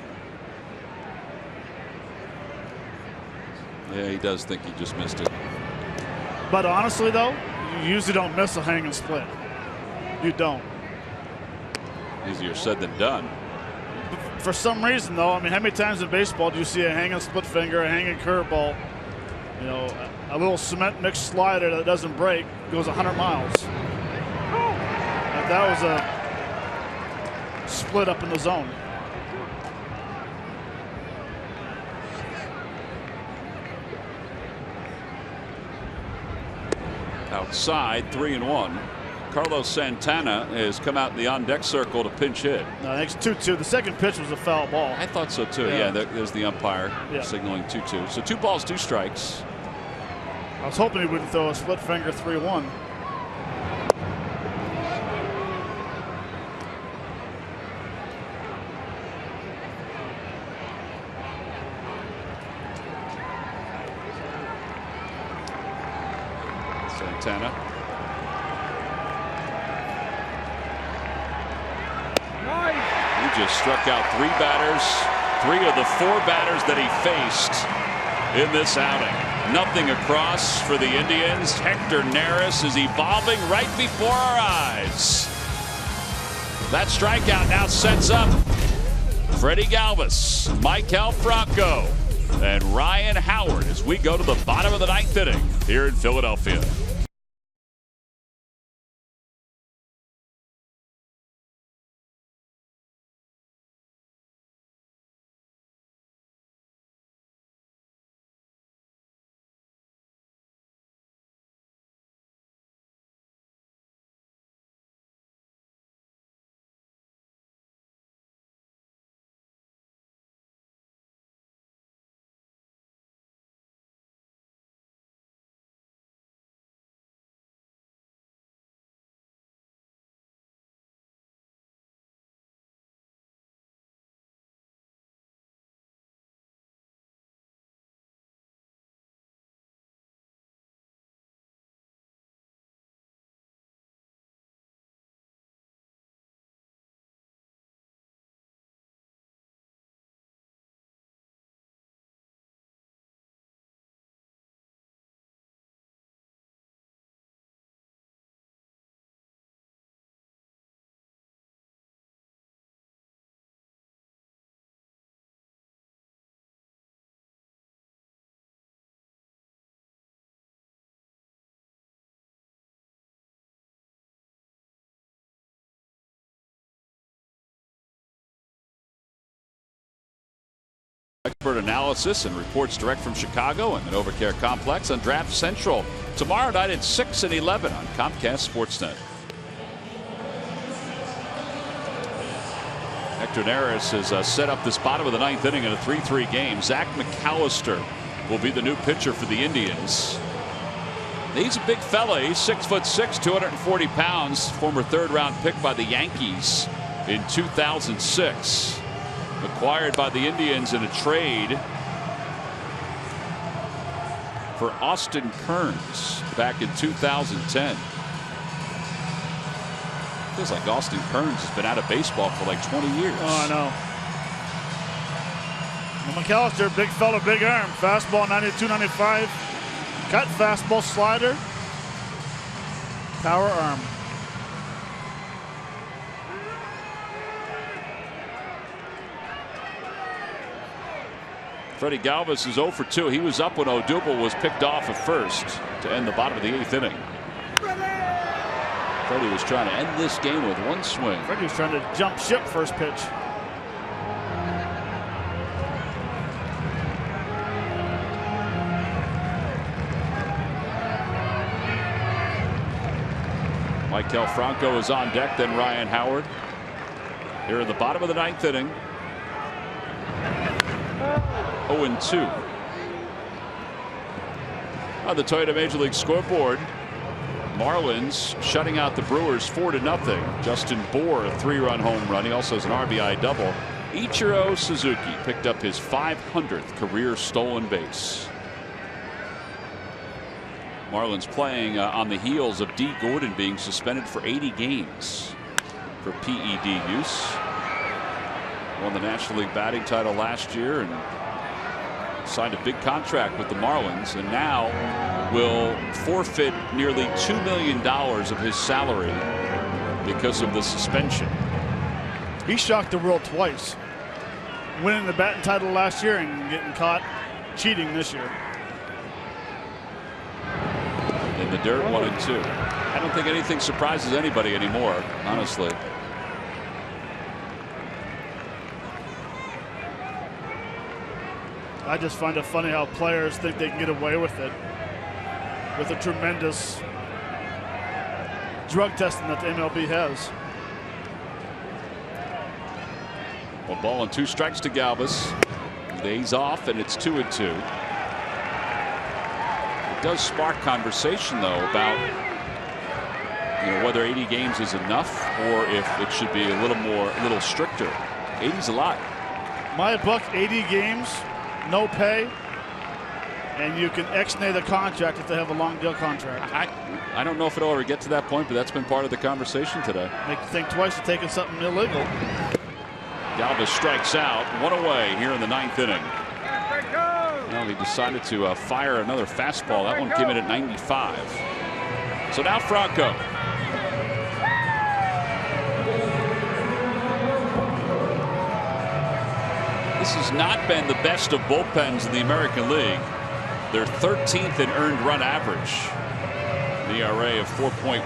Yeah, he does think he just missed it.
But honestly, though, you usually don't miss a hanging split. You don't.
Easier said than done.
For some reason, though, I mean, how many times in baseball do you see a hanging split finger, a hanging curveball, you know, a little cement mixed slider that doesn't break, goes 100 miles? Like that was a split up in the zone.
Outside, 3-1. Carlos Santana has come out in the on-deck circle to pinch hit.
No, it's 2-2. The second pitch was a foul ball.
I thought so too. Yeah, there's the umpire signaling 2-2. So 2 balls, 2 strikes.
I was hoping he wouldn't throw a split finger 3-1.
Santana. He just struck out 3 batters, 3 of the 4 batters that he faced in this outing. Nothing across for the Indians. Hector Neris is evolving right before our eyes. That strikeout now sets up Freddie Galvis, Maikel Franco, and Ryan Howard as we go to the bottom of the 9th inning here in Philadelphia. Expert analysis and reports direct from Chicago and the NovaCare Complex on Draft Central tomorrow night at 6 and 11 on Comcast Sportsnet. Hector Neris has set up this bottom of the 9th inning in a 3-3 game. Zach McAllister will be the new pitcher for the Indians. He's a big fella. He's 6'6", 240 pounds. Former 3rd-round pick by the Yankees in 2006. Acquired by the Indians in a trade for Austin Kearns back in 2010. Feels like Austin Kearns has been out of baseball for like 20 years.
Oh, I know. Well, McAllister, big fella, big arm. Fastball 92, 95. Cut, fastball, slider. Power arm.
Freddie Galvis is 0 for 2. He was up when Odubel was picked off at first to end the bottom of the 8th inning. Freddie was trying to end this game with 1 swing.
Freddie was trying to jump ship first pitch.
Maikel Franco is on deck, then Ryan Howard. Here in the bottom of the 9th inning. 0-2. On the Toyota Major League scoreboard, Marlins shutting out the Brewers 4-0. Justin Bour, a 3-run home run. He also has an RBI double. Ichiro Suzuki picked up his 500th career stolen base. Marlins playing on the heels of D. Gordon being suspended for 80 games for PED use. Won the National League batting title last year and signed a big contract with the Marlins, and now will forfeit nearly $2 million of his salary because of the suspension.
He shocked the world twice, winning the batting title last year and getting caught cheating this year.
In the dirt, 1-2. I don't think anything surprises anybody anymore, honestly.
I just find it funny how players think they can get away with it with a tremendous drug testing that the MLB has.
Well, ball and 2 strikes to Galvis. He's off, and it's 2-2. The does spark conversation, though, about whether 80 games is enough or if it should be a little stricter. 80's a lot.
My book, 80 games, no pay, and you can ex-nay the contract if they have a long deal contract.
I don't know if it'll ever get to that point, but that's been part of the conversation today.
Make you think twice of taking something illegal.
Galvis strikes out, 1 away here in the 9th inning. Well, he decided to fire another fastball. That one came in at 95. So now Franco. This has not been the best of bullpens in the American League. They're 13th in earned run average. The ERA of 4.10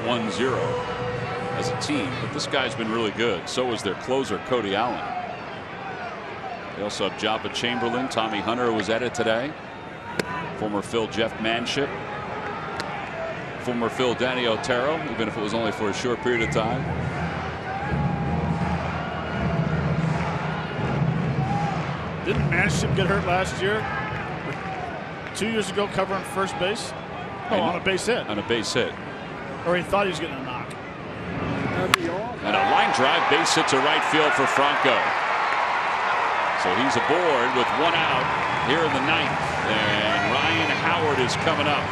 as a team. But this guy's been really good. So is their closer, Cody Allen. They also have Jabba Chamberlain, Tommy Hunter, who was at it today. Former Phil Jeff Manship. Former Phil Danny Otero, even if it was only for a short period of time.
Didn't Manship get hurt last year? 2 years ago, covering first base? Oh, on a base hit.
On a base hit.
Or he thought he was getting a knock.
And a line drive, base hit to right field for Franco. So he's aboard with 1 out here in the 9th. And Ryan Howard is coming up.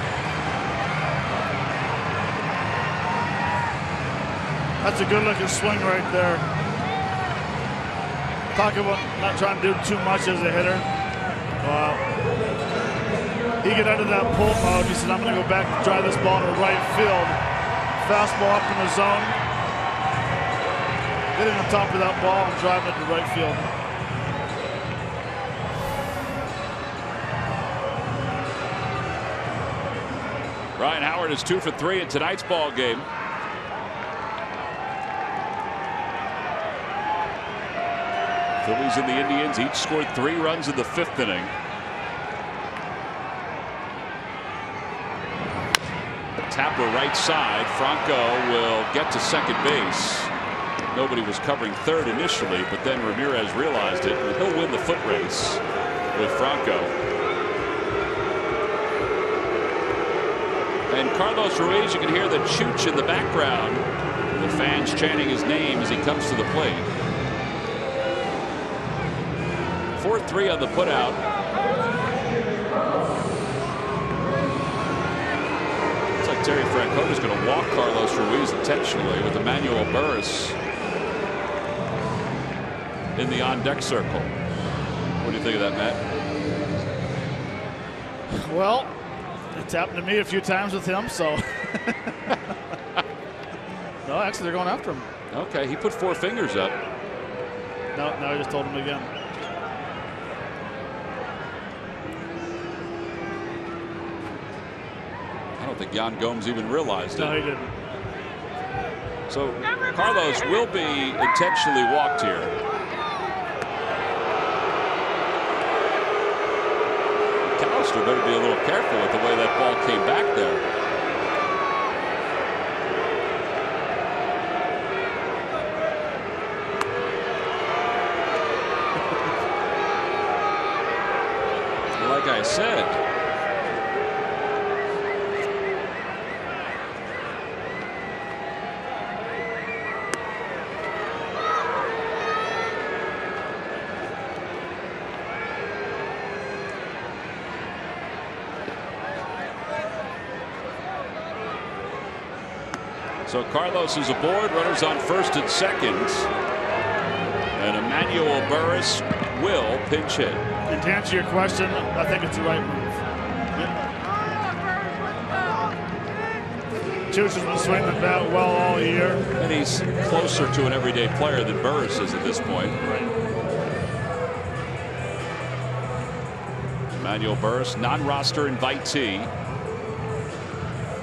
That's a good-looking swing right there. Talk about not trying to do too much as a hitter. Wow. He got out of that pull mode. He said, I'm going to go back and drive this ball to right field. Fastball up in the zone. Getting on top of that ball and driving it to right field.
Ryan Howard is 2 for 3 in tonight's ball game. Phillies and the Indians each scored 3 runs in the 5th inning. Tapper right side. Franco will get to second base. Nobody was covering third initially, but then Ramirez realized it, and he'll win the foot race with Franco. And Carlos Ruiz, you can hear the chooch in the background. The fans chanting his name as he comes to the plate. 4-3 on the putout. Looks like Terry Francona is going to walk Carlos Ruiz intentionally with Emmanuel Burris in the on-deck circle. What do you think of that, Matt?
Well, it's happened to me a few times with him, so. No, actually, they're going after him.
Okay, he put 4 fingers up.
No, I just told him again.
I don't think Yan Gomes even realized it.
No, he didn't.
So Carlos will be intentionally walked here. Callister better be a little careful with the way that ball came back there. Like I said, so Carlos is aboard, runners on first and second, and Emmanuel Burris will pinch hit.
And to answer your question, I think it's the right move. Chooch has been swinging the bat well all year.
And he's closer to an everyday player than Burris is at this point.
Right.
Emmanuel Burris, non-roster invitee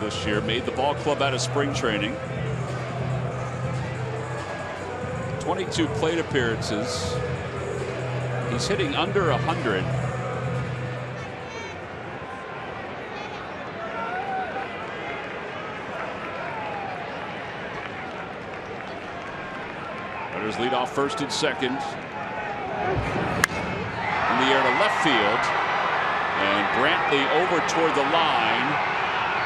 this year, made the ball club out of spring training. 22 plate appearances. He's hitting under 100. Runners lead off first and second. In the air to left field. And Brantley over toward the line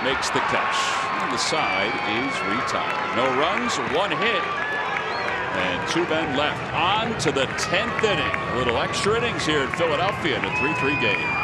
makes the catch. And the side is retired. No runs, 1 hit, and 2 men left. On to the 10th inning. A little extra innings here in Philadelphia in a 3-3 game.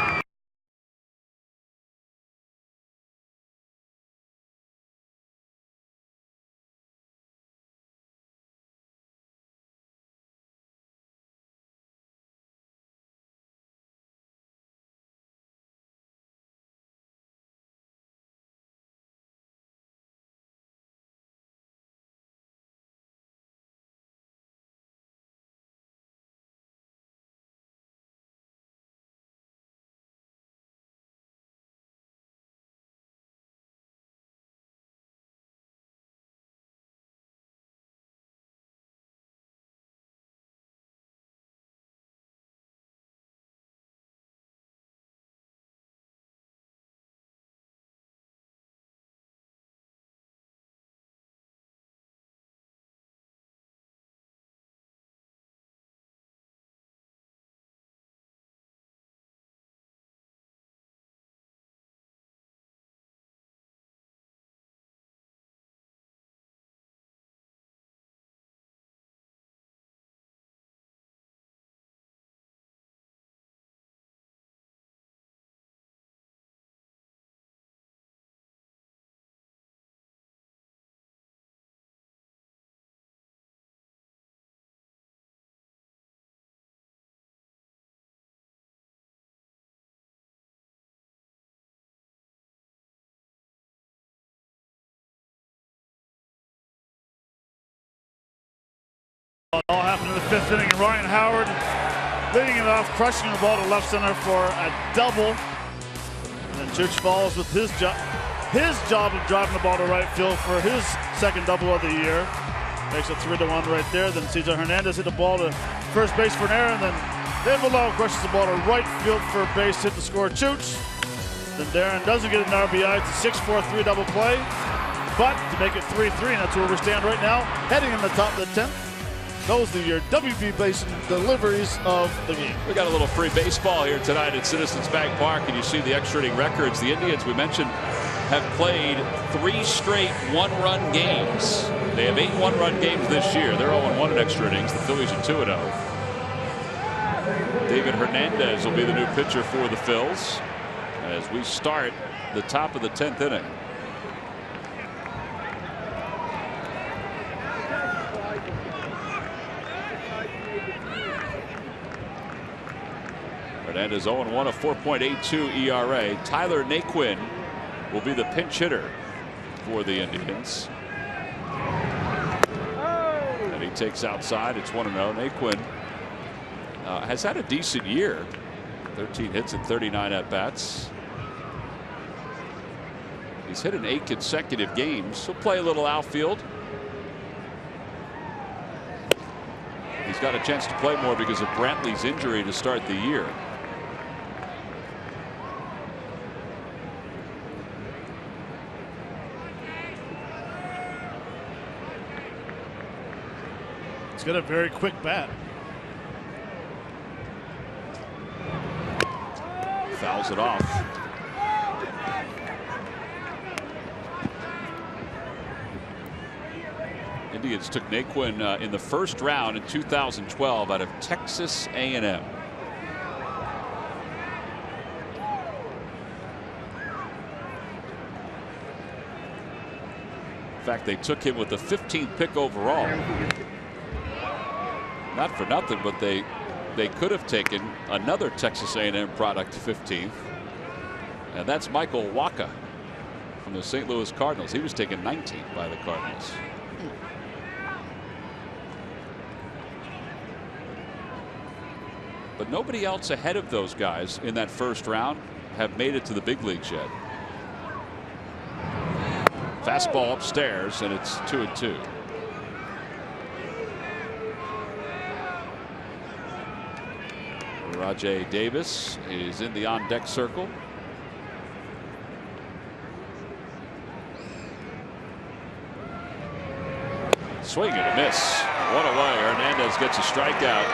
All happened in the 5th inning. Ryan Howard leading it off, crushing the ball to left center for a double. And then Church follows with his job of driving the ball to right field for his 2nd double of the year. Makes it 3-1 right there. Then Cesar Hernandez hit the ball to first base for an error, and then Dave Below crushes the ball to right field for a base hit to score Chooch. Then Darren doesn't get an RBI. It's a 6-4-3 double play. But to make it 3-3, and that's where we stand right now, heading in the top of the 10th. Those are your WB Basin deliveries of the game.
We got a little free baseball here tonight at Citizens Bank Park, and you see the extra inning records. The Indians, we mentioned, have played 3 straight 1-run games. They have 8 1-run games this year. They're 0-1 in extra innings. The Phillies are 2-0. David Hernandez will be the new pitcher for the Phils as we start the top of the 10th inning. Hernandez 0-1, a 4.82 ERA. Tyler Naquin will be the pinch hitter for the Indians. And he takes outside. It's 1-0. Naquin has had a decent year. 13 hits in 39 at-bats. He's hit in 8 consecutive games. He'll play a little outfield. He's got a chance to play more because of Brantley's injury to start the year.
He's got a very quick bat.
Fouls it off. Indians took Naquin in the 1st round in 2012 out of Texas A&M. In fact, they took him with the 15th pick overall. Not for nothing, but they could have taken another Texas A&M product 15th, and that's Michael Wacha from the St. Louis Cardinals. He was taken 19th by the Cardinals. But nobody else ahead of those guys in that 1st round have made it to the big leagues yet. Fastball upstairs, and it's 2-2. Rajay Davis is in the on-deck circle. Swing and a miss. 1 away. Hernandez gets a strikeout.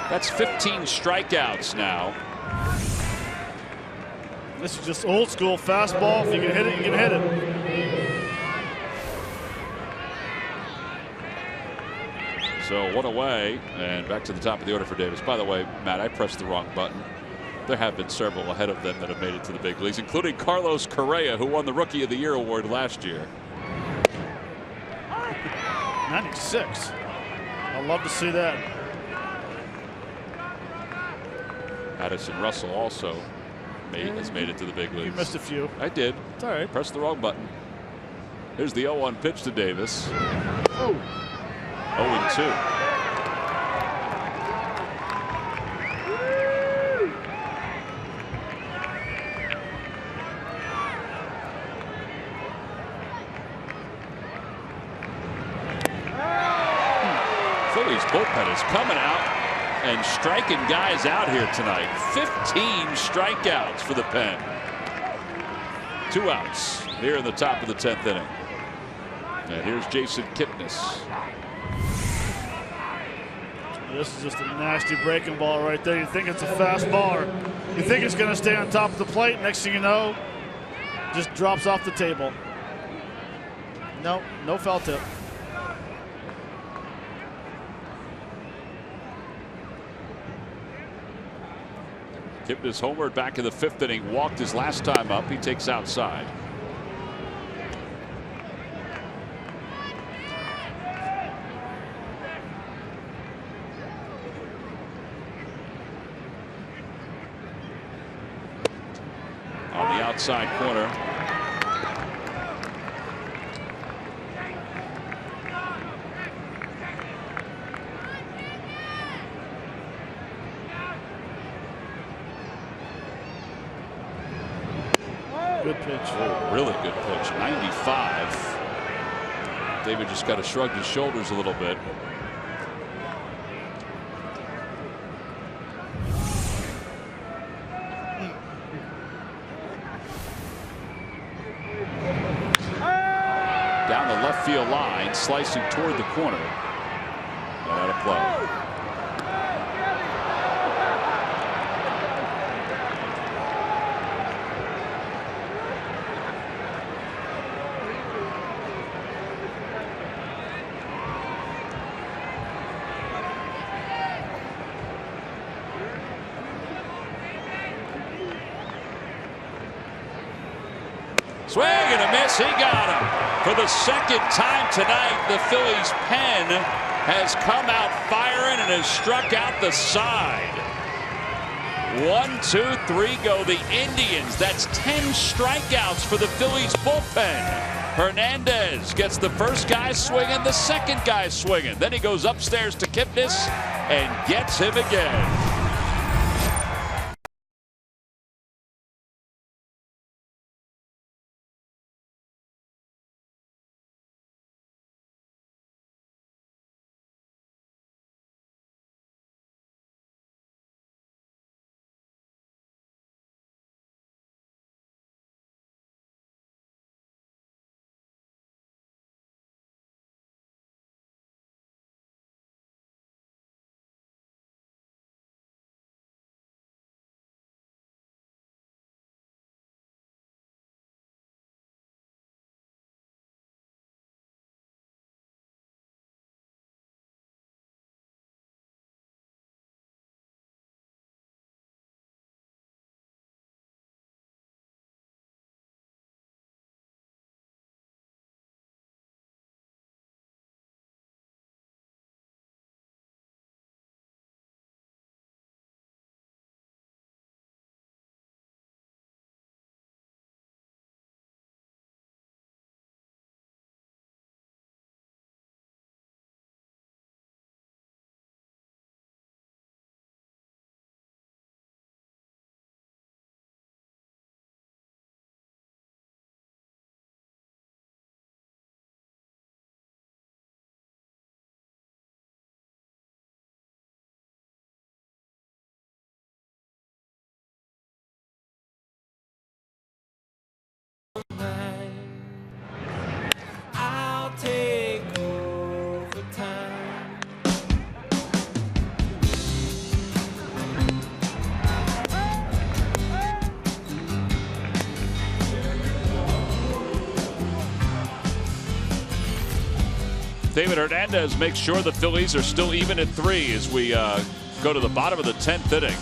That's 15 strikeouts now.
This is just old school fastball. If you can hit it, you can hit it.
So 1 away, and back to the top of the order for Davis. By the way, Matt, I pressed the wrong button. There have been several ahead of them that have made it to the big leagues, including Carlos Correa, who won the Rookie of the Year award last year.
96. I'd love to see that.
Addison Russell also has made it to the big leagues.
You missed a few.
I did.
It's all right.
Pressed the wrong button. Here's the 0-1 pitch to Davis.
Oh.
0-2. Phillies bullpen is coming out and striking guys out here tonight. 15 strikeouts for the pen. 2 outs here in the top of the 10th inning. And here's Jason Kipnis.
This is just a nasty breaking ball right there. You think it's a fastball, or you think it's going to stay on top of the plate. Next thing you know, just drops off the table. No, no foul tip.
Kipnis homered back in the 5th inning. Walked his last time up. He takes outside. On the outside corner.
Good pitch.
Oh, really good pitch. 95. David just got to shrug his shoulders a little bit. Down the left field line, slicing toward the corner. And out of play. Swing and a miss. He got him. For the 2nd time tonight, the Phillies pen has come out firing and has struck out the side. 1, 2, 3 go the Indians. That's 10 strikeouts for the Phillies bullpen. Hernandez gets the first guy swinging, the second guy swinging. Then he goes upstairs to Kipnis and gets him again. David Hernandez makes sure the Phillies are still even at 3 as we go to the bottom of the 10th inning.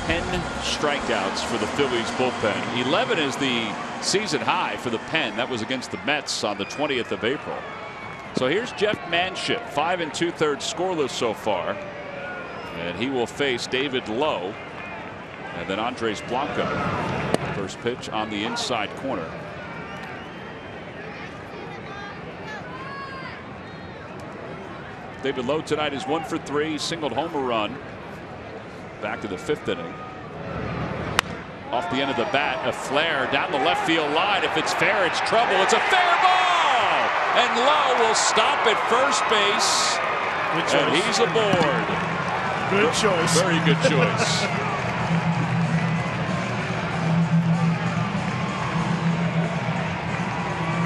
10 strikeouts for the Phillies bullpen. 11 is the season high for the pen. That was against the Mets on the 20th of April. So here's Jeff Manship, 5 2/3 scoreless so far. And he will face David Lowe. And then Andres Blanco. First pitch on the inside corner. David Lowe tonight is 1 for 3. Singled home a run. Back to the 5th inning. Off the end of the bat, a flare down the left field line. If it's fair, it's trouble. It's a fair ball! And Lowe will stop at first base. And he's aboard.
Good choice.
Very good choice.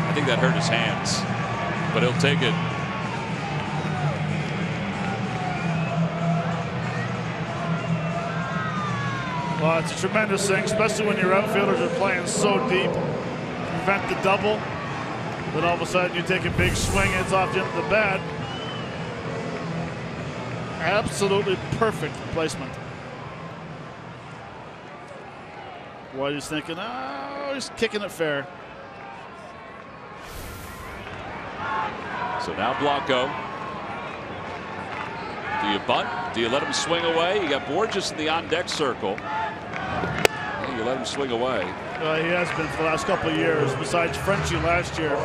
I think that hurt his hands, but he'll take it.
Well, it's a tremendous thing, especially when your outfielders are playing so deep. Prevent the double. Then all of a sudden you take a big swing and it's off the end of the bat. Absolutely perfect placement. Boy, he's thinking, oh, he's kicking it fair.
So now Blanco. Do you bunt? Do you let him swing away? You got Borges in the on-deck circle. You let him swing away.
He has been for the last couple of years. Besides Frenchie last year,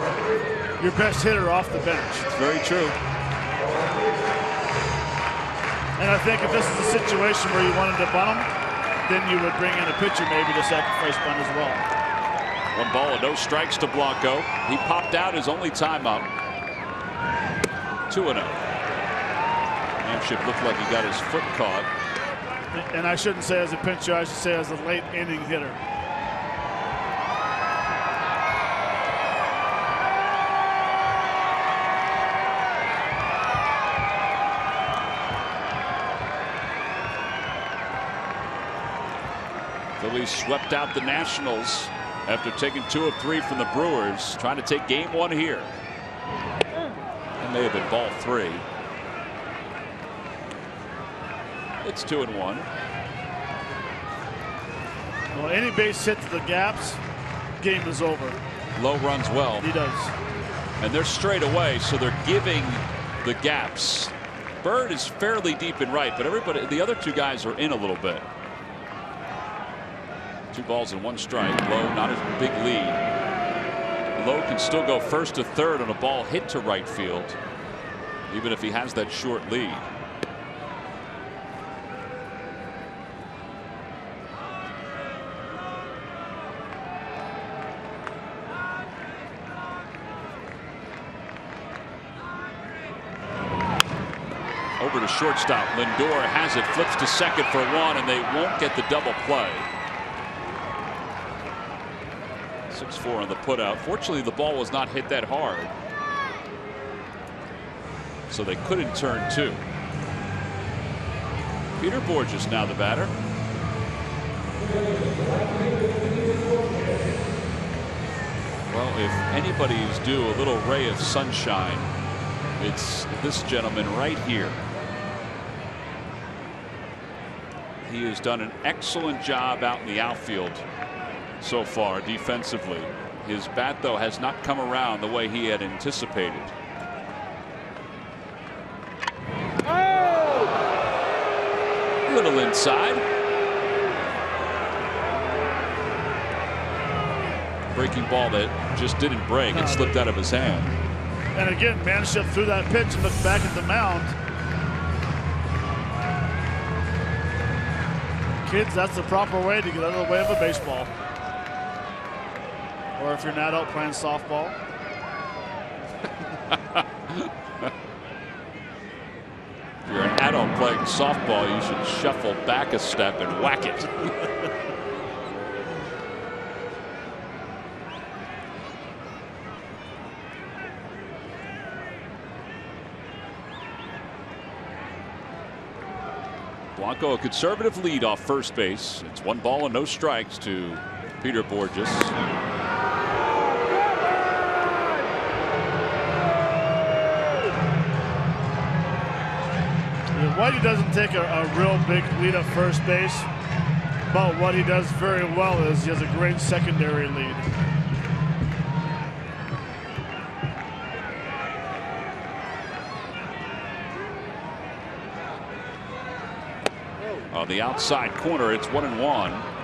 your best hitter off the bench.
It's very true.
And I think if this is a situation where you wanted to bunt him, then you would bring in a pitcher maybe to sacrifice bunt as well.
1 ball and no strikes to Blanco. He popped out his only time up. 2-0. Manship looked like he got his foot caught.
And I shouldn't say as a pitcher, I should say as a late inning hitter.
Phillies swept out the Nationals after taking 2 of 3 from the Brewers, trying to take game 1 here. That may have been ball 3. It's 2-1.
Well, any base hit to the gaps, game is over.
Lowe runs well.
He does.
And they're straight away, so they're giving the gaps. Bird is fairly deep in right, but everybody, the other 2 guys are in a little bit. 2 balls and 1 strike. Lowe not a big lead. Lowe can still go first to third on a ball hit to right field, even if he has that short lead. Over to shortstop. Lindor has it, flips to second for 1, and they won't get the double play. 6-4 on the putout. Fortunately, the ball was not hit that hard, so they couldn't turn 2. Peter Borges now the batter. Well, if anybody is due a little ray of sunshine, it's this gentleman right here. He has done an excellent job out in the outfield so far defensively. His bat, though, has not come around the way he had anticipated. A little inside. Breaking ball that just didn't break. It slipped out of his hand.
And again, Manship threw that pitch and looked back at the mound. Kids, that's the proper way to get out of the way of a baseball. Or if you're an adult playing softball.
If you're an adult playing softball, you should shuffle back a step and whack it. Blanco, a conservative lead off first base. It's 1 ball and no strikes to Peter Borges.
Whitey doesn't take a real big lead at first base, but what he does very well is he has a great secondary lead.
On the outside corner, it's 1-1.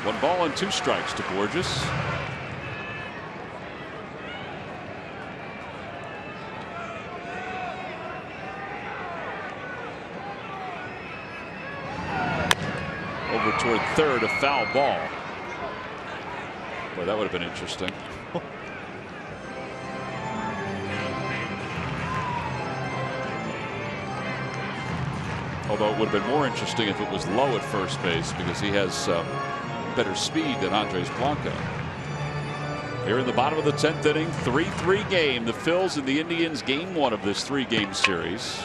One ball and 2 strikes to Borges. Over toward third, a foul ball. Boy, that would have been interesting. Although it would have been more interesting if it was low at first base, because he has better speed than Andres Blanco. Here in the bottom of the 10th inning, 3-3 game. The Phils and the Indians, game 1 of this 3-game series.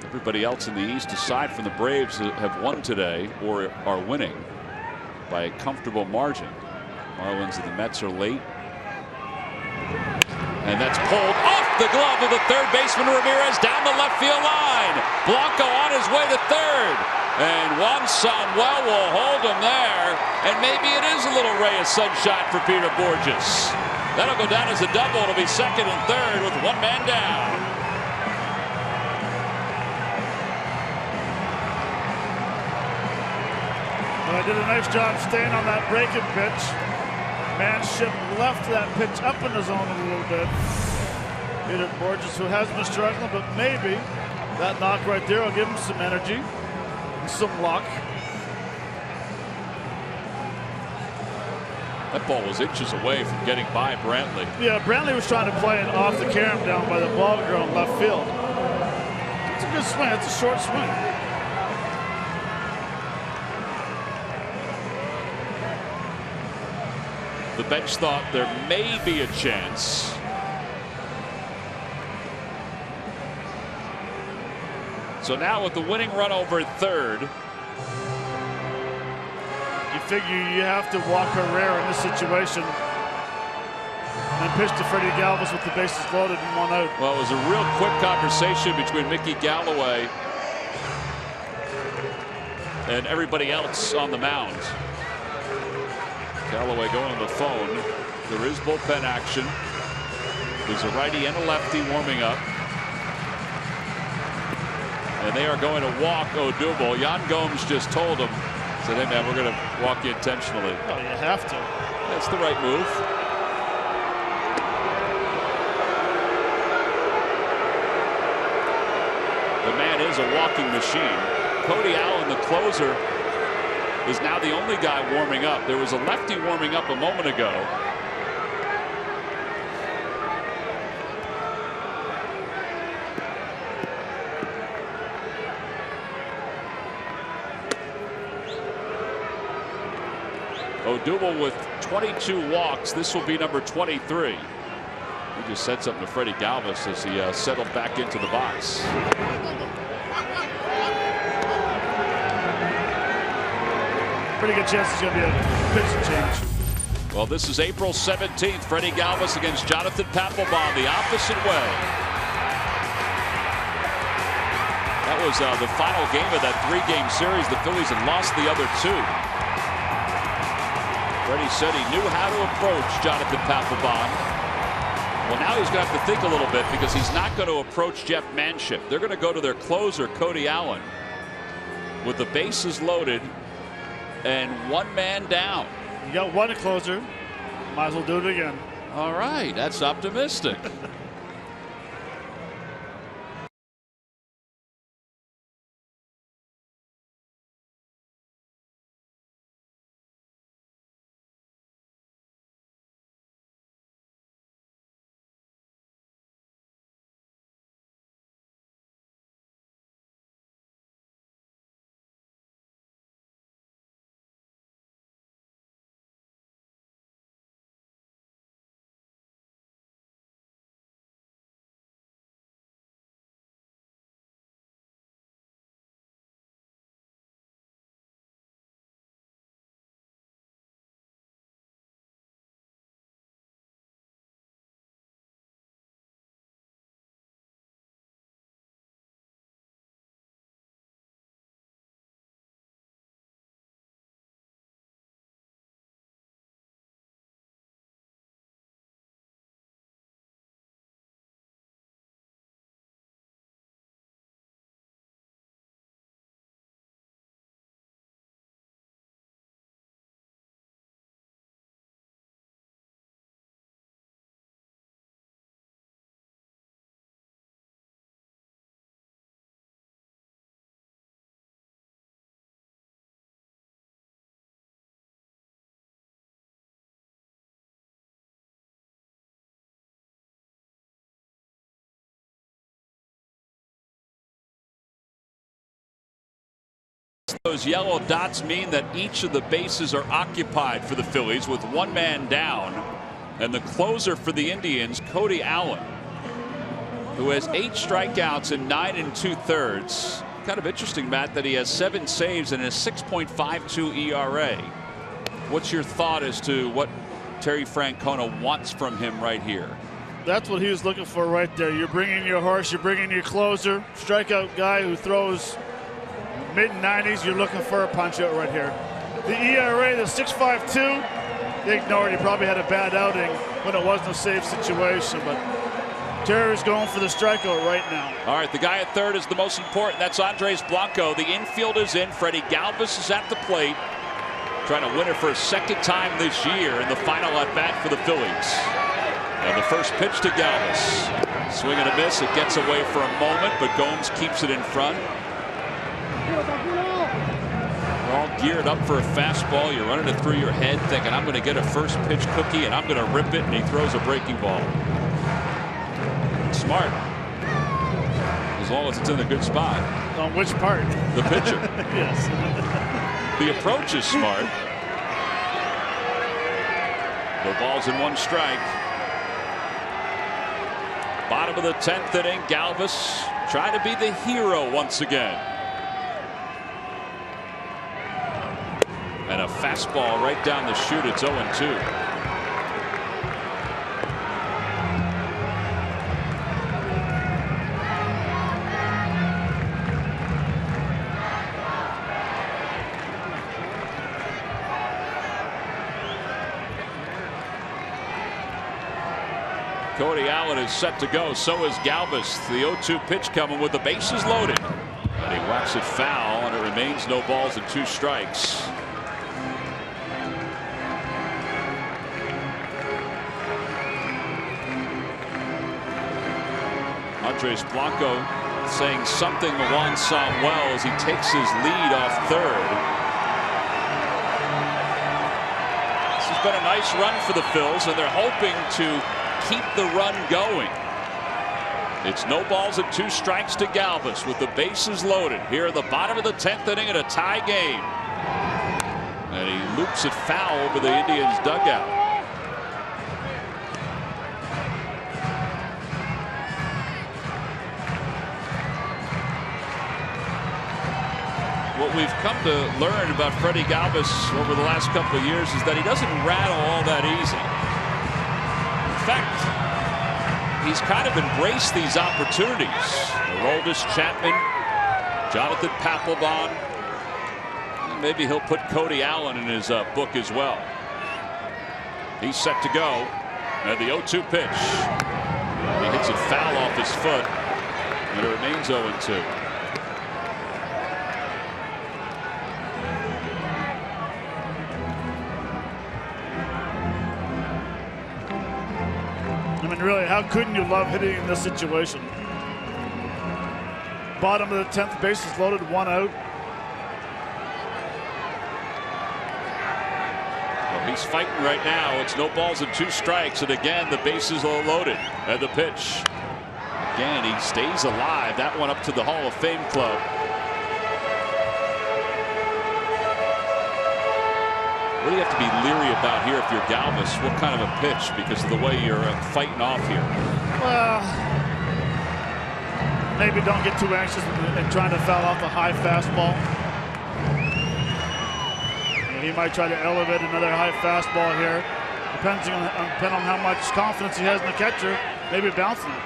Everybody else in the East, aside from the Braves, have won today or are winning by a comfortable margin. Marlins and the Mets are late. And that's pulled off the glove of the third baseman Ramirez down the left field line. Blanco on his way to third. And Juan Samuel will hold him there. And maybe it is a little ray of sunshine for Peter Borges. That'll go down as a double. It'll be second and third with one man down.
Well, I did a nice job staying on that breaking pitch. Manship left that pitch up in the zone a little bit. Peter Borges, who has been struggling, but maybe that knock right there will give him some energy and some luck.
That ball was inches away from getting by Brantley.
Yeah, Brantley was trying to play it off the carom down by the ball girl in left field. It's a good swing. It's a short swing.
The bench thought there may be a chance. So now with the winning run over at third.
You figure you have to walk Herrera in this situation and pitch to Freddie Galvis with the bases loaded and 1 out.
Well, it was a real quick conversation between Mickey Galloway and everybody else on the mound. Galloway going on the phone. There is bullpen action. There's a righty and a lefty warming up. And they are going to walk Odubel. Yan Gomes just told him, said, hey man, we're going to walk you intentionally.
Oh, you have to.
That's the right move. The man is a walking machine. Cody Allen, the closer, is now the only guy warming up. There was a lefty warming up a moment ago. Odubel with 22 walks. This will be number 23. He just said something to Freddie Galvis as he settled back into the box.
Pretty good chance it's going to be a pitch change.
Well, this is April 17th. Freddie Galvis against Jonathan Papelbon the opposite way. That was the final game of that 3-game series. The Phillies had lost the other 2. Freddie said he knew how to approach Jonathan Papelbon. Well, now he's going to have to think a little bit because he's not going to approach Jeff Manship. They're going to go to their closer, Cody Allen, with the bases loaded and one man down.
You got one closer. Might as well do it again.
All right, that's optimistic. Those yellow dots mean that each of the bases are occupied for the Phillies with one man down. And the closer for the Indians, Cody Allen, who has 8 strikeouts in 9 2/3. Kind of interesting, Matt, that he has 7 saves and a 6.52 ERA. What's your thought as to what Terry Francona wants from him right here?
That's what he was looking for right there. You're bringing your horse, you're bringing your closer, strikeout guy who throws mid-90s. You're looking for a punch out right here. The ERA, the 6.52, they ignored. He probably had a bad outing when it wasn't a safe situation, but Terry's going for the strikeout right now.
All right, the guy at third is the most important. That's Andres Blanco. The infield is in. Freddie Galvis is at the plate, trying to win it for a second time this year in the final at bat for the Phillies. And the first pitch to Galvis. Swing and a miss. It gets away for a moment, but Gomes keeps it in front. We're all geared up for a fastball. You're running it through your head thinking, I'm going to get a first pitch cookie and I'm going to rip it, and he throws a breaking ball. Smart. As long as it's in a good spot.
On which part?
The pitcher.
Yes.
The approach is smart. The ball's in 1 strike. Bottom of the 10th inning. Galvis trying to be the hero once again. And a fastball right down the chute. It's 0-2. Cody Allen is set to go. So is Galvis. The 0-2 pitch coming with the bases loaded. And he whacks it foul, and it remains no balls and 2 strikes. Andres Blanco saying something to Juan Samuel as he takes his lead off third. This has been a nice run for the Phils, and they're hoping to keep the run going. It's no balls and 2 strikes to Galvis with the bases loaded here at the bottom of the 10th inning in a tie game. And he loops it foul over the Indians dugout. What we've come to learn about Freddie Galvis over the last couple of years is that he doesn't rattle all that easy. In fact, he's kind of embraced these opportunities. Aroldis Chapman, Jonathan Papelbon. Maybe he'll put Cody Allen in his book as well. He's set to go. And the 0-2 pitch. He hits it foul off his foot. And it remains 0-2.
I mean, really, how couldn't you love hitting in this situation? Bottom of the 10th, bases loaded, 1 out.
Well, he's fighting right now. It's no balls and 2 strikes, and again the bases are loaded. And the pitch. Again, he stays alive. That one up to the Hall of Fame club. What do you have to be leery about here if you're Galvis? What kind of a pitch because of the way you're fighting off here?
Well, maybe don't get too anxious in trying to foul off a high fastball. And he might try to elevate another high fastball here. Depending on how much confidence he has in the catcher, maybe bouncing it.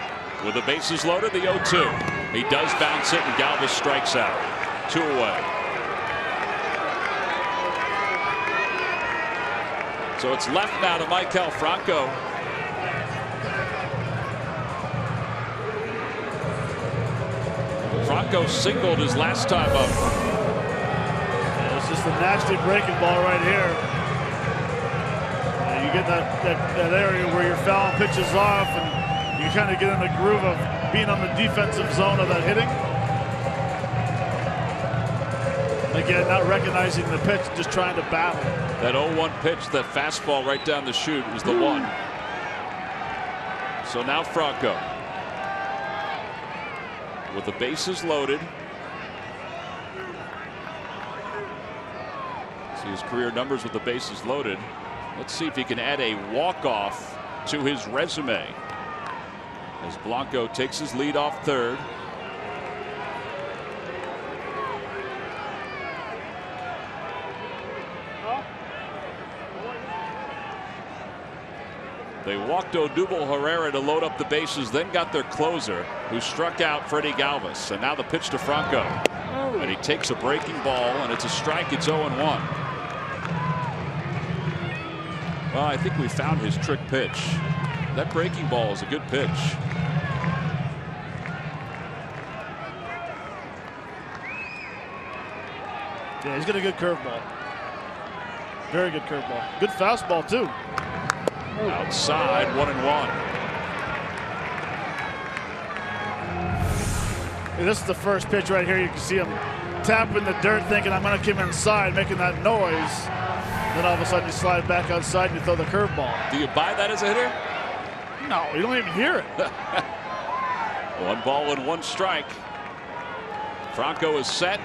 With the bases loaded, the 0-2. He does bounce it, and Galvis strikes out. 2 away. So it's left now to Maikel Franco. Franco singled his last time up.
It's just a nasty breaking ball right here. You get that area where you're fouling pitches off, and you kind of get in the groove of being on the defensive zone of that hitting. Again, not recognizing the pitch, just trying to battle.
That 0-1 pitch, that fastball right down the chute, was the one. So now Franco with the bases loaded. See his career numbers with the bases loaded. Let's see if he can add a walk-off to his resume as Blanco takes his lead off third. They walked Odubel Herrera to load up the bases, then got their closer, who struck out Freddie Galvis. And now the pitch to Franco. And he takes a breaking ball, and it's a strike. It's 0-1. Well, I think we found his trick pitch. That breaking ball is a good pitch.
Yeah, he's got a good curveball. Very good curveball. Good fastball, too.
Outside, 1-1.
Hey, this is the first pitch right here. You can see him tapping the dirt, thinking, I'm going to come inside, making that noise. Then all of a sudden you slide back outside and you throw the curveball.
Do you buy that as a hitter?
No, you don't even hear it.
1 ball and 1 strike. Franco is set.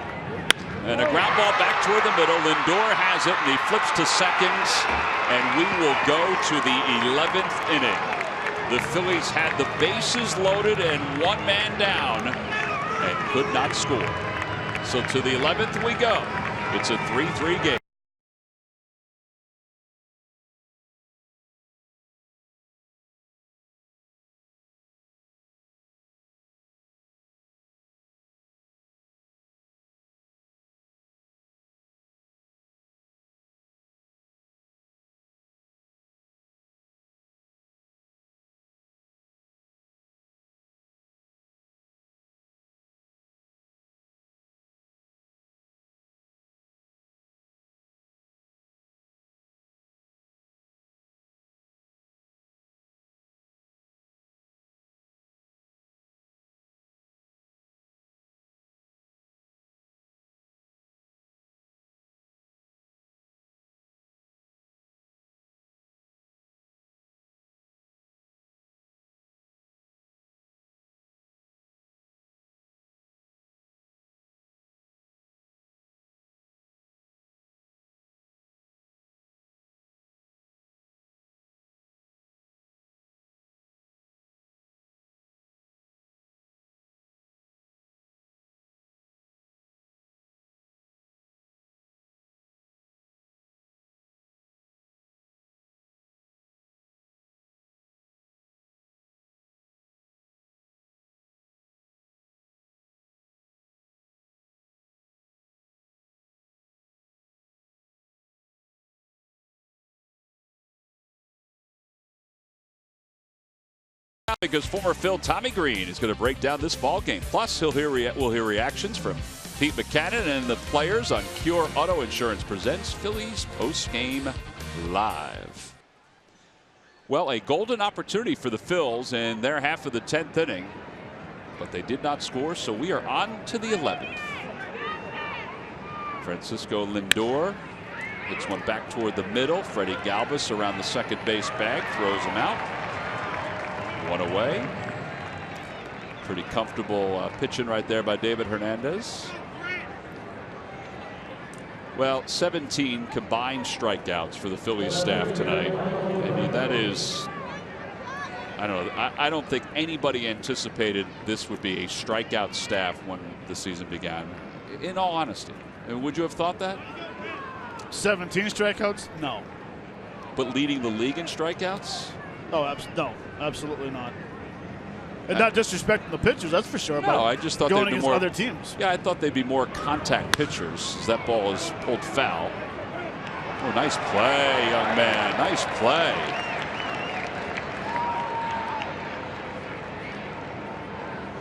And a ground ball back toward the middle. Lindor has it, and he flips to second. And we will go to the 11th inning. The Phillies had the bases loaded and 1 man down and could not score. So to the 11th we go. It's a 3-3 game. Because former Phil Tommy Green is going to break down this ball game. Plus, we'll hear reactions from Pete Buchanan and the players on Cure Auto Insurance presents Phillies Postgame Live. Well, a golden opportunity for the Phils in their half of the 10th inning, but they did not score, so we are on to the 11th. Francisco Lindor hits one back toward the middle. Freddie Galvis around the second base bag, throws him out. 1 away. Pretty comfortable pitching right there by David Hernandez. Well, 17 combined strikeouts for the Phillies staff tonight. I mean, that is, I don't know. I don't think anybody anticipated this would be a strikeout staff when the season began. In all honesty, I mean, would you have thought that?
17 strikeouts? No.
But leading the league in strikeouts?
Oh, no, absolutely not. And not disrespecting the pitchers, that's for sure.
No, I just thought
going
they'd be
against
more
other teams.
Yeah, I thought they'd be more contact pitchers as that ball is pulled foul. Oh, nice play, young man. Nice play.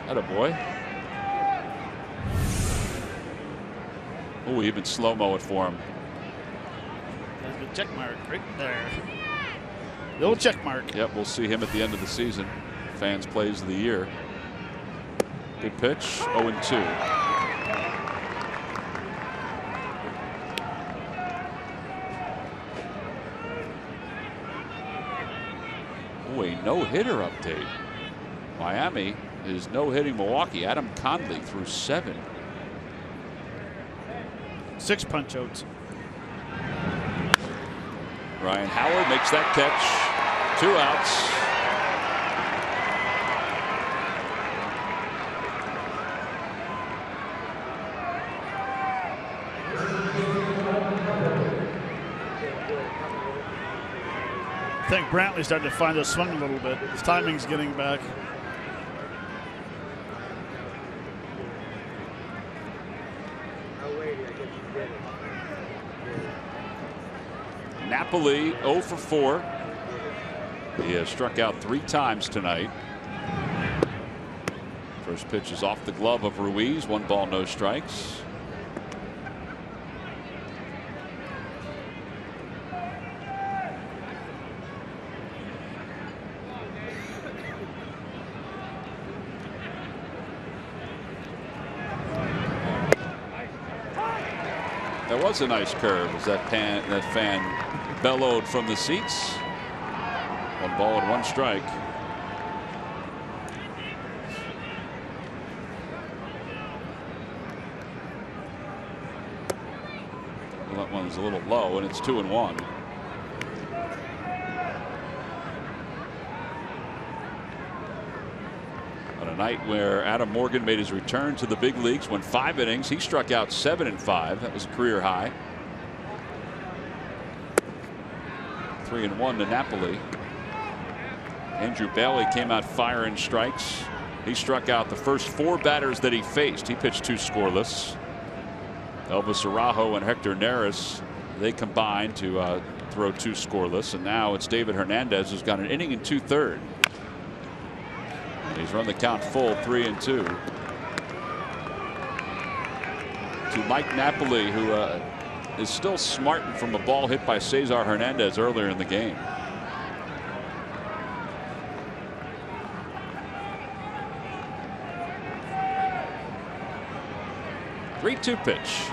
Attaboy. Oh, even slow-mo it for him.
There's the check mark right there. The old check mark.
Yep, we'll see him at the end of the season. Fans plays of the year. Good pitch. 0-2. Oh, a no-hitter update. Miami is no-hitting Milwaukee. Adam Conley threw 7.
6 punch outs.
Ryan Howard makes that catch. 2 outs.
I think Brantley's starting to find the swing a little bit. His timing's getting back.
Napoli 0 for 4. He has struck out 3 times tonight. First pitch is off the glove of Ruiz. 1 ball, no strikes. That was a nice curve as that fan bellowed from the seats. 1 ball and 1 strike. Well, that one's a little low, and it's 2-1. On a night where Adam Morgan made his return to the big leagues, went 5 innings, he struck out 7 in 5. That was a career high. 3-1 to Napoli. Andrew Bailey came out firing strikes. He struck out the first 4 batters that he faced. He pitched 2 scoreless. Elvis Araujo and Hector Neris, they combined to throw 2 scoreless, and now it's David Hernandez who's got an inning and 2/3. He's run the count full, 3-2. To Mike Napoli, who is still smarting from a ball hit by Cesar Hernandez earlier in the game. Three-two pitch.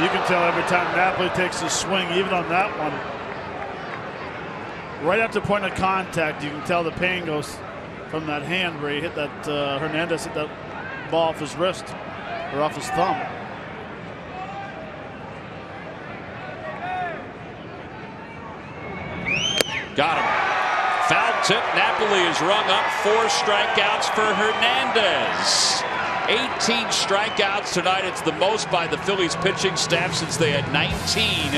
You can tell every time Napoli takes a swing, even on that one, right at the point of contact, you can tell the pain goes from that hand where he hit that Hernandez hit that ball off his wrist or off his thumb.
Got him. Foul tip. Napoli has rung up 4 strikeouts for Hernandez. 18 strikeouts tonight. It's the most by the Phillies pitching staff since they had 19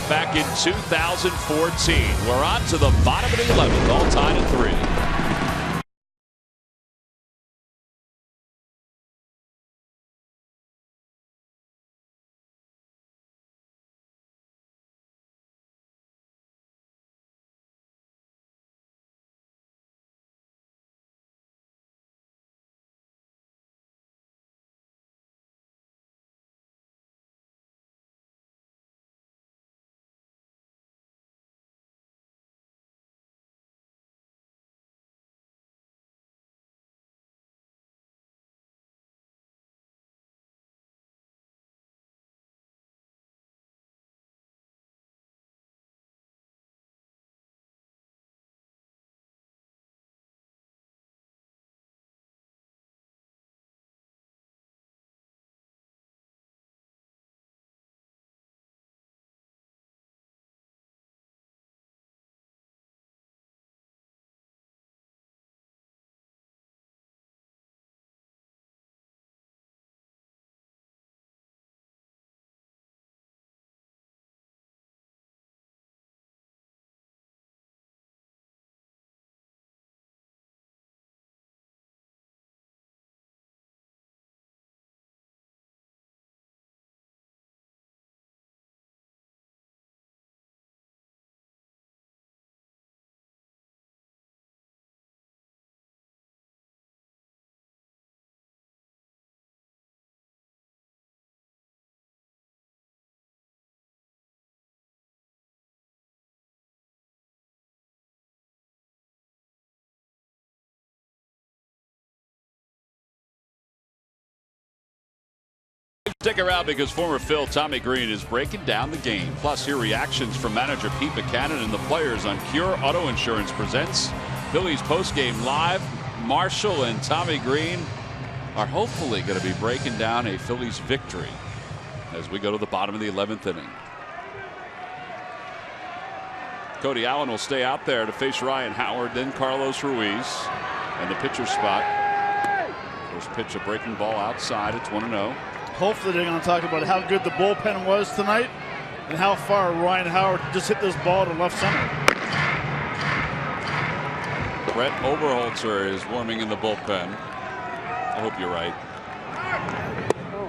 back in 2014. We're on to the bottom of the 11th, all tied at 3. Stick around because former Phil Tommy Green is breaking down the game. Plus, hear reactions from manager Pete Buchanan and the players on Cure Auto Insurance presents Phillies postgame live. Marshall and Tommy Green are hopefully going to be breaking down a Phillies victory. as we go to the bottom of the 11th inning. Cody Allen will stay out there to face Ryan Howard, then Carlos Ruiz, and the pitcher spot. First pitch, a breaking ball outside. It's 1-0.
Hopefully they're going to talk about how good the bullpen was tonight and how far Ryan Howard just hit this ball to left center.
Brett Oberholzer is warming in the bullpen. I hope you're right.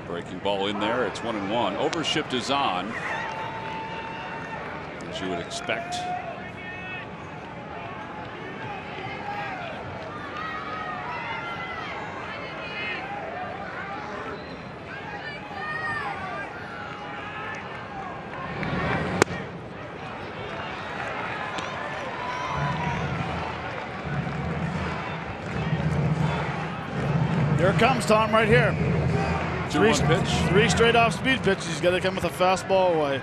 Breaking ball in there. It's 1-1. Overshift is on, as you would expect.
Here it comes, Tom, right here.
2-1 pitch.
3 straight off-speed pitches. He's got to come with a fastball away.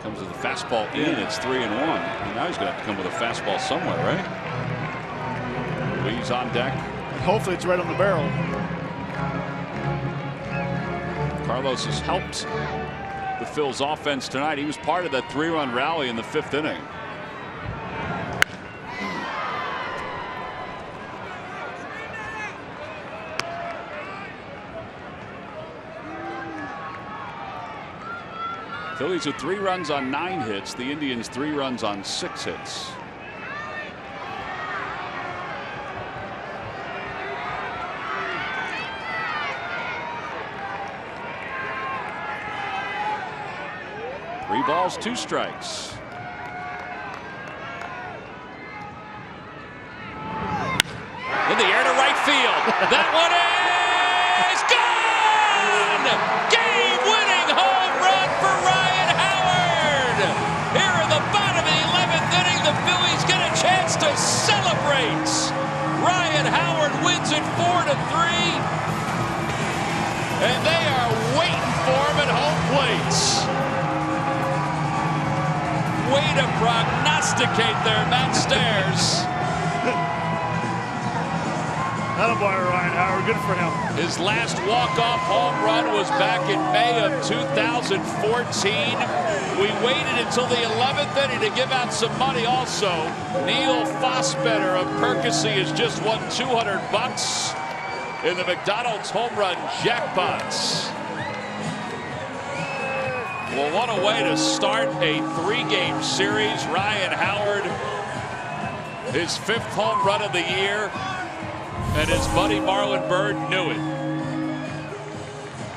Comes with a fastball in. It's 3-1. And now he's going to have to come with a fastball somewhere, right? Ruiz on deck.
And hopefully it's right on the barrel.
Carlos has helped the Phil's offense tonight. He was part of that 3-run rally in the 5th inning. Phillies with 3 runs on 9 hits. The Indians 3 runs on 6 hits. Three balls, 2 strikes. In the air to right field. That one is gone! Game-winning home run for Ryan Howard! Here in the bottom of the 11th inning, the Phillies get a chance to celebrate. Ryan Howard wins it 4-3. And they are waiting for him at home plate. Way to prognosticate there, Matt Stairs.
Attaboy, Ryan Howard. Good for him.
His last walk-off home run was back in May of 2014. We waited until the 11th inning to give out some money also. Neil Fossbetter of Percy has just won $200 in the McDonald's home run jackpots. Well, what a way to start a 3-game series. Ryan Howard, his 5th home run of the year. And his buddy Marlon Byrd knew it.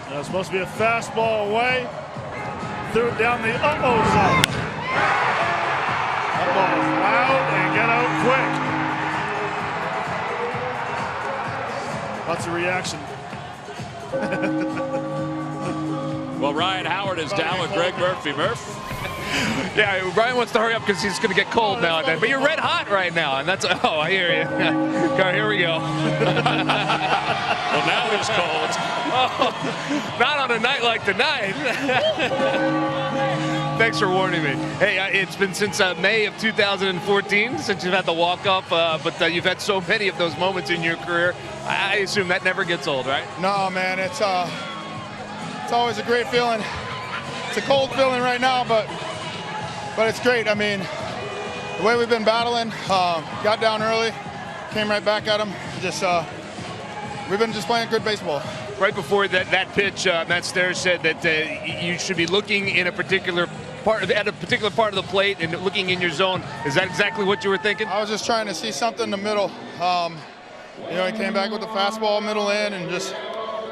That's supposed to be a fastball away. Threw it down the uh-oh zone. That ball is loud and get out quick. Lots of reaction.
Well, Ryan Howard is down with Greg Murphy. Murph?
Yeah, Ryan wants to hurry up because he's going to get cold now and then. But you're red hot right now, and that's oh, I hear you. Here we go.
Well, now he's cold.
Oh, not on a night like tonight. Thanks for warning me. Hey, it's been since May of 2014 since you've had the walk-off, but you've had so many of those moments in your career. I assume that never gets old, right?
No, man, it's always a great feeling. It's a cold feeling right now, but it's great. I mean, the way we've been battling, got down early, came right back at them. We've been just playing good baseball.
Right before that pitch, Matt Stairs said that you should be looking in a particular part of the plate and looking in your zone. Is that exactly what you were thinking?
I was just trying to see something in the middle. He came back with the fastball middle in and just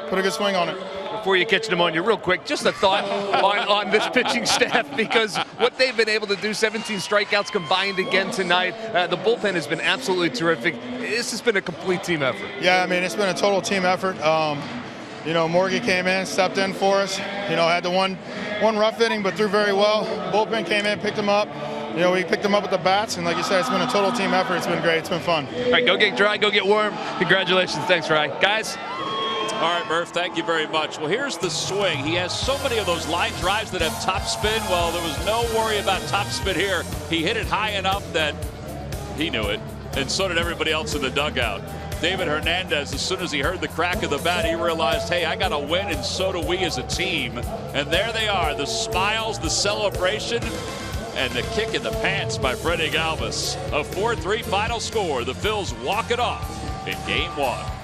put a good swing on it.
Before you catch pneumonia, real quick, just a thought on this pitching staff, because what they've been able to do, 17 strikeouts combined again tonight. The bullpen has been absolutely terrific. This has been a complete team effort.
Yeah, I mean, it's been a total team effort. Morgie came in, stepped in for us. Had the one rough inning, but threw very well. Bullpen came in, picked him up. We picked them up with the bats, and like you said, it's been a total team effort. It's been great. It's been fun.
All right, go get dry, go get warm. Congratulations. Thanks, Ryan. Guys.
All right, Murph, thank you very much. Well, here's the swing. He has so many of those line drives that have top spin. Well, there was no worry about top spin here. He hit it high enough that he knew it, and so did everybody else in the dugout. David Hernandez, as soon as he heard the crack of the bat, he realized, hey, I got to win, and so do we as a team. And there they are, the smiles, the celebration, and the kick in the pants by Freddie Galvis. A 4-3 final score. The Phils walk it off in Game 1.